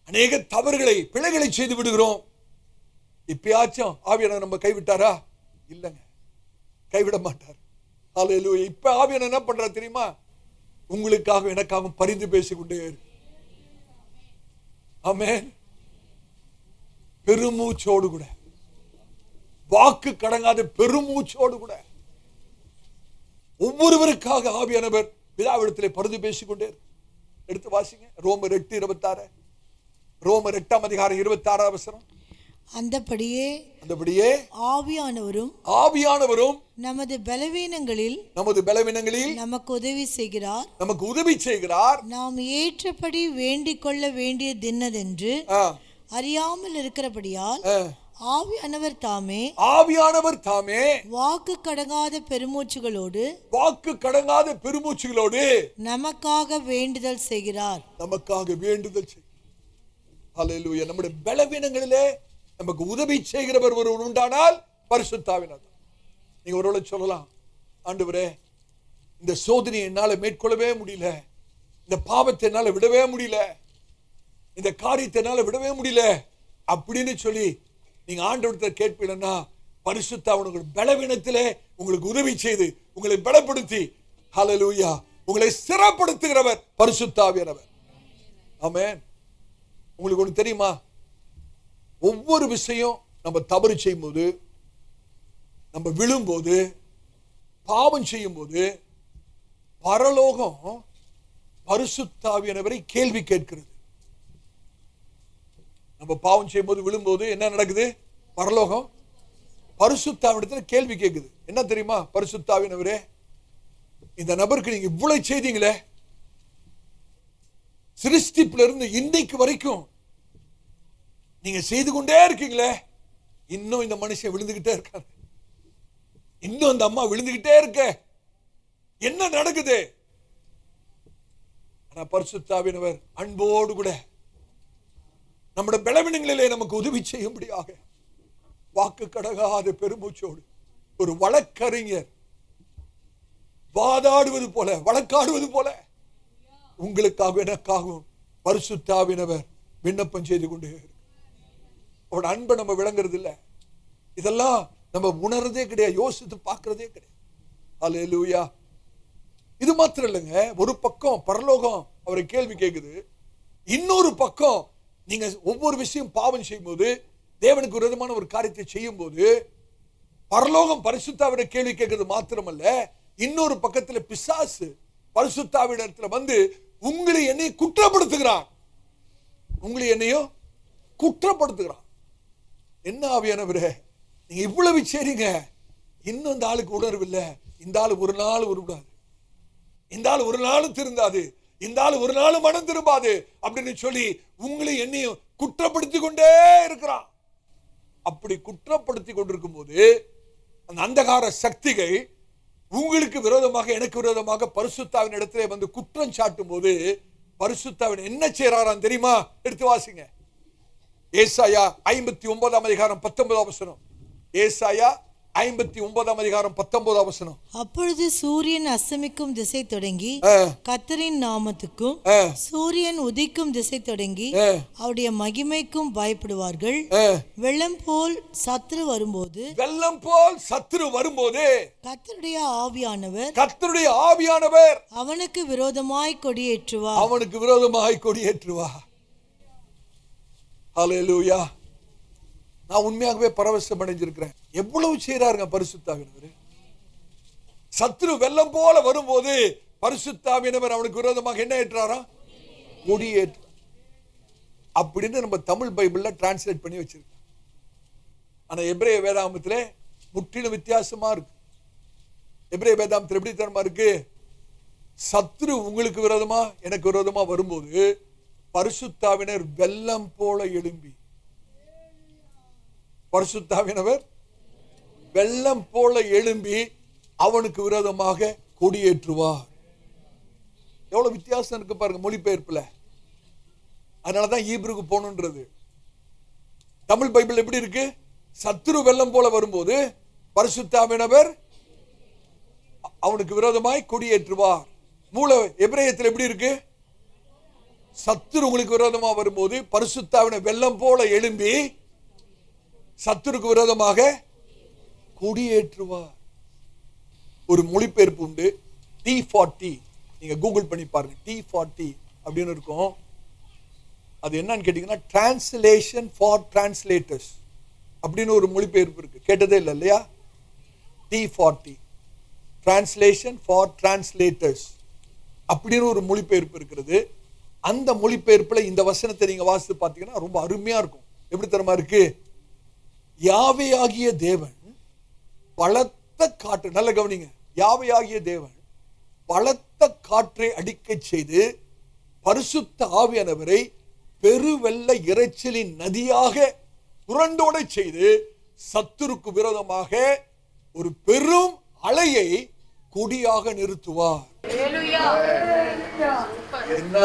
அநேக தவறுகளை பிழைகளை செய்து விடுகிறோம். இப்பயாச்சும் ஆவியானவர் நம்ம கைவிட்டாரா? இல்லைங்க, கைவிட மாட்டார். ஹல்லேலூயா. இப்ப ஆவியானவர் என்ன பண்றார் தெரியுமா? உங்களுக்காக எனக்காக பரிந்து பேசிக்கொண்டே இருக்கு. ஆமென். பெருமூச்சோடு கூட, வாக்கு கடங்காத பெருமூச்சோடு கூட ஒவ்வொருவருக்காக ஆவியானவர் பிதாவிடத்திலே பரிந்து பேசிக்கொண்டே இருக்கு. எடுத்து வாசிங்க ரோமர் 8:26. ரோமர் 8:26. அந்தபடியே ஆவியானவரும் நமது பலவீனங்களில் நமக்கு உதவி செய்கிறார். நாம் ஏற்றபடி வேண்டிக் கொள்ள வேண்டியது என்னதென்று அறியாமல் இருக்கிறபடியால் ஆவியானவர் தாமே வாக்கு கடங்காத பெருமூச்சுகளோடு நமக்காக வேண்டுதல் செய்கிறார். ஹல்லேலூயா. நம்முடைய பலவீனங்களிலே நமக்கு உதவி செய்கிறவர் ஒருவர் உண்டானால் பரிசுத்த ஆவியானவர். நீங்க ஒருவேளை சொல்லலாம், ஆண்டவரே இந்த சோதனையை என்னால மேற்கொள்ளவே முடியல, இந்த பாவத்தை என்னால விடவே முடியல, இந்த காரியத்தை என்னால விடவே முடியல அப்படின்னு சொல்லி நீங்க ஆண்டவர்கிட்ட கேட்பீங்கன்னா, பரிசுத்த ஆவியானவர் பலவீனத்திலே உங்களுக்கு உதவி செய்து உங்களை பலப்படுத்தி, ஹல்லேலூயா, உங்களை ஸ்திரப்படுத்துகிறவர் பரிசுத்த ஆவியானவர். ஆமென். உங்களுக்கு ஒன்று தெரியுமா? ஒவ்வொரு விஷயம் நம்ம தவறு செய்யும் போது, நம்ம விழும்போது, பாவம் செய்யும் போது பரலோகம் பரிசுத்த ஆவியானவரை கேள்வி கேட்கிறது. நம்ம பாவம் செய்யும் போது, விழும்போது என்ன நடக்குது? பரலோகம் பரிசுத்த ஆவியானவரிடத்தில் கேள்வி கேட்குது. என்ன தெரியுமா? பரிசுத்த ஆவியானவரே, இந்த நபருக்கு நீங்க இவ்வளவு செய்தீங்களே, சிருஷ்டிப்புல இருந்து இன்னைக்கு வரைக்கும் நீங்க செய்து கொண்டே இருக்கீங்களே, இன்னும் இந்த மனுஷன் விழுந்துகிட்டே இருக்காரு, இன்னும் அந்த அம்மா விழுந்துகிட்டே இருக்க, என்ன நடக்குது? ஆனா பரிசுத்த ஆவியானவர் அன்போடு கூட நம்முடைய பலவீனங்களிலே நமக்கு உதவி செய்யும்படியாக வாக்கு கடகாத பெருமூச்சோடு ஒரு வழக்கறிஞர் வாதாடுவது போல, வழக்காடுவது போல உங்களுக்காக எனக்காகவும் பரிசுத்த ஆவியானவர் விண்ணப்பம் செய்து கொண்டே இருக்கு. அவரோட அன்பை நம்ம விளங்குறது இல்லை. இதெல்லாம் நம்ம உணர்றதே கிடையாது, யோசித்து பார்க்கறதே கிடையாது. ஹல்லேலூயா. இது மாத்திரம் இல்லைங்க, ஒரு பக்கம் பரலோகம் அவரை கேள்வி கேட்குது, இன்னொரு பக்கம் நீங்க ஒவ்வொரு விஷயம் பாவம் செய்யும் போது, தேவனுக்கு விரோதமான ஒரு காரியத்தை செய்யும் போது பரலோகம் பரிசுத்த ஆவியானவரை கேள்வி கேட்கிறது மாத்திரமல்ல, இன்னொரு பக்கத்துல பிசாசு பரிசுத்த ஆவியானவரிடத்துல வந்து உங்களை என்னையும் குற்றப்படுத்துகிறான், உங்களை என்னையும் குற்றப்படுத்துகிறான். என்ன ஆவியானவரே, நீங்க இவ்வளவு செய்றீங்க, இன்னும் இந்த ஆளுக்கு உணர்வு இல்லை, இந்த ஆளு ஒரு நாள் உருவிடாது, இந்த ஆள் ஒரு நாளும் திருந்தாது, இந்த ஆள் ஒரு நாளும் மனம் திரும்பாது அப்படின்னு சொல்லி உங்களை என்னையும் குற்றப்படுத்தி கொண்டே இருக்கிறான். அப்படி குற்றப்படுத்தி கொண்டிருக்கும் போது அந்த அந்தகார சக்திகள் உங்களுக்கு விரோதமாக, எனக்கு விரோதமாக பரிசுத்த ஆவியின் இடத்திலே வந்து குற்றம் சாட்டும் போது பரிசுத்த ஆவியானவர் என்ன செய்றாராம் தெரியுமா? எடுத்து வாசிங்க. ஏசாயா 59:19. ஏசாயா 59:19. அப்பொழுது சூரியன் அஸ்தமிக்கும் திசை தொடங்கி கர்த்தரின் நாமத்துக்கும், சூரியன் உதிக்கும் திசை தொடங்கி அவருடைய மகிமைக்கும் பயப்படுவார்கள். வெள்ளம் போல் சத்துரு வரும்போது, கர்த்தருடைய ஆவியானவர் அவனுக்கு விரோதமாய் கொடியேற்றுவார். ஹல்லேலூயா. நான் உண்மையாகவே பரவசம் அடைஞ்சிருக்கிறேன். எவ்வளவு செய்றாருங்க பரிசுத்த ஆவியானவர். சத்துரு வெள்ளம் போல வரும்போது பரிசுத்த ஆவியானவர் அவனுக்கு விரோதமாக என்ன ஏற்றாரா? கொடியேற்று. அப்படின்னு நம்ம தமிழ் பைபிள்ல டிரான்ஸ்லேட் பண்ணி வச்சிருக்கோம். ஆனா எபிரேய வேதாகமத்திலே முற்றிலும் வித்தியாசமா இருக்கு. எபிரேய வேதாகமத்தில் எப்படி தரமா இருக்கு? சத்துரு உங்களுக்கு விரோதமா, எனக்கு விரோதமா வரும்போது பரிசுத்த ஆவியானவர் வெள்ளம் போல எழும்பி, பரிசுத்த ஆவியானவர் வெள்ளம் போல எழும்பி அவனுக்கு விரோதமாக கொடியேற்றுவார். எவ்வளவு வித்தியாசம் இருக்கு பாருங்க மொழிபெயர்ப்புல. அதனாலதான் ஈப்ருக்கு போகணுன்றது. தமிழ் பைபிள் எப்படி இருக்கு? சத்துரு வெள்ளம் போல வரும்போது பரிசுத்த ஆவியானவர் அவனுக்கு விரோதமாய் கொடியேற்றுவார். மூல எபிரேயத்தில் எப்படி இருக்கு? சத்துரு உங்களுக்கு விரோதமா வரும்போது பரிசுத்த ஆவியானவர் வெள்ளம் போல எழும்பி சத்துருக்கு விரோதமாக கொடியேற்றுவார். ஒரு மொழிபெயர்ப்பு உண்டு, T40. நீங்க கூகுள் பண்ணி பாருங்க, T40 அப்படின்னு இருக்கும். அது என்னன்னு கேட்டீங்கன்னா டிரான்ஸ்லேஷன் ஃபார் டிரான்ஸ்லேட்டர்ஸ் அப்படின்னு ஒரு மொழிபெயர்ப்பு இருக்கு. கேட்டதே இல்லை இல்லையா? T40 டிரான்ஸ்லேஷன் ஃபார் டிரான்ஸ்லேட்டர்ஸ் அப்படின்னு ஒரு மொழிபெயர்ப்பு இருக்கிறது. அந்த மொழிபெயர்ப்புல இந்த வசனத்தை நீங்க வாசித்து பார்த்தீங்கன்னா ரொம்ப அருமையா இருக்கும். எப்படி தரமா இருக்கு? யாவே ஆகிய தேவன் பலத்த காற்று, நல்ல கவனிங்க, யாவே ஆகிய தேவன் பலத்த காற்றை அடிக்க செய்து பரிசுத்த ஆவியானவரை பெருவெள்ள இரைச்சலின் நதியாக புரண்டோட செய்து சத்துருக்கு விரோதமாக ஒரு பெரும் அலையை கொடியாக நிறுத்துவார். என்ன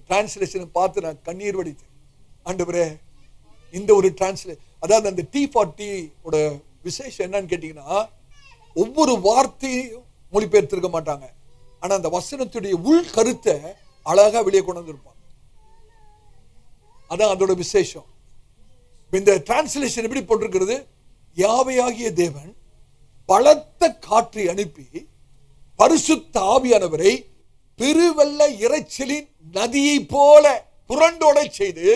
டிரான்ஸ்லேஷனை பார்த்து நான் கண்ணீர் வடித்தேன். ஆண்டவரே, இந்த ஒரு அதாவது அந்த T40 ஓட விசேஷம் என்னன்னு கேட்டீங்கன்னா, ஒவ்வொரு வார்த்தையும் மொழிபெயர்த்திருக்க மாட்டாங்க. ஆனா அந்த வசனத்துடைய உள் கருத்தை அழகா வெளியே கொண்டு வந்திருப்பாங்க. அதான் அதோட விசேஷம். இந்த டிரான்ஸ்லேஷன் எப்படி போட்டிருக்கிறது? யாவையாகிய தேவன் பலத்த காற்றை அனுப்பி பரிசுத்த ஆவியானவரை பெருவெள்ள இரைச்சலின் நதியை போல புரண்டோட செய்து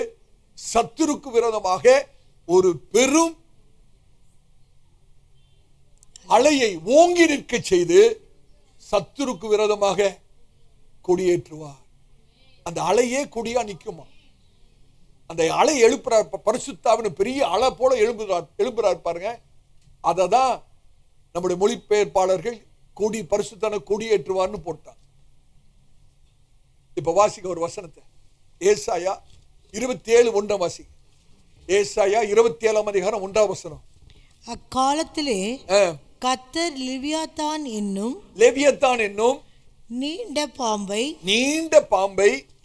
சத்துருக்கு விரோதமாக ஒரு பெரும் அலையை ஓங்கி நிற்க செய்து சத்துருக்கு விரோதமாக கொடியேற்றுவார். அந்த அலையே கொடியா நிற்குமா? அந்த அலை எழுப்புறார். பரிசுத்தாவின் பெரிய அலை போல எழுப்புறார் பாருங்க. அததான் நம்முடைய மொழிபெயர்ப்பாளர்கள் கொடி பரிசுத்தான கொடியேற்றுவார்னு போட்டார். இப்ப வாசிக்க ஒரு வசனத்தை, ஏசாயா 27:1 வாசிக்க. ஏசாயா 27:1 அக்காலத்திலே கர்த்தர் லேவியாத்தான் என்னும் நீண்ட பாம்பை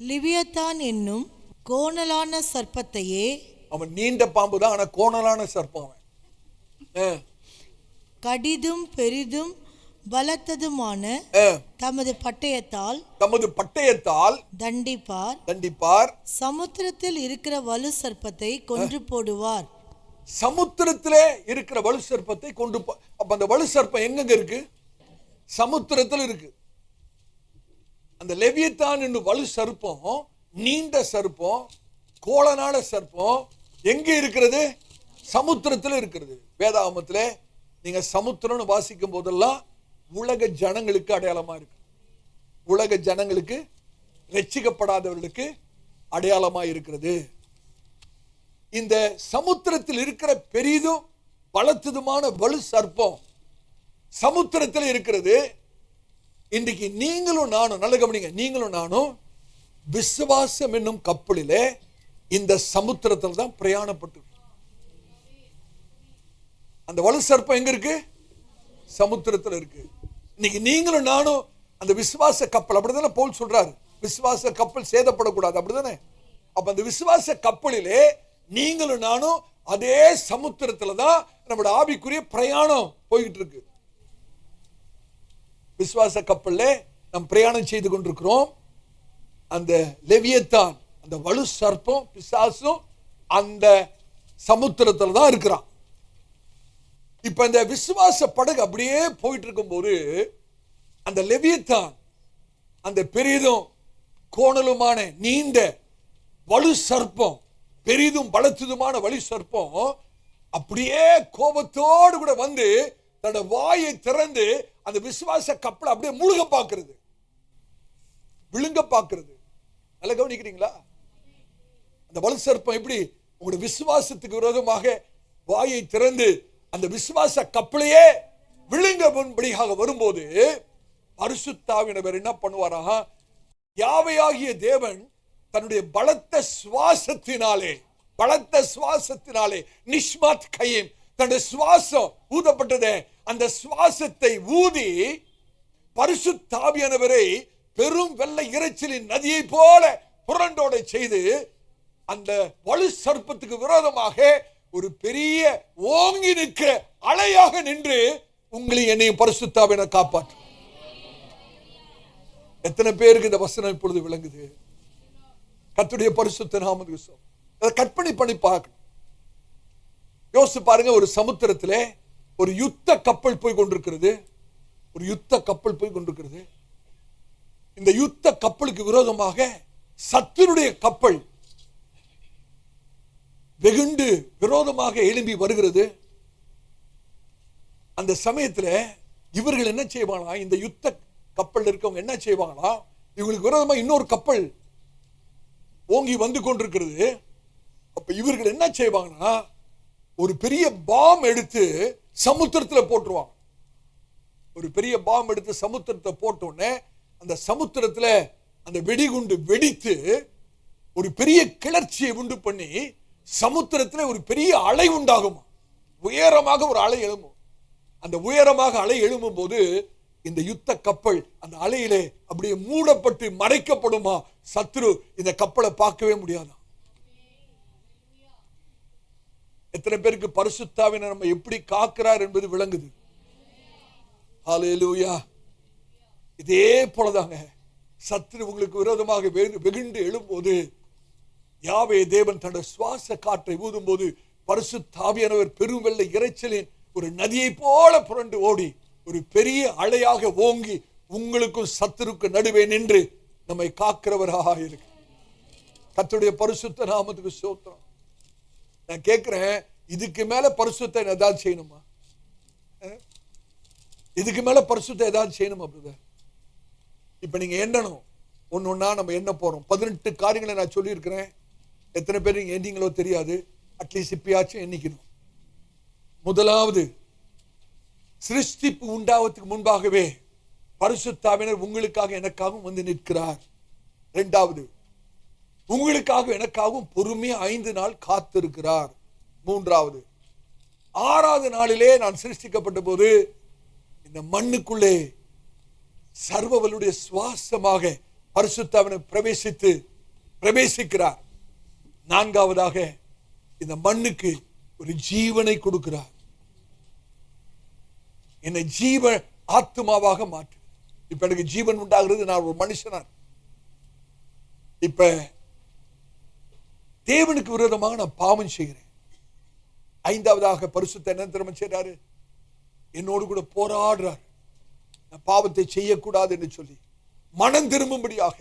லேவியாத்தான் என்னும் கோணலான சர்ப்பத்தையே, அவன் நீண்ட பாம்பு தான், ஆனா கோணலான சர்ப்பம். கடிதும் பெரிதும் பலத்ததுமான தமது பட்டயத்தால் தண்டிப்பார். சமுத்திரத்தில் இருக்கிற வலு சர்ப்பத்தை கொன்று போடுவார். சமுத்திரத்திலே இருக்கிற வலு சர்ப்பத்தை கொண்டு. அப்ப அந்த வலு சர்ப்பம் எங்க இருக்கு? சமுத்திரத்தில் இருக்கு. அந்த லெவியத்தான் என்னும் வலு சர்ப்பம், நீண்ட சர்ப்பம், கோலனான சர்ப்பம் எங்க இருக்கிறது? சமுத்திரத்தில் இருக்கிறது. வேதாகமத்திலே நீங்க சமுத்திரம்னு வாசிக்கும் போதெல்லாம் உலக ஜனங்களுக்கு அடையாளமா இருக்கு. உலக ஜனங்களுக்கு, ரட்சிக்கப்படாதவர்களுக்கு அடையாளமா இருக்கிறது. இந்த சமுத்திரத்தில் இருக்கிற பெரிதும் பலத்ததுமான வலு சர்ப்பம் சமுத்திரத்தில் இருக்கிறது. இன்றைக்கு நீங்களும் நானும், நல்ல கவனிங்க, நீங்களும் நானும் விசுவாசம் என்னும் கப்பலிலே இந்த சமுத்திரத்தில் தான் பிரயாணப்பட்டு. அந்த வலு சர்ப்பம் எங்க இருக்கு? சமுத்திரத்தில் இருக்கு. இன்னைக்கு நீங்களும் நானும் அந்த விசுவாச கப்பல், அப்படிதானே பவுல் சொல்றாரு, விசுவாச கப்பல் சேதப்படக்கூடாது, அப்படிதானே? அப்ப அந்த விசுவாச கப்பலிலே நீங்களும் நானும் அதே சமுத்திரத்துல தான் நம்முடைய ஆவிக்குரிய பிரயாணம் போய்கிட்டு இருக்கு. விசுவாச கப்பல்ல நாம் பிரயாணம் செய்து கொண்டிருக்கிறோம். அந்த லெவியத்தான், அந்த வலு சர்ப்பம் பிசாசும் அந்த சமுத்திரத்துல தான் இருக்கிறான். இப்ப இந்த விசுவாச படகு அப்படியே போயிட்டு இருக்கும் போது அந்த லெவியத்தான், அந்த பெரிதும் கோணலுமான நீண்ட வலு சர்ப்பம், பெரிதும் பலத்ததுமான வலு சர்ப்பம் அப்படியே கோபத்தோடு கூட வந்து தன்னோட வாயை திறந்து அந்த விசுவாச கப்பலை அப்படியே முழுக பார்க்கிறது, விழுங்க பார்க்கிறது. நல்லா கவனிக்கிறீங்களா? அந்த வலு சர்ப்பம் எப்படி உங்களுடைய விசுவாசத்துக்கு விரோதமாக வாயை திறந்து அந்த விசுவாச கப்பலையே விழுங்கபடியாக வரும்போது பரிசுத்தாவியானவர் என்ன பண்ணுவாரா? யாவையாகிய தேவன் தன்னுடைய பலத்த சுவாசத்தினாலே நிஷ்மாத் கையும், தன்னுடைய சுவாசம் ஊதப்பட்டதே, அந்த சுவாசத்தை ஊதி பரிசுத்தாவியானவரை பெரும் வெள்ள இரைச்சலின் நதியை போல புரண்டோட செய்து அந்த வலு சர்ப்பத்துக்கு விரோதமாக ஒரு பெரிய ஓங்கி நிற்கிற அலையாக நின்று உங்களை என்னையும் பரிசுத்தாவினை காப்பாற்று. எத்தனை பேருக்கு இந்த வசனம் இப்பொழுது விளங்குது? கர்த்தருடைய பரிசுத்த நாமத்துக்கு ஸ்தோத்திரம். அதை கற்பனை பண்ணி பார்க்கணும். யோசிச்சு பாருங்க, ஒரு சமுத்திரத்திலே ஒரு யுத்த கப்பல் போய் கொண்டிருக்கிறது. ஒரு யுத்த கப்பல் போய் கொண்டிருக்கிறது. இந்த யுத்த கப்பலுக்கு விரோதமாக சத்துருடைய கப்பல் வெகுண்டு விரோதமாக எழும்பி வருகிறது. அந்த சமயத்தில் இவர்கள் என்ன செய்வாங்களா? இந்த யுத்த கப்பல் இருக்கவங்க என்ன செய்வாங்களா? இவங்களுக்கு விரோதமாக இன்னொரு கப்பல் ஓங்கி வந்து கொண்டிருக்கிறது. அப்ப இவர்கள் என்ன செய்வாங்கன்னா, ஒரு பெரிய பாம் எடுத்து சமுத்திரத்தில் போட்டுருவாங்க. ஒரு பெரிய பாம் எடுத்து சமுத்திரத்தை போட்டோடனே அந்த சமுத்திரத்தில் அந்த வெடிகுண்டு வெடித்து ஒரு பெரிய கிளர்ச்சியை உண்டு பண்ணி சமுத்திரத்தில் ஒரு பெரிய அலை உண்டாகும். உயரமாக ஒரு அலை எழும்பும். அந்த உயரமாக அலை எழும்பும் போது இந்த யுத்த கப்பல் அந்த அலையிலே அப்படியே மூடப்பட்டு மறைக்கப்படுமா? சத்ரு இந்த கப்பலை பார்க்கவே முடியாதா? எத்தனை பேருக்கு பரிசுத்தாவினை நம்ம எப்படி காக்கிறார் என்பது விளங்குது? ஹல்லேலூயா. இதே போலதாங்க சத்துரு உங்களுக்கு விரோதமாக வெகுண்டு எழும்போது, யாவே தேவன் தன்னுடைய சுவாச காற்றை ஊதும் போது பரிசுத்த ஆவியானவர் பெரும் வெள்ள இரைச்சலின் ஒரு நதியை போல புரண்டு ஓடி ஒரு பெரிய அலையாக ஓங்கி உங்களுக்கும் சத்துருக்கு நடுவே நின்று நம்மை காக்கிறவராக இருக்கு. கர்த்தருடைய பரிசுத்த நாமத்துக்கு ஸ்தோத்திரம். நான் கேட்கிறேன், இதுக்கு மேல பரிசுத்த ஏதாவது செய்யணுமா? இதுக்கு மேல பரிசுத்த ஏதாவது செய்யணுமா பிரதர்? இப்ப நீங்க எண்ணணும், ஒன்னொன்னா நம்ம எண்ண போறோம். 18 காரியங்களை நான் சொல்லி இருக்கிறேன். எத்தனை பேர் நீங்க எண்ணீங்களோ தெரியாது. அட்லீஸ்ட் இப்பயாச்சும் எண்ணிக்கணும். முதலாவது, சிருஷ்டிப்பு உண்டாவதுக்கு முன்பாகவே பரிசுத்த ஆவியானவர் உங்களுக்காக எனக்காகவும் வந்து நிற்கிறார். இரண்டாவது, உங்களுக்காக எனக்காகவும் பொறுமையா 5 நாள் காத்திருக்கிறார். மூன்றாவது, 6வது நாளிலே நான் சிருஷ்டிக்கப்பட்ட போது இந்த மண்ணுக்குள்ளே சர்வவல்லுடைய சுவாசமாக பரிசுத்த ஆவியானவர் பிரவேசிக்கிறார். 4வதாக, இந்த மண்ணுக்கு ஒரு ஜீவனை கொடுக்கிறார். என்னை ஜீவ ஆத்மாவாக மாற்று. இப்ப எனக்கு ஜீவன் உண்டாகிறது, நான் ஒரு மனுஷனா. இப்ப தேவனுக்கு விரோதமாக நான் பாவம் செய்கிறேன். 5வதாக பரிசுத்த என்ன திரும்ப செய்றாரு? என்னோடு கூட போராடுறார். நான் பாவத்தை செய்யக்கூடாது என்று சொல்லி மனம் திரும்பும்படியாக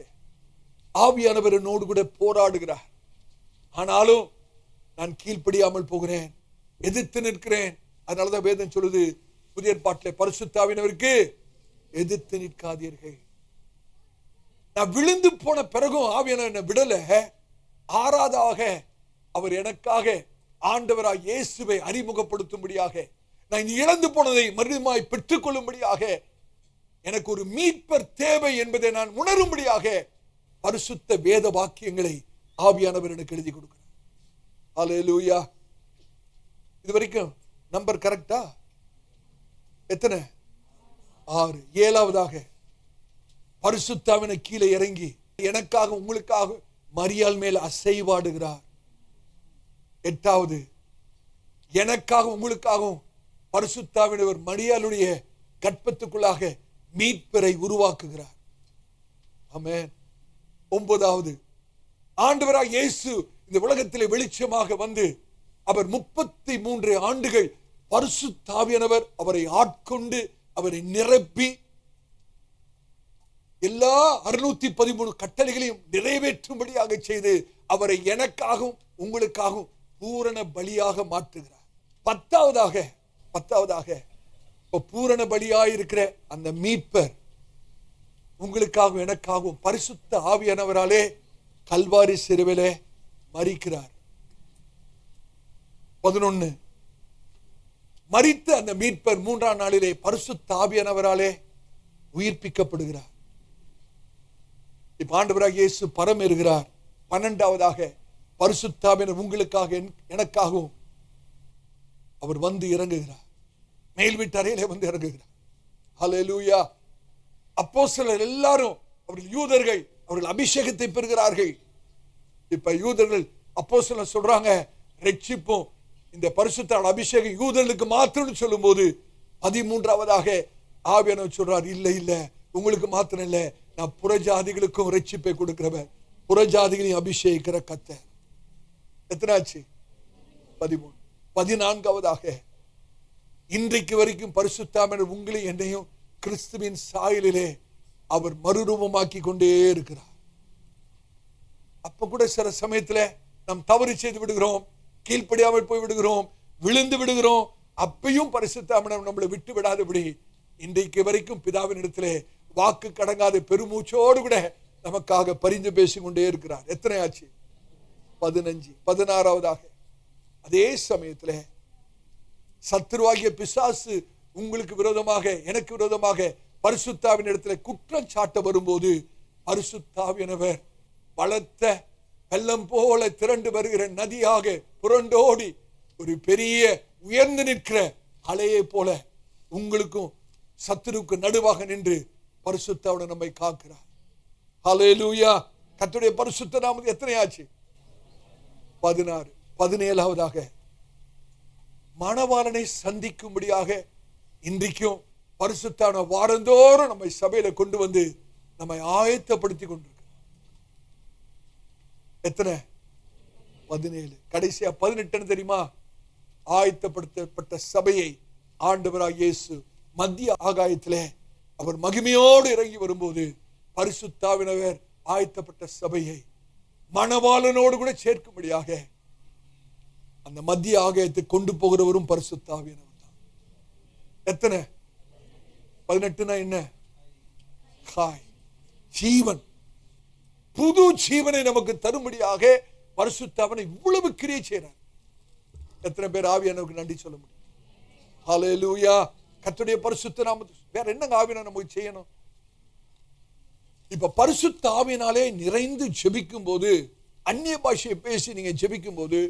ஆவியானவர் என்னோடு கூட போராடுகிறார். ஆனாலும் நான் கீழ்ப்படியாமல் போகிறேன், எதிர்த்து நிற்கிறேன். அதனாலதான் வேதம் சொல்லுது புதிய ஏற்பாட்டிலே, பரிசுத்த ஆவியானவருக்கு எதிர்த்து நிற்காதீர்கள். நான் விழுந்து போன பிறகும் ஆவியானவர் என்னை விடல. 6வதாக அவர் எனக்காக ஆண்டவராய் இயேசுவை அறிமுகப்படுத்தும்படியாக, நான் இழந்து போனதை மறுபடியும் பெற்றுக் கொள்ளும்படியாக, எனக்கு ஒரு மீட்பர் தேவை என்பதை நான் உணரும்படியாக பரிசுத்த வேத வாக்கியங்களை ஆவியானவர் எனக்கு எழுதி கொடுக்கிறார். ஹல்லேலூயா. இதுவரைக்கும் நம்பர் கரெக்டா? எத்தனை? 6. 7வதாக பரிசுத்த ஆவியானவர் கீழே இறங்கி எனக்காக உங்களுக்காக மரியாள் மேல் அசைவாடுகிறார். 8வது, எனக்காக உங்களுக்காகவும் பரிசுத்த ஆவியானவர் மரியாளுடைய கற்பத்துக்குள்ளாக மீட்பரை உருவாக்குகிறார். ஆமென். 9வது, ஆண்டவராய் இயேசு இந்த உலகத்திலே வெளிச்சமாக வந்து அவர் 33 ஆண்டுகள் பரிசுத்த ஆவியானவர் அவரை ஆட்கொண்டு அவரை நிரப்பி எல்லா 613 கட்டளைகளையும் நிறைவேற்றும்படியாக செய்து அவரை எனக்காகவும் உங்களுக்காகவும் பூரண பலியாக மாற்றுகிறார். 10வதாக பூரண பலியாய் இருக்கிற அந்த மீட்பர் உங்களுக்காகவும் எனக்காகவும் பரிசுத்த ஆவியானவராலே கல்வாரி சிலுவையிலே மரிக்கிறார். 11, மரித்த அந்த மீட்பர் 3ஆம் நாளிலே பரிசுத்த ஆவியானவராலே உயிர்ப்பிக்கப்படுகிறார். இப்ப ஆண்டவராகிய இயேசு பரமேறுகிறார். 12வதாக பரிசுத்த ஆவியானவர் உங்களுக்காக எனக்காகவும் அவர் வந்து இறங்குகிறார். மேல் வீட்டு அறையிலே வந்து இறங்குகிறார். ஹல்லேலூயா. அப்போஸ்தலர் எல்லாரும் அவர்கள் யூதர்கள், அவர்கள் அபிஷேகத்தை பெறுகிறார்கள். இப்ப யூதர்கள் அப்போஸ்தலர் சொல்றாங்க, ரட்சிப்பும் இந்த பரிசுத்த அபிஷேகம் யூதர்களுக்கு மாத்திரம் சொல்லும் போது 13வதாக ஆவியானவர் சொல்றார், இல்ல உங்களுக்கு மாத்திரம் இல்ல, நான் புறஜாதிகளுக்கும் ரட்சிப்பை கொடுக்கிறவர், புறஜாதிகளையும் அபிஷேகிக்கிற கர்த்தர். எத்தனாச்சு? 13. 14வதாக இன்றைக்கு வரைக்கும் பரிசுத்த ஆவியானவர் உங்களையும் என்னையும் கிறிஸ்துவின் சாயலிலே அவர் மறுரூபமாக்கி கொண்டே இருக்கிறார். அப்ப கூட சில சமயத்துல நாம் தவறு செய்து விடுகிறோம், கீழ்ப்படியாமல் போய் விடுகிறோம், விழுந்து விடுகிறோம். அப்பையும் பரிசுத்த ஆவியானவர் நம்மளை விட்டு விடாதபடி இன்றைக்கு வரைக்கும் பிதாவின் இடத்திலே வாக்கு கடங்காத பெருமூச்சோடு கூட நமக்காக பரிந்து பேசிக் கொண்டே இருக்கிறார். எத்தனை ஆச்சு? 15. 16வதாக அதே சமயத்துல சத்துருவாகிய பிசாசு உங்களுக்கு விரோதமாக எனக்கு விரோதமாக பரிசுத்த ஆவியின் இடத்துல குற்றம் சாட்ட வரும்போது பரிசுத்த ஆவியானவர் பலத்த வெள்ளம் போல திரண்டு வருகிற நதியாக புரண்டோடி ஒரு பெரிய உயர்ந்து நிற்கிற அலையை போல உங்களுக்கும் சத்துருக்கு நடுவாக நின்று பரிசுத்த ஆவியானவர் நம்மை காக்கிறார். ஹல்லேலூயா. கர்த்தருடைய பரிசுத்த நாமம் எத்தனை ஆச்சு? 16. 17வதாக மணவாளனை சந்திக்கும்படியாக இன்றைக்கும் பரிசுத்த ஆவியானவர் வாரந்தோறும் நம்மை சபையில கொண்டு வந்து நம்மை ஆயத்தப்படுத்தி கொண்டிருக்கிறார். எத்தனை? 17. கடைசியா 18 தெரியுமா? ஆயத்தப்படுத்தப்பட்ட சபையை ஆண்டவராகிய இயேசு மத்திய ஆகாயத்திலே அவர் மகிமையோடு இறங்கி வரும்போது பரிசுத்த ஆவியானவர் ஆயத்தப்பட்ட சபையை மணவாளனோடு கூட சேர்க்கும்படியாக அந்த மத்திய ஆகாயத்தை கொண்டு போகிறவரும் பரிசுத்த ஆவியானவர் தான். எத்தனை? 18னா என்ன? ஹாய், ஜீவன், புது ஜீவனை நமக்கு தரும்படியாக பரிசுத்த ஆவியானவர் இவ்வளவு கிரியை செய்றார். எத்தனை பேர் ஆவியானவருக்கு நன்றி சொல்ல முடியும்? ஹல்லேலூயா. கர்த்தருடைய பரிசுத்த நாமத்துக்கு வேற என்னங்க ஆவியானவர் நமக்கு செய்யணும்? இப்ப பரிசுத்த ஆவியினாலே நிறைந்து ஜெபிக்கும் போது, அந்நிய பாஷையை பேசி நீங்க ஜெபிக்கும் போது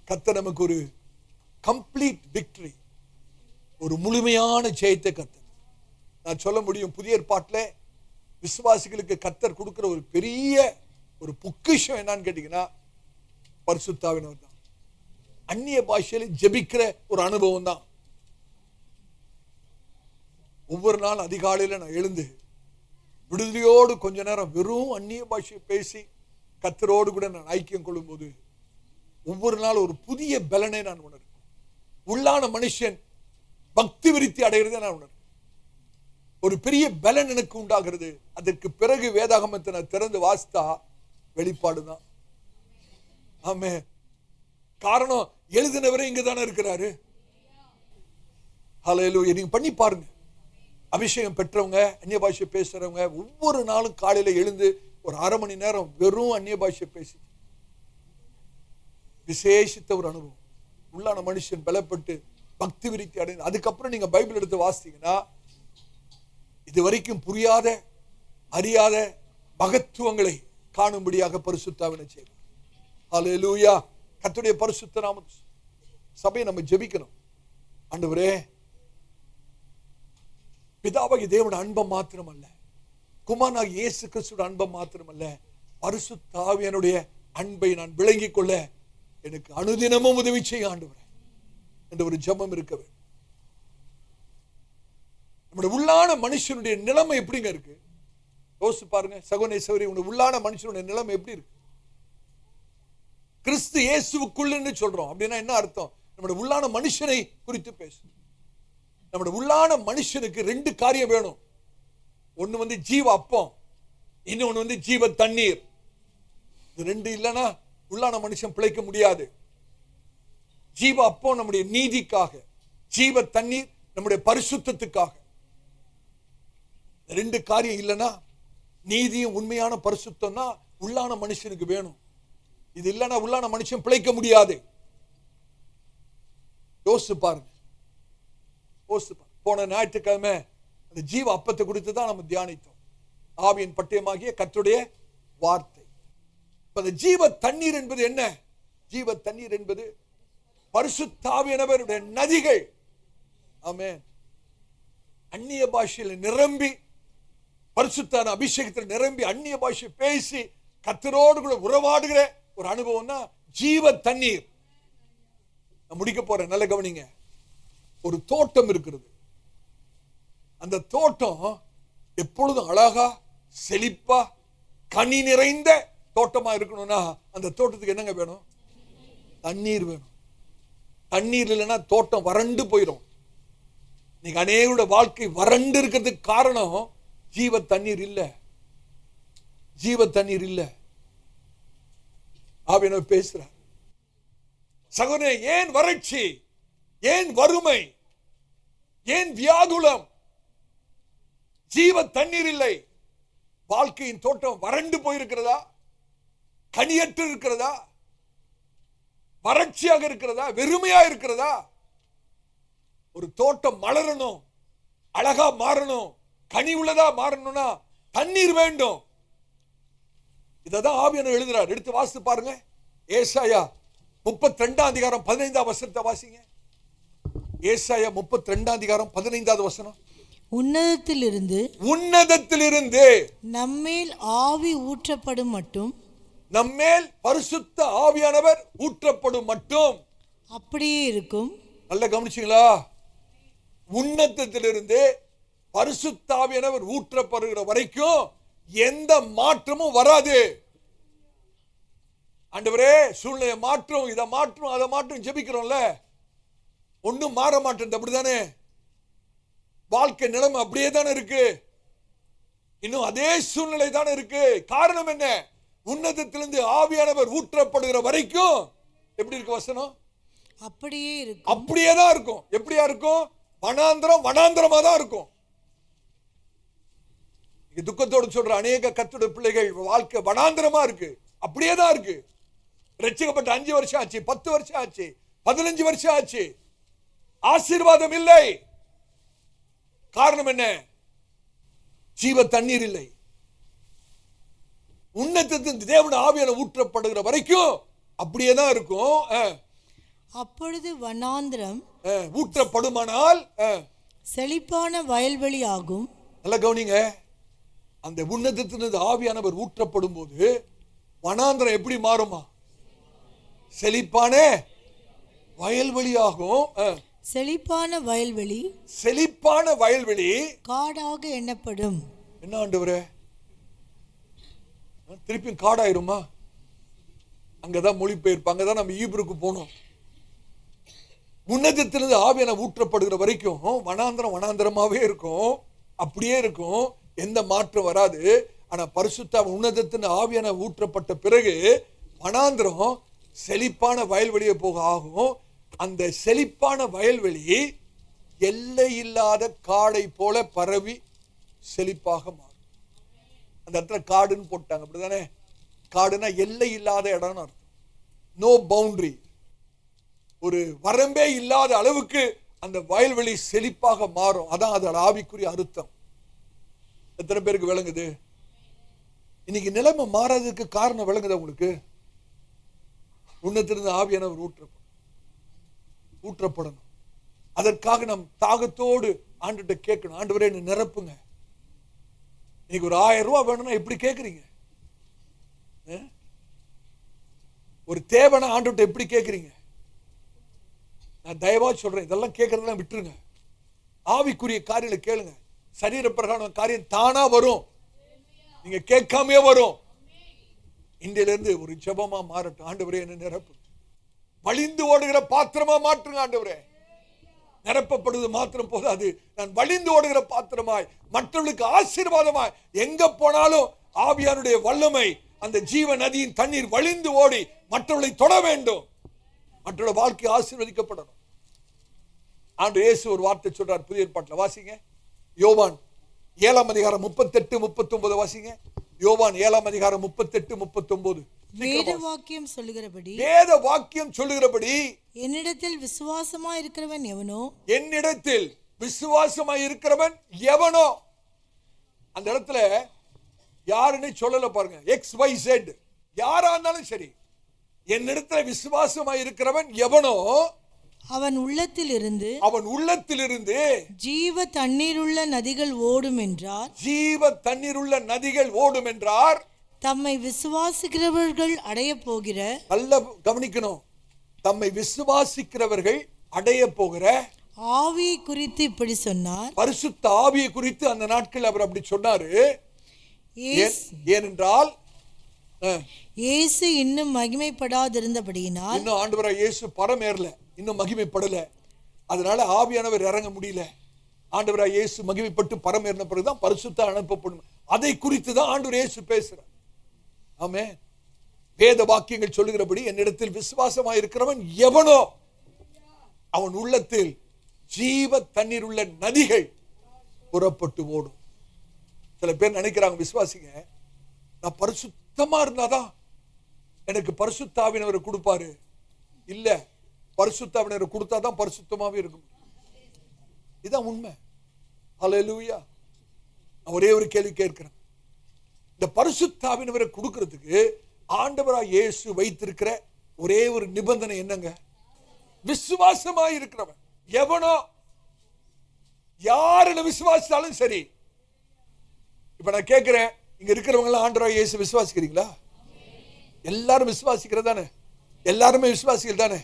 கர்த்தர் நமக்கு ஒரு கம்ப்ளீட் விக்டரி, ஒரு முழுமையான ஜெயத்தை கர்த்தர். நான் சொல்ல முடியும், புதிய ஏற்பாட்டிலே விசுவாசிகளுக்கு கர்த்தர் கொடுக்கிற ஒரு பெரிய ஒரு பொக்கிஷம் என்னன்னு கேட்டீங்கன்னா பரிசுத்த ஆவியானவர் தான். அந்நிய பாஷையில ஜெபிக்கிற ஒரு அனுபவம் தான். ஒவ்வொரு நாள் அதிகாலையில நான் எழுந்து விடுதலையோடு கொஞ்ச நேரம் வெறும் அந்நிய பாஷையை பேசி கர்த்தரோடு கூட நான் ஐக்கியம் கொள்ளும் போது ஒவ்வொரு நாள் ஒரு புதிய பலனை நான் உணர்றேன். உள்ளான மனுஷன் பக்தி விருத்தி அடைகிறதை நான் உணர்றேன். ஒரு பெரிய பலன் எனக்கு உண்டாகிறது. அதற்கு பிறகு வேதாகமத்தை நான் திறந்து வாசித்தா வெளிப்பாடுதான். ஆமே. காரணம், எழுதினவரே இங்க தானே இருக்கிறாரு. ஹல்லேலூயா. நீங்க பண்ணி பாருங்க. அபிஷேகம் பெற்றவங்க, அந்நிய பாஷை பேசுறவங்க ஒவ்வொரு நாளும் காலையில எழுந்து ஒரு அரை மணி நேரம் வெறும் அந்நிய பாஷை பேசி விசேஷித்த ஒரு அனுபவம். உள்ளான மனுஷன் பலப்பட்டு பக்தி விருத்தி அடைந்து அதுக்கப்புறம் நீங்க பைபிள் எடுத்து வாசித்தீங்கன்னா இது வரைக்கும் புரியாத அறியாத மகத்துவங்களை காணும்படியாக பரிசுத்த ஆவியானவர் செய்வார். ஹல்லேலூயா. கர்த்தருடைய பரிசுத்த நாமத்தில் சபையை நம்ம ஜெபிக்கணும். ஆண்டவரே, பிதாவாகிய தேவனுடைய அன்பம் மாத்திரமல்ல, குமாரனாகிய இயேசு கிறிஸ்துவின் அன்பம் மாத்திரமல்ல, பரிசுத்த ஆவியானுடைய அன்பை நான் விளங்கிக் கொள்ள எனக்கு அனுதினமும் உதவி செய்ய ஆண்டவரே என்ற ஒரு ஜெபம் இருக்க வேண்டும். நம்முடைய உள்ளான மனுஷனுடைய நிலைமை எப்படிங்க இருக்கு? யோசிச்சு பாருங்க சகோதரனே சகோதரி, உங்களுடைய உள்ளான மனுஷனுடைய நிலைமை எப்படி இருக்கு? கிறிஸ்து இயேசுவுக்குள்னு சொல்றோம் அப்படின்னா என்ன அர்த்தம்? நம்முடைய உள்ளான மனுஷனை குறித்து பேசும். நம்முடைய உள்ளான மனுஷனுக்கு 2 காரியம் வேணும். ஒண்ணு ஜீவ அப்பம், இன்னொன்னு ஜீவ தண்ணீர். இது 2 இல்லைன்னா உள்ளான மனுஷன் பிழைக்க முடியாது. ஜீவ அப்பம் நம்முடைய நீதிக்காக, ஜீவ தண்ணீர் நம்முடைய பரிசுத்தத்துக்காக. 2 காரியம் இல்லைன்னா, நீதியும் உண்மையான பரிசுத்தம்னா உள்ளான மனுஷனுக்கு வேணும். இது இல்லைன்னா உள்ளான மனுஷன் பிழைக்க முடியாது. யோசிச்சு பாருங்க. போன ஞாயிற்றுக்கிழமை அந்த ஜீவ அப்பத்தை குறித்து தான் நம்ம தியானித்தோம். ஆவியின் பட்டயமாகிய கர்த்தருடைய வார்த்தை. அந்த ஜீவ தண்ணீர் என்பது என்ன? ஜீவ தண்ணீர் என்பது பரிசுத்த ஆவியானவருடைய நதிகள். ஆமென். அந்நிய பாஷையில் நிரம்பி, பரிசுத்தான அபிஷேகத்தில் நிரம்பி அந்நிய பாஷை பேசி கர்த்தரோடு கூட உறவாடுகிற ஒரு அனுபவம் தான் ஜீவ தண்ணீர். நான் முடிக்க போறேன், நல்ல கவனிங்க. ஒரு தோட்டம் இருக்கிறது. அந்த தோட்டம் எப்பொழுதும் அழகா செழிப்பா கனி நிறைந்த தோட்டமா இருக்கணும்னா அந்த தோட்டத்துக்கு என்னங்க வேணும்? தண்ணீர் வேணும். தண்ணீர் இல்லைன்னா தோட்டம் வறண்டு போயிடும். நீங்க அநேகரோட வாழ்க்கை வறண்டு இருக்கிறதுக்கு காரணம் ஜீவ தண்ணீர் இல்ல. ஜீவ தண்ணீர் இல்ல. ஆவியானவர் பேசுறார். சகோதரனே, ஏன் வறட்சி, ஏன் வறுமை, ஏன் வியாகுலம்? ஜீவ தண்ணீர் இல்லை. வாழ்க்கையின் தோட்டம் வறண்டு போயிருக்கிறதா? கனியற்று இருக்கிறதா? வறட்சியாக இருக்கிறதா? வெறுமையா இருக்கிறதா? ஒரு தோட்டம் மலரணும், அழகா மாறணும், கனி உள்ளதா மாறணும்னா தண்ணீர் வேண்டும். இததான் ஆவியானவர் எழுதுறார். எடுத்து வாசித்து பாருங்க. ஏசாயா 32 அதிகாரம் 15 வசனத்தை வாசிங்க. ஏசாயா 32 15 வசனம். உன்னதத்திலிருந்து நம்மேல் ஆவி ஊற்றப்படும் மட்டும், நம்மேல் பரிசுத்த ஆவியானவர் ஊற்றப்படும் மட்டும் அப்படியே இருக்கும். நல்லா கவனிச்சீங்களா? உன்னதத்திலிருந்து பரிசுத்த ஆவியானவர் ஊற்றப்படுகிற வரைக்கும் எந்த மாற்றமும் வராது. ஆண்டவரே சூழ்நிலையை மாற்றும், இதை மாற்றும், அதை மாற்றும் ஜெபிக்கிறோம்ல, ஒன்னும் மாற மாட்டேன். அப்படிதானே வாழ்க்கை நிலைமை அப்படியே தானே இருக்கு. இன்னும் அதே சூழ்நிலை தானே இருக்கு. காரணம் என்ன? உன்னதத்திலிருந்து ஆவியானவர் ஊற்றப்படுகிற வரைக்கும் எப்படி இருக்கு வசனம்? அப்படியே இருக்கும். அப்படியே தான் இருக்கும். எப்படியா இருக்கும்? வனாந்தரம் வனாந்தரமா தான் இருக்கும். துக்கத்தோடு சொல்ற அநேக கர்த்தருடைய பிள்ளைகள் வாழ்க்கை வனாந்தரமா இருக்கு. அப்படியே தான் இருக்கு. ரட்சிக்கப்பட்ட 5 வருஷம் ஆச்சு, 10 வருஷம் ஆச்சு, 15 வருஷம் ஆச்சு, ஆசீர்வாதம் இல்லை. காரணம் என்ன? ஜீவ தண்ணீர் இல்லை. உன்னதத்தின் தேவன் ஆவியான ஊற்றப்படுகிற வரைக்கும் அப்படியே தான் இருக்கும். அப்பொழுது வனாந்திரம் ஊற்றப்படுமானால் செழிப்பான வயல்வெளி ஆகும். நல்ல கவனிங்க, அந்த உன்னதத்திலிருந்து ஆவியானவர் ஊற்றப்படும் போது வனாந்திரம் எப்படி மாறுமா? செழிப்பான வயல்வெளியாகும். செழிப்பான வயல்வெளி, செழிப்பான வயல்வெளி காடாக எண்ணப்படும். என்ன ஆண்டவரே, திருப்பி காடாயிருமா? அங்கதான் மொழிபெயர்ப்பு, அங்கதான் நம்ம ஈப்ருக்கு போனோம். உன்னதத்திலிருந்து ஆவியான ஊற்றப்படுகிற வரைக்கும் வனாந்திரம் வனாந்திரமாவே இருக்கும். அப்படியே இருக்கும். எந்த மாற்றம் வராது. ஆனா பரிசுத்த உன்னதத்தின் ஆவியான ஊற்றப்பட்ட பிறகு வனாந்திரம் செழிப்பான வயல்வெளியை போக ஆகும். அந்த செழிப்பான வயல்வெளி எல்லை இல்லாத காடை போல பரவி செழிப்பாக மாறும். அந்த இடத்துல காடுன்னு போட்டாங்க, அப்படிதானே? காடுனா எல்லை இல்லாத இடம்னு அர்த்தம். நோ பவுண்டரி, ஒரு வரம்பே இல்லாத அளவுக்கு அந்த வயல்வெளி செழிப்பாக மாறும். அதான் அதோட ஆவிக்குரிய அர்த்தம். எத்தனை பேருக்கு விளங்குது? இன்னைக்கு நிலைமை மாறாததுக்கு காரணம் விளங்குது உங்களுக்கு? உன்னத்திலிருந்து ஆவியானவர் ஊற்றப்படணும். அதற்காக நம் தாகத்தோடு ஆண்டுகிட்ட கேட்கணும், ஆண்டவரே என்ன நிரப்புங்க. இன்னைக்கு ஒரு 1000 ரூபாய் வேணும்னா எப்படி கேட்குறீங்க? ஒரு தேவனை ஆண்டுகிட்ட எப்படி கேட்குறீங்க? நான் தயவா சொல்றேன், இதெல்லாம் கேட்கறதெல்லாம் விட்டுருங்க. ஆவிக்குரிய காரியங்களை கேளுங்க. சரீர பிரகார காரியம் தானா வரும், நீங்க கேட்காமே வரும். இன்றையிலிருந்து ஒரு ஜெபமா மாறட்டும். ஆண்டவரே என்ன நிரப்பு. வழிந்து ஓடுகிற பாத்திரமா மாற்றுங்க ஆண்டவரே. நிரப்பப்படுவது மாத்திரம் போதாது, நான் வழிந்து ஓடுகிற பாத்திரமாய் மற்றவர்களுக்கு ஆசீர்வாதமாய் எங்க போனாலும் ஆவியானுடைய வல்லமை, அந்த ஜீவ நதியின் தண்ணீர் வழிந்து ஓடி மற்றவர்களை தொட வேண்டும். மற்றவருடைய வாழ்க்கை ஆசீர்வதிக்கப்படணும். ஆண்டவர் இயேசு ஒரு வார்த்தை சொல்றார் புதிய ஏற்பாட்டில். வாசிங்க யோவான் 7 அதிகாரம் 38 39 வாசிங்க. யோவான் 7 அதிகாரம் 38 39. வேத வாக்கியம் சொல்லுகிறபடி, வேத வாக்கியம் சொல்லுகிறபடி, என்னிடத்தில் விசுவாசமாய் இருக்கிறவன் எவனோ, என்னிடத்தில் விசுவாசமாய் இருக்கிறவன் எவனோ. அந்த இடத்துல யாருன்னு சொல்லல பாருங்க, XYZ யாரா இருந்தாலும் சரி, என்னிடத்துல விசுவாசமாய் இருக்கிறவன் எவனோ அவன் உள்ளத்திலிருந்து ஜீவ தண்ணீருள்ள நதிகள் ஓடும் என்றார். ஜீவ தண்ணீருள்ள நதிகள் ஓடும் என்றார். தம்மை விசுவாசிக்கிறவர்கள் அடைய போகிற, நல்ல கவனிக்கணும், தம்மை விசுவாசிக்கிறவர்கள் அடைய போகிற ஆவியை குறித்து இப்படி சொன்னார். பரிசுத்த ஆவியை குறித்து அந்த நாட்கள் அவர் அப்படி சொன்னாரு. ஏனென்றால் இயேசு இன்னும் மகிமைப்படாதிருந்தபடியினால், இன்னும் ஆண்டவராகிய இயேசு பரமேறல, இன்னும் மகிமைப்படல. அதனால ஆவியானவர் இறங்க முடியல. ஆண்டவராகிய இயேசு மகிமைப்பட்டு பரமேறின பிறகுதான் பரிசுத்த அனுப்பப்படும். அதை குறித்து தான் ஆண்டவர் இயேசு பேசுறார். ஆமென். வேத வாக்கியங்கள் சொல்லுகிறபடி, என்னிடத்தில் விசுவாசமாய் இருக்கிறவன் எவனோ அவன் உள்ளத்தில் ஜீவ தண்ணீர் உள்ள நதிகள் புறப்பட்டு ஓடும். சில பேர் நினைக்கிறாங்க, விசுவாசிங்க, நான் பரிசுத்தமா இருந்தாதான் எனக்கு பரிசுத்தாவினவரை கொடுப்பாரு. இல்ல, பரிசுத்தாவினரை கொடுத்தாதான் பரிசுத்தமாவே இருக்கும். இதுதான் உண்மை. ஹல்லேலூயா. நான் ஒரே ஒரு கேள்வி கேட்கிறேன். இந்த பரிசுத்தாவினவரை கொடுக்கிறதுக்கு ஆண்டவராய் இயேசு வைத்திருக்கிற ஒரே ஒரு நிபந்தனை என்னங்க? விசுவாசமாய் இருக்கிறவன் எவனோ, யாருன்னு விசுவாசித்தாலும் சரி. இப்ப நான் கேட்கிறேன், இங்க இருக்கிறவங்க எல்லாம் ஆண்டவராய் இயேசு விசுவாசிக்கிறீங்களா? எல்லாரும் விசுவாசிக்கிறதானே? எல்லாருமே விசுவாசிகள் தானே?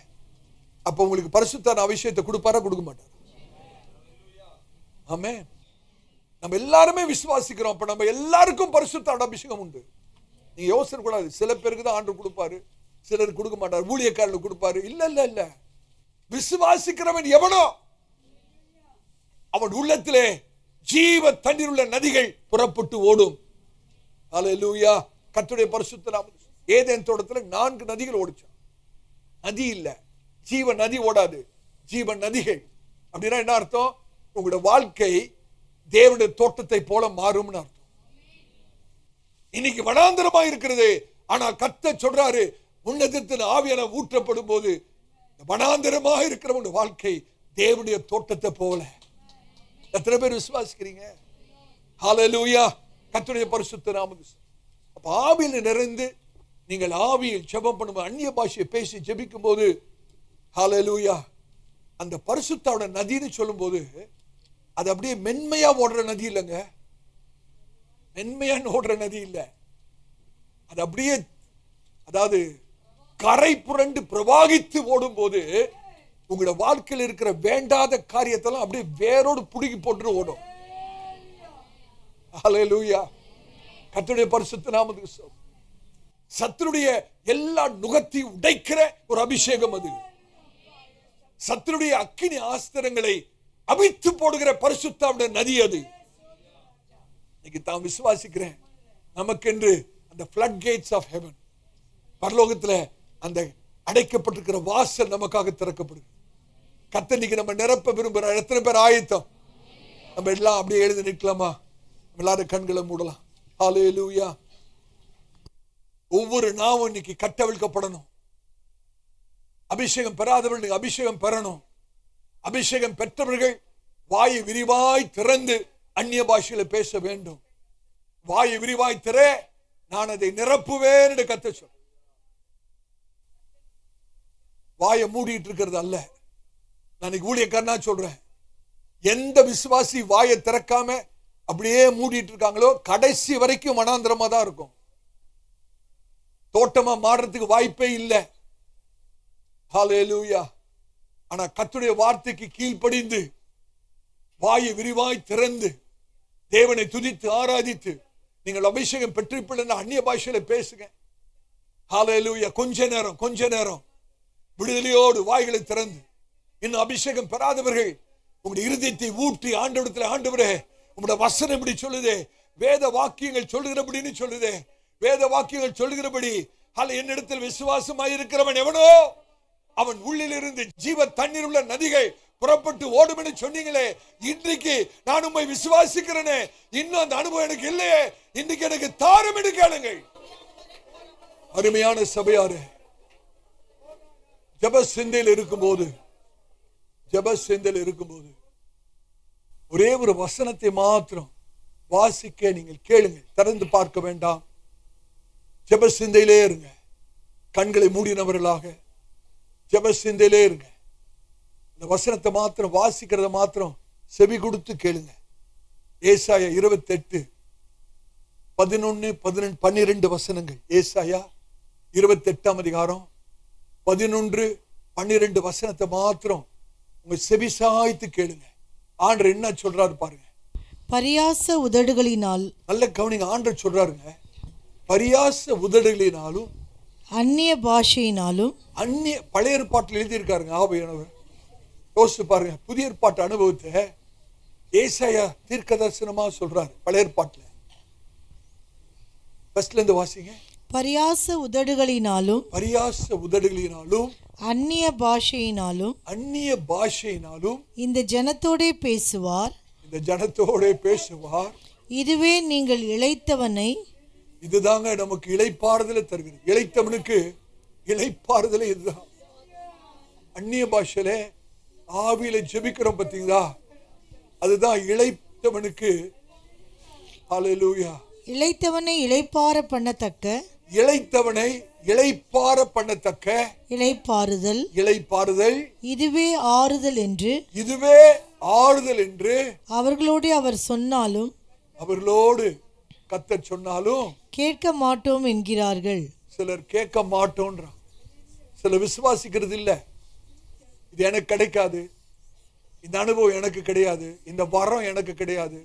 அப்ப உங்களுக்கு பரிசுத்தான அபிஷேகத்தை கொடுப்பாரா, கொடுக்க மாட்டாரா? ஆமென். நம்ம எல்லாருமே விசுவாசிக்கிறோம். அப்ப நம்ம எல்லாருக்கும் பரிசுத்த அபிஷேகம் உண்டு. நீங்க யோசனை கூடாது, சில பேருக்கு தான் ஆண்டவர் கொடுப்பாரு, சிலர் கொடுக்க மாட்டார், ஊழியக்காரர்கள் கொடுப்பாரு. இல்ல இல்ல இல்ல, விசுவாசிக்கிறவன் எவனோ அவன் உள்ளத்திலே ஜீவ தண்ணீர் உள்ள நதிகள் புறப்பட்டு ஓடும். அல்லேலூயா. கர்த்தருடைய பரிசுத்த நாமம். ஏதேன் தோட்டத்துல 4 நதிகள் ஓடிச்சான். நதி இல்ல, ஜீவ நதி ஓடாது, ஜீவ நதிகள். அப்படின்னா என்ன அர்த்தம்? உங்களுடைய வாழ்க்கை தேவனுடைய தோட்டத்தை போல மாறும்னு அர்த்தம். இன்னைக்கு வனாந்தரமா இருக்கிறது, ஆனா கர்த்தர் சொல்றாரு, உன்னதத்தின் ஆவியான ஊற்றப்படும் போது வனாந்தரமாக இருக்கிறவங்க வாழ்க்கை தேவனுடைய தோட்டத்தை போல. எத்தனை பேர் விசுவாசிக்கிறீங்க? ஹல்லேலூயா. கர்த்தருடைய பரிசுத்த நாமம். அப்ப ஆவியில் நிறைந்து நீங்கள் ஆவியில் ஜெபம் பண்ணும்போது, அந்நிய பாஷையை பேசி ஜெபிக்கும் போது, ஹல்லேலூயா, அந்த பரிசுத்தாவோட நதின்னு சொல்லும் போது அது அப்படியே மென்மையா ஓடுற நதி இல்லைங்க, மென்மையா ஓடுற நதி இல்ல. அது அப்படியே, அதாவது கரை புரண்டு பிரவாகித்து ஓடும் போது உங்களோட வாழ்க்கையில் இருக்கிற வேண்டாத காரியத்தெல்லாம் அப்படியே வேரோடு புடுங்கி போட்டு ஓடும். ஹல்லேலூயா. கர்த்தருடைய பரிசுத்த நாமத்துக்கு ஸ்தோத்திரம். சத்துருடைய எல்லா நுகத்தையும் உடைக்கிற ஒரு அபிஷேகம் அது. சத்துருடைய அக்கினி ஆஸ்திரங்களை அவித்து போடுகிற பரிசுத்த நதி அது. இன்னைக்கு தான் விசுவாசிக்கிறேன், நமக்கென்று அந்த flood gates of heaven, பரலோகத்துல அந்த அடைக்கப்பட்டிருக்கிற வாசல் நமக்காக திறக்கப்படுது. கர்த்தர் இன்னைக்கு நம்ம நிரப்ப விரும்புகிறார். எத்தனை பேர் ஆயத்தம்? நம்ம எல்லாம் அப்படியே எழுதி நிற்கலாமா? எல்லாரும் கண்களை மூடலாம். ஹல்லேலூயா. ஒவ்வொரு நாவும் இன்னைக்கு கட்டவிழ்க்கப்படணும். அபிஷேகம் பெறாதவர்கள் அபிஷேகம் பெறணும். அபிஷேகம் பெற்றவர்கள் வாயை விரிவாய் திறந்து அந்நிய பாஷையில பேச வேண்டும். வாயை விரிவாய் திற, நான் அதை நிரப்புவேன் என்று கர்த்தர் சொன்னார். வாயை மூடிட்டு இருக்கிறது அல்ல. நான் ஊழியக்காரனா சொல்றேன், எந்த விசுவாசி வாயை திறக்காம அப்படியே மூடிட்டு இருக்காங்களோ கடைசி வரைக்கும் வனாந்தரமா தான் இருக்கும். தோட்டமா மாறுறதுக்கு வாய்ப்பே இல்லை. ஹல்லேலூயா. ஆனா கர்த்தருடைய வார்த்தைக்கு கீழ்ப்படிந்து வாயை விரிவாய் திறந்து தேவனை துதித்து ஆராதித்து நீங்கள் அபிஷேகம் பெற்றிருப்பீர்கள் அந்நிய பாஷையில பேசுங்க. ஹல்லேலூயா. கொஞ்ச நேரம் விடுதலையோடு வாய்களை திறந்து. இன்னும் அபிஷேகம் பெறாதவர்கள் உங்களுடைய இருதயத்தை ஊற்றி ஆண்டவரிடத்தில், ஆண்டவரே உங்களுடைய வசனம் இப்படி சொல்லுதே, வேத வாக்கியங்கள் சொல்லுகிறபடின்னு சொல்லுதே, வேத வாக்கியங்கள் சொல்லுகிறபடி என்னிடத்தில் விசுவாசமாய் இருக்கிறவன் எவனோ அவன் உள்ளிலிருந்து ஜீவ தண்ணீர் உள்ள நதிகள் புறப்பட்டு ஓடும் என்று சொன்னீங்களே, இன்றைக்கு நான் உம்மை விசுவாசிக்கிறேனே, இன்னும் அந்த அனுபவம் எனக்கு இல்லையே, இன்றைக்கு எனக்கு தாரும் என்று கேளுங்கள். அருமையான சபையாரே, ஜெப சிந்தையில் இருக்கும்போது ஒரே ஒரு வசனத்தை மாத்திரம் வாசிக்க நீங்கள் கேளுங்கள். திறந்து பார்க்க வேண்டாம். ஜெப சிந்தையிலே இருங்க. கண்களை மூடினவர்களாக ஜெப சிந்தையிலே இருங்க. இந்த வசனத்தை மாத்திரம் வாசிக்கிறத மாத்திரம் செவி கொடுத்து கேளுங்க. ஏசாயா 28 11 12 வசனங்கள். ஏசாயா 28ஆம் அதிகாரம் 11 12 வசனத்தை மாத்திரம் உங்க செவி சாய்த்து கேளுங்க. ஆண்டவர் என்ன சொல்றாரு பாருங்க. பரியாச உதடுகளினால், நல்ல கவனிங்க, ஆண்டவர் சொல்றாருங்க, பரியாச உதடுகளினாலும் அந்நிய பாஷையினாலும். பழைய ஏற்பாட்டில் எழுதியிருக்காருங்க ஆவியானவர். யோசிச்சு பாருங்க, புதிய ஏற்பாட்டு அனுபவத்தை ஏசாயா தீர்க்கதரிசனமா சொல்றாரு. பழைய ஏற்பாட்டுல ஃபர்ஸ்ட்ல இருந்து வாசிங்க. பரியாச உதடுகளினாலும் அந்நிய பாஷையினாலும் இந்த ஜனத்தோடே பேசுவார். இதுவே நீங்கள் இளைத்தவனை, இதுதாங்க நமக்கு இளைப்பாறுதலை தருகிறது. இளைத்தவனுக்கு இளைப்பாறுதலை இதுதான். அந்நிய பாஷையில ஆவியில ஜெபிக்கிறோம் பார்த்தீங்களா, அதுதான் இளைத்தவனுக்கு. ஹல்லேலூயா. இளைத்தவனை இளைப்பாற பண்ணத்தக்க, இளைப்பாறுதல், இதுவே ஆறுதல் என்று அவர்களோடு அவர் சொன்னாலும், அவர்களோடு கர்த்தர் சொன்னாலும் கேட்க மாட்டோம் என்கிறார்கள். சிலர் கேட்க மாட்டோம்ன்றான். சிலர் விசுவாசிக்கிறது இல்ல. இது எனக்கு கிடைக்காது, இந்த அனுபவம் எனக்கு கிடையாது, இந்த வரம் எனக்கு கிடையாது,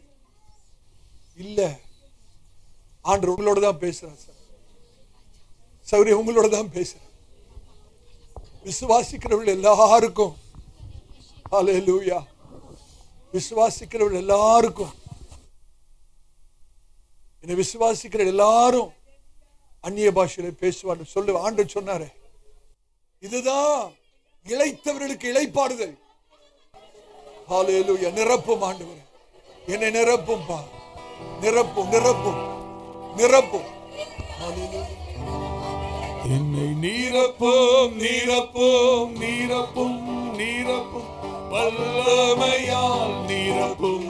இல்ல. ஆண்டவர் உங்களோட தான் பேசுறார் சார். சௌரி உங்களோட தான் பேசுறார். விசுவாசிக்கிறவர்கள் எல்லாருக்கும், ஹல்லேலூயா, விசுவாசிக்கிறவர்கள் எல்லாருக்கும், என்னை விசுவாசிக்கிற எல்லாரும் அந்நிய பாஷையில பேசுவார் சொல்லு. ஆண்டவர் சொன்னாரு, இதுதான் இளைத்தவர்களுக்கு இளைப்பாறுதல். ஹல்லேலூயா. நிரப்பும் ஆண்டவரே, என்னை நிரப்பும்பா, நிரப்பும் நிரப்பும் நிரப்பும். என்னை நீரப்பும் நீரப்பும் நீரப்பும் நீரப்பும் வல்லமையால் நீரப்பும்.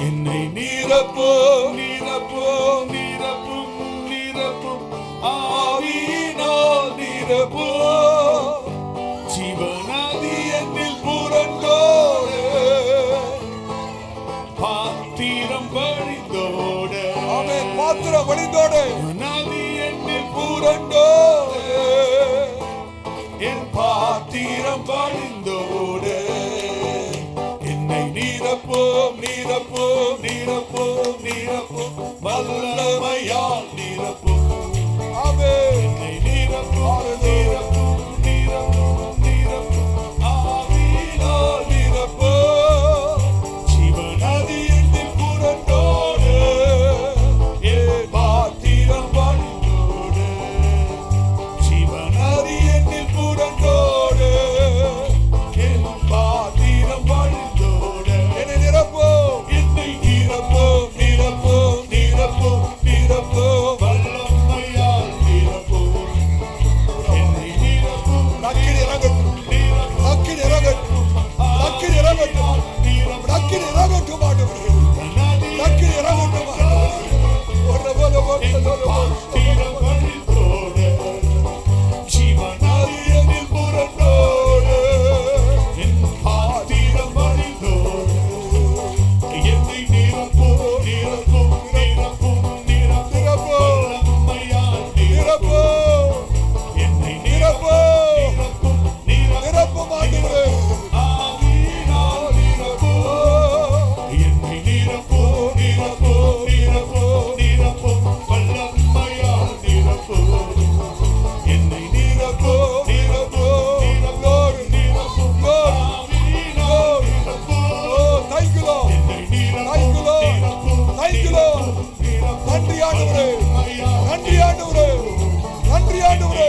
என்னை நீரப்பும் நீரப்பும் நீரப்பும் நீரப்பும் ஆவியினால் நீரப்பும். ஜீவநதி என்னில் புரண்டோடு, பாத்திரம் வழிந்தோட. ஆமென். பாத்திரம் வழிந்தோட, நதி என்னில் புரண்டோடு, என் பாத்திரம் வழிந்தோட. என்னை நீரப்பும் நீரப்பும் நீரப்பும் நீரப்பும் வல்லமையால் நீரப்பும். ஆமென். என்னை நீரப்பும் நீரப்பும் நீரப்பும் நீரப்பும் ஆவியினால் நீரப்பும். ஜீவநதி என்னில் புரண்டோடு, என் பாத்திரம் வழிந்தோடு. ஜீவநதி என்னில் புரண்டோடு, என் பாத்திரம் வழிந்தோடு. என்னை நிரப்பும், என்னை நீரப்பும் நீரப்பும் நீரப்பும் நீரப்பும் வல்லமையால் நீரப்பும். என்னை நீரப்பும் நக்கில் இறங்கட்டும், நீரப்பும் நக்கில் இறங்கட்டும், நக்கில் இறங்கட்டும், நக்கில் இறங்கட்டும் ஆண்டவரே, நக்கில் இறங்கட்டும் ஆண்டவரே. ஒரு போல போல பாத்திரம் வழிந்தோடு, ஜீவநதி என்னில் புரண்டோடு, என் பாத்திரம் வழிந்தோடு. என்னை நீரப்பும் நீரப்பும் நீரப்பும் நீரப்பும் வல்லமையால் நீரப்பும். என்னை நீரப்பும் நீரப்பும் நிரப்பும் ஆண்டவரே. ஆவியினால் நீரப்பும். என்னை நீரப்பும் நீரப்பும் நீரப்பும் நீரப்பும் வல்லமையால் நீரப்பும். என்னை நீரப்பும் நீரப்பும் நீரப்பும் நீரப்பும் ஆவியினால் நீரப்பும். Thank you Lord. என்னை Thank you Lord. நீரப்பும் Thank you Lord. நன்றி ஆண்டவரே, நன்றி ஆண்டவரே, நன்றி ஆண்டவரே,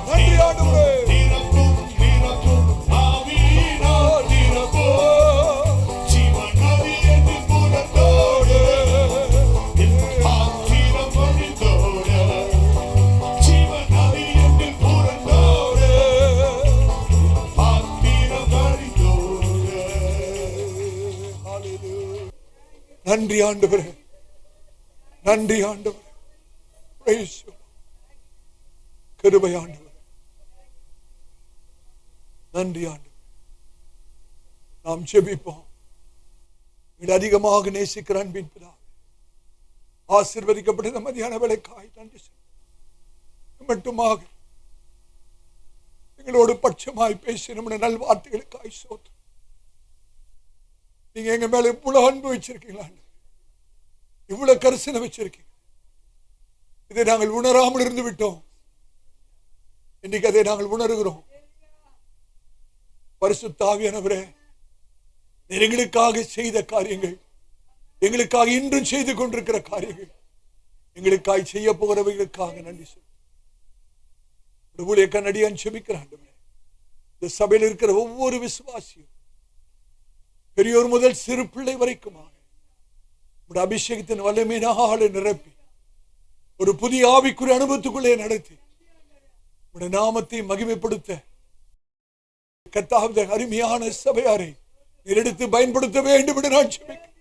நன்றி ஆண்டவரே. நீரப்பும் நீரப்பும் ஆவியினால் நீரப்பும். ஜீவநதி என்னில் புரண்டோடு, என் பாத்திரம் வழிந்தோடு. ஜீவநதி என்னில் புரண்டோடு, பாத்திரம் வழிந்தோடு. நன்றி ஆண்டவரே, நன்றி ஆண்டவரே. Praise you. கிருபை ஆண்டவரே, நன்றி ஆண்டவரே. நாம் ஜெபிப்போம். எங்களை அதிகமாக நேசிக்கிற அன்பின் பிதாவே, ஆசீர்வதிக்கப்பட்ட இந்த மதியான வேளைக்காய் நன்றி சொல்லுகிறோம். மட்டுமாக எங்களோடு பட்சமாய் பேசி நம்முடைய நல்வார்த்தைகளுக்காய் சோத்திரம். நீங்க எங்க மேல இவ்வளவு அன்பு வச்சிருக்கீங்களா, இவ்வளவு கரிசனை வச்சிருக்கீங்க. இதை நாங்கள் உணராமல் இருந்து விட்டோம். இன்னைக்கு அதை நாங்கள் உணர்கிறோம். பரிசுத்த ஆவியானவரே, நீர் எங்களுக்காக செய்த காரியங்கள், எங்களுக்காக இன்றும் செய்து கொண்டிருக்கிற காரியங்கள், எங்களுக்காக செய்ய போகிறவைகளுக்காக நன்றி சொல்லுங்கள். ஊழியக்காரன் அடியான் செபிக்கிறான். இந்த சபையில் இருக்கிற ஒவ்வொரு விசுவாசியும், பெரியோர் முதல் சிறு பிள்ளை வரைக்குமாக உடைய அபிஷேகத்தின் வல்லமையினாலே நிரப்பி ஒரு புதிய ஆவிக்குரிய அனுபவத்துக்குள்ளே நடத்தி உடைய நாமத்தை மகிமைப்படுத்த கர்த்தாவே, அருமையான சபையாரை நீர் எடுத்து பயன்படுத்த வேண்டும் என்று நான் ஜெபிக்கிறேன்.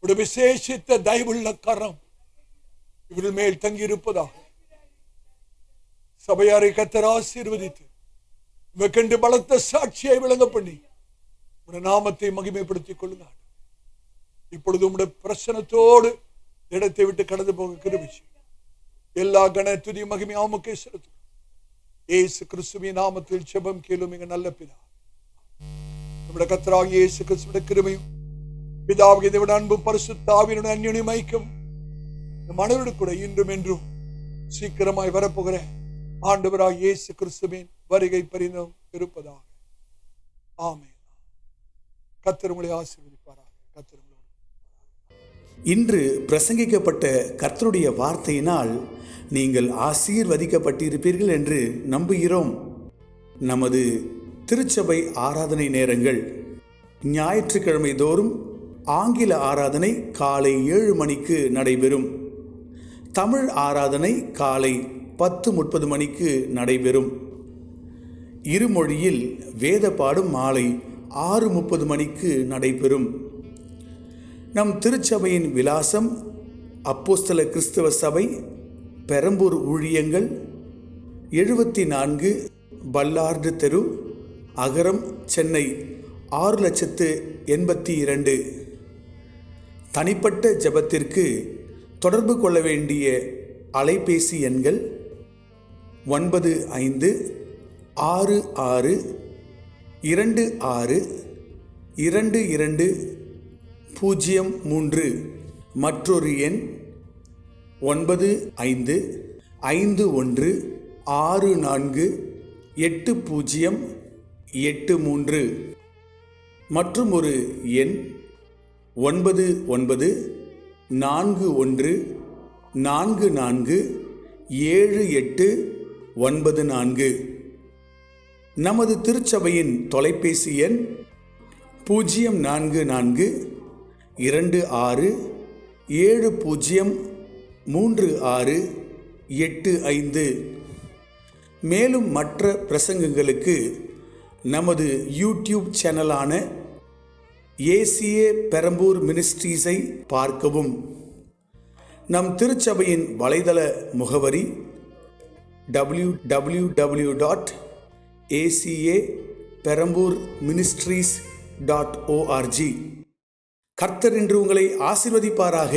உடைய விசேஷித்த தயவுள்ள கரம் இவர்கள் மேல் தங்கி இருப்பதாக சபையாரை கர்த்தர் ஆசீர்வதித்து கண்டு பலத்த சாட்சியை விளங்க பண்ணி உடைய நாமத்தை மகிமைப்படுத்திக் கொள்ளுங்க. இப்பொழுது உடைய பிரசனத்தோடு இடத்தை விட்டு கடந்து போக கிருபை செய்யும். எல்லா கன துதி மகிமை ஆமுக்கே செலுத்தும். இயேசு கிறிஸ்துவின் நாமத்தில் ஜெபம் கேளும் எங்கள் நல்ல பிதாவே. நம்முடைய கர்த்தராகிய இயேசு கிறிஸ்துவின் கிருபையும் பிதாவுக்கு இதை விட அன்பு பரிசுத்த ஆவியினுடைய அந்யோன்யம் ஐக்கியம் நம் அனைவரோடு கூட இன்றும் என்றும் சீக்கிரமாய் வரப்போகிற ஆண்டவராகிய இயேசு கிறிஸ்துவின் வருகை பரிந்தும் இருப்பதாக. ஆமென். கர்த்தர் உங்களை ஆசீர்வதிப்பாராக. கர்த்தர் உங்களோடு. இன்று பிரசங்கிக்கப்பட்ட கர்த்தருடைய வார்த்தையினால் நீங்கள் ஆசீர்வதிக்கப்பட்டிருப்பீர்கள் என்று நம்புகிறோம். நமது திருச்சபை ஆராதனை நேரங்கள் ஞாயிற்றுக்கிழமை தோறும் ஆங்கில ஆராதனை காலை 7 மணிக்கு நடைபெறும். தமிழ் ஆராதனை காலை 10:30 மணிக்கு நடைபெறும். இருமொழியில் வேத பாடும் மாலை 6:30 மணிக்கு நடைபெறும். நம் திருச்சபையின் விலாசம் அப்போஸ்தல கிறிஸ்தவ சபை, பெரம்பூர் ஊழியங்கள், 74 பல்லார்டு தெரு, அகரம், சென்னை 6,82,000. தனிப்பட்ட ஜெபத்திற்கு தொடர்பு கொள்ள வேண்டிய அலைபேசி எண்கள் 9566222203. மற்றொரு எண் 95548083. மற்றும் ஒரு எண் 9941447894. நமது திருச்சபையின் தொலைபேசி எண் 044226703685. மேலும் மற்ற பிரசங்கங்களுக்கு நமது யூடியூப் சேனலான ஏசிஏ பெரம்பூர் மினிஸ்ட்ரீஸை பார்க்கவும். நம் திருச்சபையின் வலைதள முகவரி www.acaperambur.ministries.org. கர்த்தர் இன்று உங்களை ஆசீர்வதிப்பாராக.